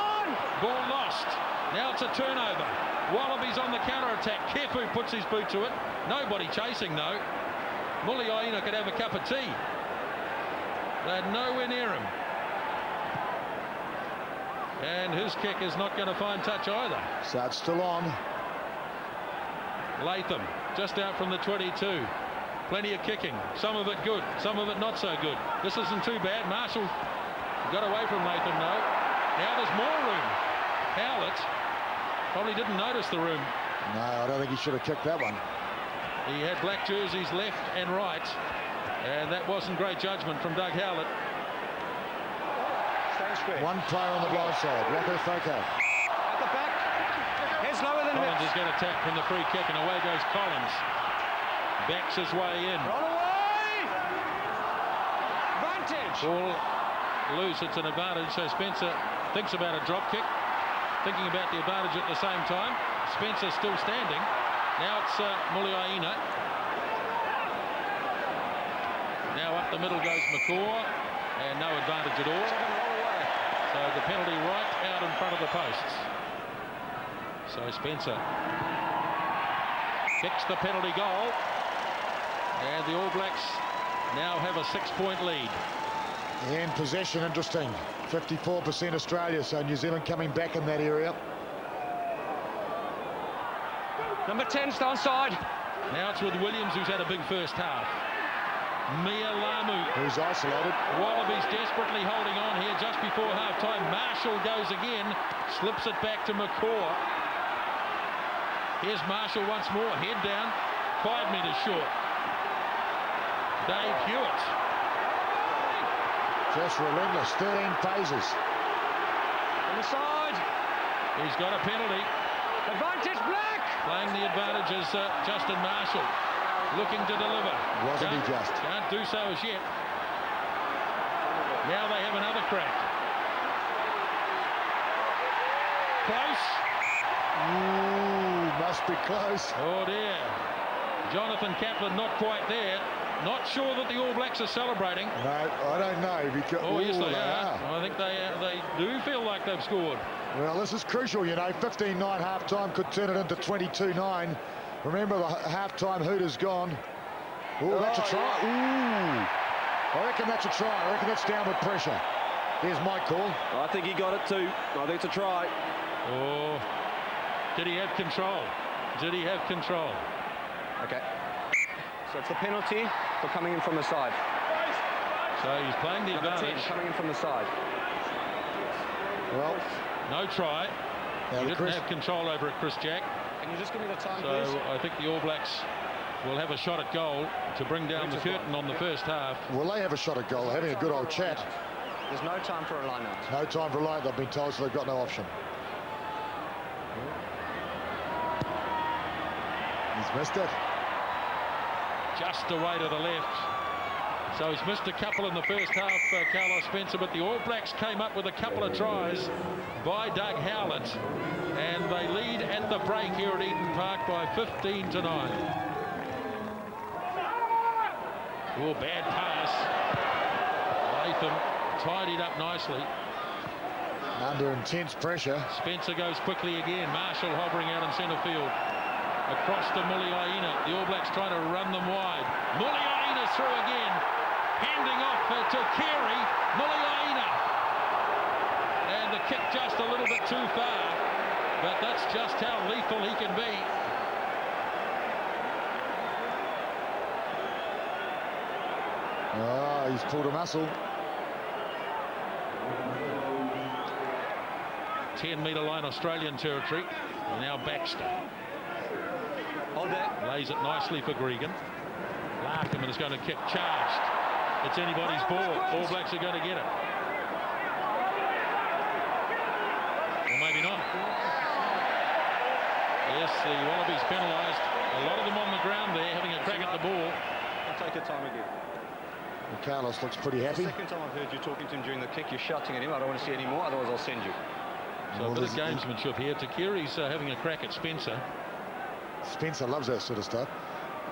Ball lost. Now it's a turnover. Wallabies on the counter-attack. Kefu puts his boot to it. Nobody chasing, though. Muliaina could have a cup of tea. They're nowhere near him. And his kick is not going to find touch either. So it's still on. Latham, just out from the 22. Plenty of kicking. Some of it good, some of it not so good. This isn't too bad. Marshall got away from Latham, though. Now there's more room. Howlett probably didn't notice the room. No, I don't think he should have kicked that one. He had black jerseys left and right, and that wasn't great judgment from Doug Howlett. One player on the blind side, Rocco Foco. At the back. Heads lower than Collins is going to tap from the free kick, and away goes Collins. Backs his way in. Run away! Advantage! Ball loose, it's an advantage, so Spencer thinks about a drop kick, thinking about the advantage at the same time. Spencer still standing. Now it's Muliaina. Now up the middle goes McCaw, and no advantage at all. So the penalty right out in front of the posts. So Spencer kicks the penalty goal, and the All Blacks now have a 6-point lead. And possession, interesting. 54% Australia, so New Zealand coming back in that area. Number 10's onside. Now it's with Williams, who's had a big first half. Mia Lamu. Who's isolated. Wallabies desperately holding on here just before half-time. Marshall goes again, slips it back to McCaw. Here's Marshall once more, head down, 5 metres short. Dave Hewitt. Just relentless, 13 phases. On the side. He's got a penalty. Advantage black. Playing the advantage is Justin Marshall. Looking to deliver. Wasn't he just? Can't do so as yet. Now they have another crack. Close. Ooh, must be close. Oh dear. Jonathan Kaplan not quite there. Not sure that the All Blacks are celebrating. No, I don't know. Because, oh, yes, they are. I think they do feel like they've scored. Well, this is crucial, you know. 15-9 half-time could turn it into 22-9. Remember, the half-time hoot is gone. Ooh, that's a try. Ooh. I reckon that's a try. I reckon that's downward pressure. Here's my call. I think he got it too. I think it's a try. Oh, did he have control? Did he have control? Okay. So it's the penalty for coming in from the side. So he's playing the Number 10 advantage. coming in from the side. Well, no try. Now He didn't have control over it, Chris Jack. Can you just give me the time, So please? I think the All Blacks will have a shot at goal to bring down the curtain on the first half. Will they have a shot at goal? Having a good old chat. There's no time for a line-out. No time for a line, they've been told, so they've got no option. He's missed it. Just away to the left. So he's missed a couple in the first half, Carlos Spencer, but the All Blacks came up with a couple of tries by Doug Howlett, and they lead at the break here at Eden Park by 15-9. Oh, bad pass. Latham tidied up nicely. Under intense pressure. Spencer goes quickly again. Marshall hovering out in centre field. Across to Muliaina. The All Blacks trying to run them wide. Muliaina through again. Handing off to Carey. Muliaina. And the kick just a little bit too far. But that's just how lethal he can be. Ah, he's pulled a muscle. 10-metre line Australian territory. And now Baxter. Hold that. Lays it nicely for Gregan. Larkham is going to kick. Charged. It's anybody's ball. All Blacks are going to get it. Or maybe not. Yes, the Wallabies penalised. A lot of them on the ground there having a crack at the ball. I'll take your time again. And Carlos looks pretty happy. The second time I've heard you talking to him during the kick, you're shouting at him. I don't want to see any more, otherwise I'll send you. So a bit of gamesmanship here. Takiri's having a crack at Spencer. Spencer loves that sort of stuff.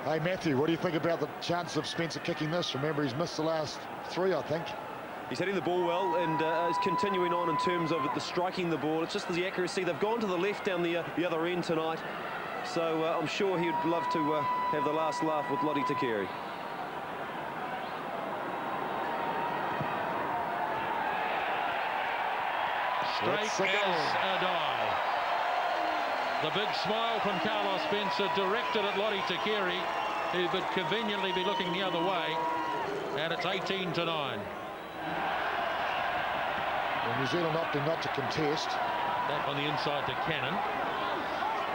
Hey, Matthew, what do you think about the chances of Spencer kicking this? Remember, he's missed the last 3, I think. He's hitting the ball well and is continuing on in terms of the striking the ball. It's just the accuracy. They've gone to the left down the other end tonight. So I'm sure he'd love to have the last laugh with Lottie Takiri. Straight as a die. The big smile from Carlos Spencer directed at Lottie Takiri, who would conveniently be looking the other way. And it's 18-9. Well, New Zealand opting not to contest. Back on the inside to Cannon.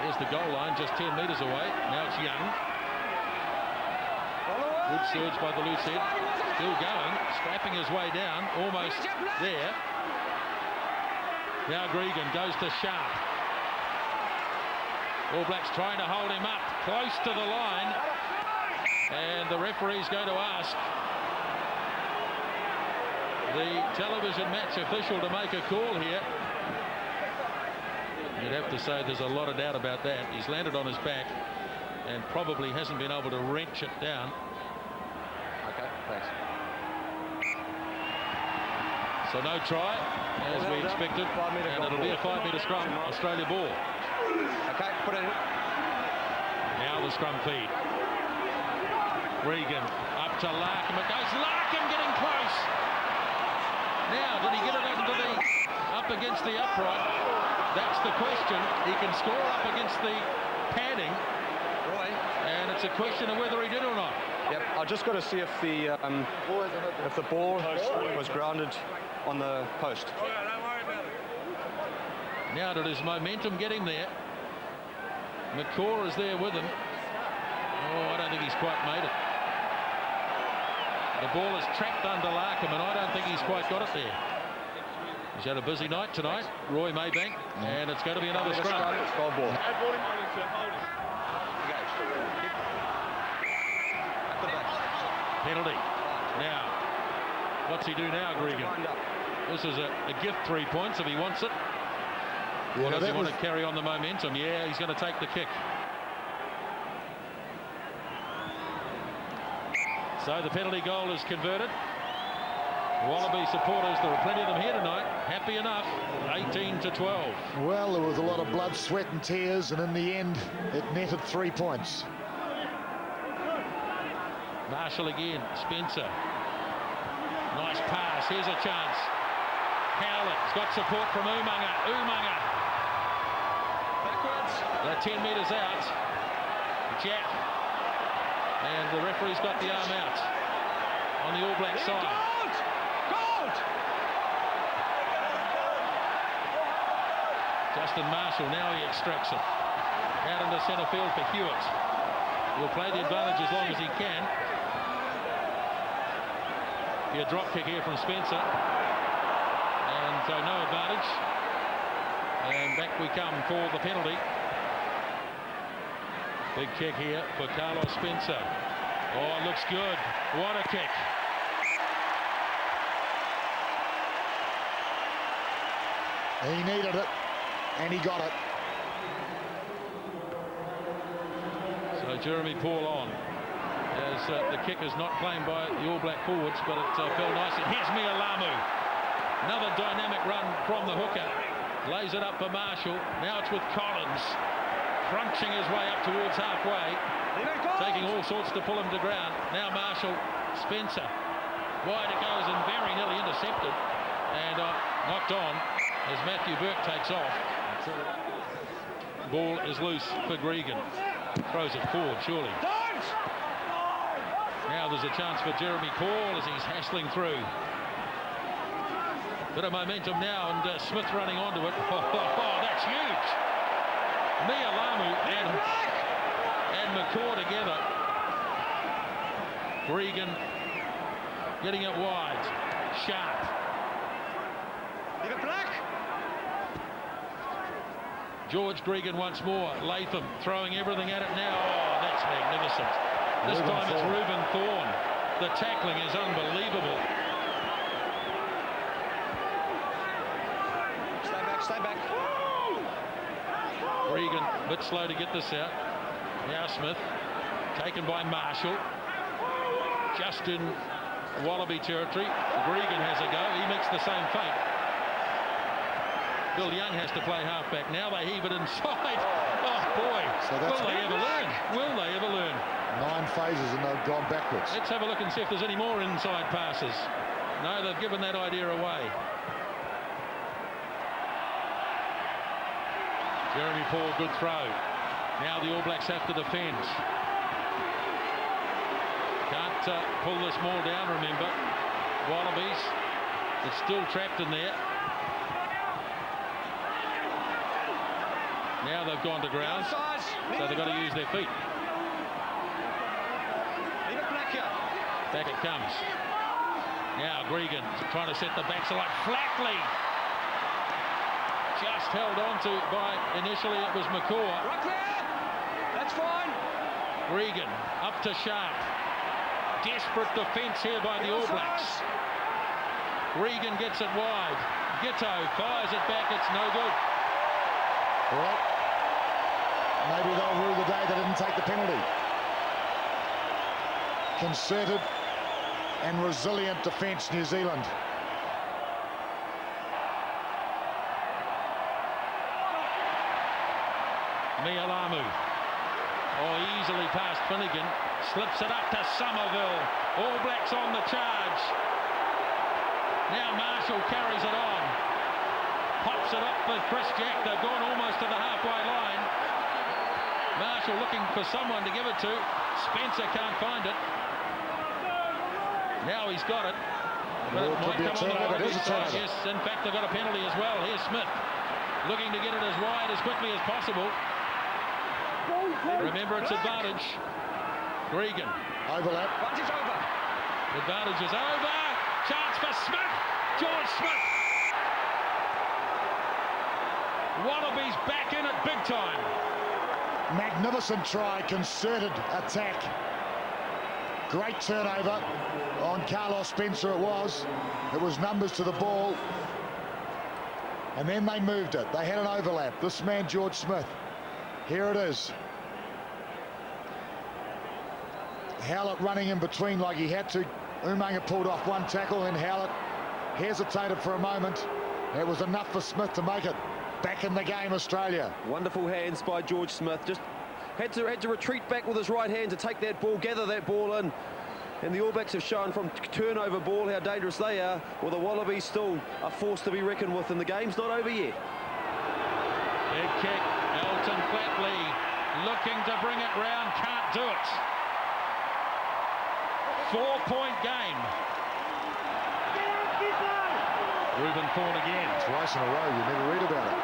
There's the goal line, just 10 metres away. Now it's Young. Good surge by the loose head. Still going, scrapping his way down, almost there. Now Gregan goes to Sharp. All Blacks trying to hold him up close to the line. And the referee's going to ask the television match official to make a call here. You'd have to say there's a lot of doubt about that. He's landed on his back and probably hasn't been able to wrench it down. Okay, thanks. So no try, as we expected, and it'll be a 5-metre scrum, Australia ball. Okay, put it in. Now the scrum feed. Regan up to Larkham. It goes. Larkham getting close. Now, did he get it up against the upright? That's the question. He can score up against the padding, and it's a question of whether he did or not. Yep, I just got to see if the ball was grounded on the post. Now did his momentum get him there? McCaw is there with him. Oh, I don't think he's quite made it. The ball is trapped under Larkham, and I don't think he's quite got it there. He's had a busy night tonight, Roy Maybank, and it's going to be another scrum. Goal ball. Penalty. Now, what's he do now, Gregan? This is a gift 3 points if he wants it. Or does he want to carry on the momentum? Yeah, he's going to take the kick. So the penalty goal is converted. Wallaby supporters, there are plenty of them here tonight. Happy enough, 18-12. Well, there was a lot of blood, sweat and tears, and in the end, it netted 3 points. Marshall again, Spencer. Nice pass, here's a chance. Howlett's got support from Umaga. Umaga. Backwards. They're 10 metres out. Jack. And the referee's got the arm out on the All Black side. Gold! Justin Marshall, now he extracts it. Out into centre field for Hewitt. He'll play the advantage as long as he can. Be a drop kick here from Spencer. And so no advantage. And back we come for the penalty. Big kick here for Carlos Spencer. Oh, it looks good. What a kick. He needed it, and he got it. So Jeremy Paul on. As the kick is not claimed by the All Black forwards, but it fell nicely. Here's Mialamu. Another dynamic run from the hooker. Lays it up for Marshall. Now it's with Collins. Crunching his way up towards halfway. Taking all sorts to pull him to ground. Now Marshall. Spencer. Wide it goes and very nearly intercepted. And knocked on as Matthew Burke takes off. Ball is loose for Gregan. Throws it forward, surely. Now there's a chance for Jeremy Paul as he's hassling through. Bit of momentum now, and Smith running onto it. Oh, that's huge. Mialamu and McCaw together. Gregan getting it wide. Sharp. George Gregan once more. Latham throwing everything at it now. Oh, that's magnificent. This time it's Reuben Thorne. The tackling is unbelievable. Stay back. Gregan a bit slow to get this out. Now Smith, taken by Marshall. Just in Wallaby territory. Gregan has a go. He makes the same fate. Bill Young has to play halfback. Now they heave it inside. Oh, boy. So that's Will they ever learn? Will they ever learn? 9 phases and they've gone backwards. Let's have a look and see if there's any more inside passes. No, they've given that idea away. Jeremy Paul, good throw. Now the All Blacks have to defend. Can't pull this maul down, remember. Wallabies, it's still trapped in there. Now they've gone to ground, so they've got to use their feet. Back it comes. Now Gregan trying to set the backside flatly. Just held on to by, initially it was McCaw. That's fine. Gregan up to Sharp. Desperate defence here by the All Blacks. Gregan gets it wide. Gitto fires it back, it's no good. Well, maybe they'll rue the day they didn't take the penalty. Concerted and resilient defence, New Zealand. Mialamu. Oh, easily past Finnegan. Slips it up to Somerville. All Blacks on the charge. Now Marshall carries it on. Pops it up for Chris Jack. They've gone almost to the halfway line. Marshall looking for someone to give it to. Spencer can't find it. Now he's got it. But it might come on the Wallabies side. Yes, in fact, they've got a penalty as well. Here's Smith looking to get it as wide as quickly as possible. Remember, it's advantage. Gregan. Overlap. Advantage is over. Chance for Smith. George Smith. Wallabies back in it big time. Magnificent try, concerted attack. Great turnover on Carlos Spencer it was. It was numbers to the ball. And then they moved it. They had an overlap. This man, George Smith. Here it is. Howlett running in between like he had to. Umaga pulled off one tackle, and Howlett hesitated for a moment. It was enough for Smith to make it back in the game, Australia. Wonderful hands by George Smith. Just had to retreat back with his right hand to take that ball, gather that ball in. and the All Blacks have shown from turnover ball how dangerous they are. Well, the Wallabies still a force to be reckoned with, and the game's not over yet. Big kick, Elton Flatley looking to bring it round, can't do it. 4-point game. Reuben Thorne again. Twice in a row, you never read about it.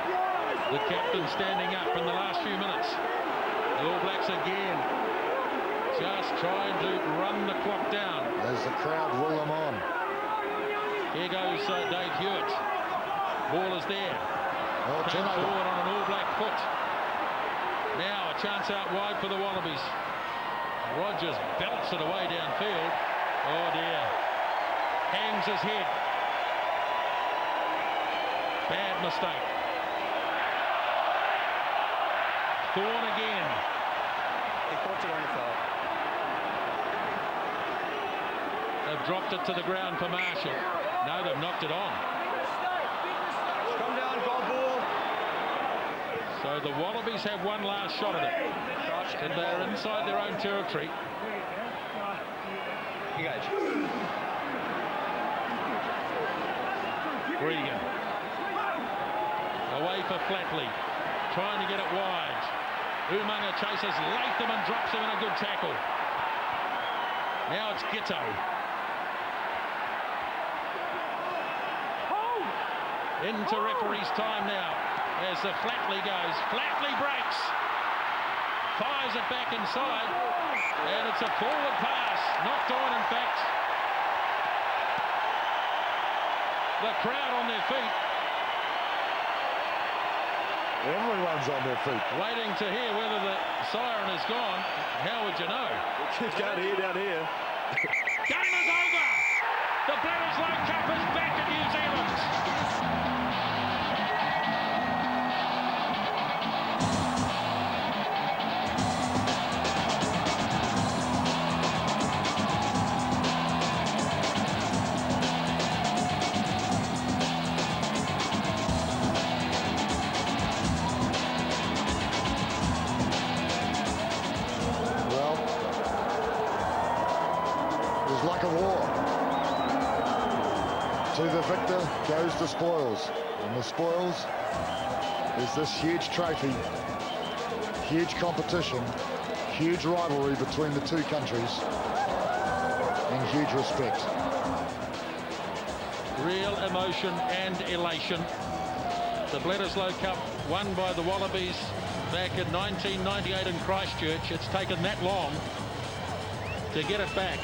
The captain standing up in the last few minutes. The All Blacks again, just trying to run the clock down. As the crowd will them on. Here goes Dave Hewitt. Ball is there. Oh, Came turnover. forward on an All Black foot. Now a chance out wide for the Wallabies. Rogers belts it away downfield. Oh dear. Hangs his head. Bad mistake. Thorne again. He caught it on the foul. They've dropped it to the ground for Marshall. No, they've knocked it on. Come down, goal ball. So the Wallabies have one last shot at it. And they're inside their own territory. Engage. Regan. Away for Flatley. Trying to get it wide. Umaga chases Latham and drops him in a good tackle. Now it's Gitto. Into referee's time now as the Flatley goes. Flatley breaks. Fires it back inside. And it's a forward pass. Knocked on, in fact. The crowd on their feet. Everyone's on their feet. Waiting to hear whether the siren is gone. How would you know? Kids can't hear down here. Game is over! The Bledisloe Cup is back in New Zealand. Like a war. To the victor goes the spoils, and the spoils is this huge trophy, huge competition, huge rivalry between the two countries, and huge respect. Real emotion and elation. The Bledisloe Cup won by the Wallabies back in 1998 in Christchurch. It's taken that long to get it back.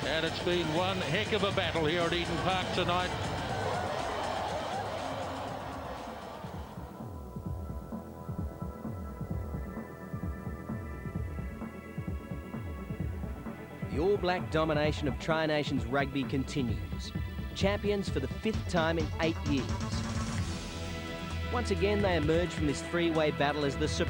And it's been one heck of a battle here at Eden Park tonight. The All Black domination of Tri-Nations rugby continues. Champions for the 5th time in 8 years. Once again, they emerge from this three-way battle as the supreme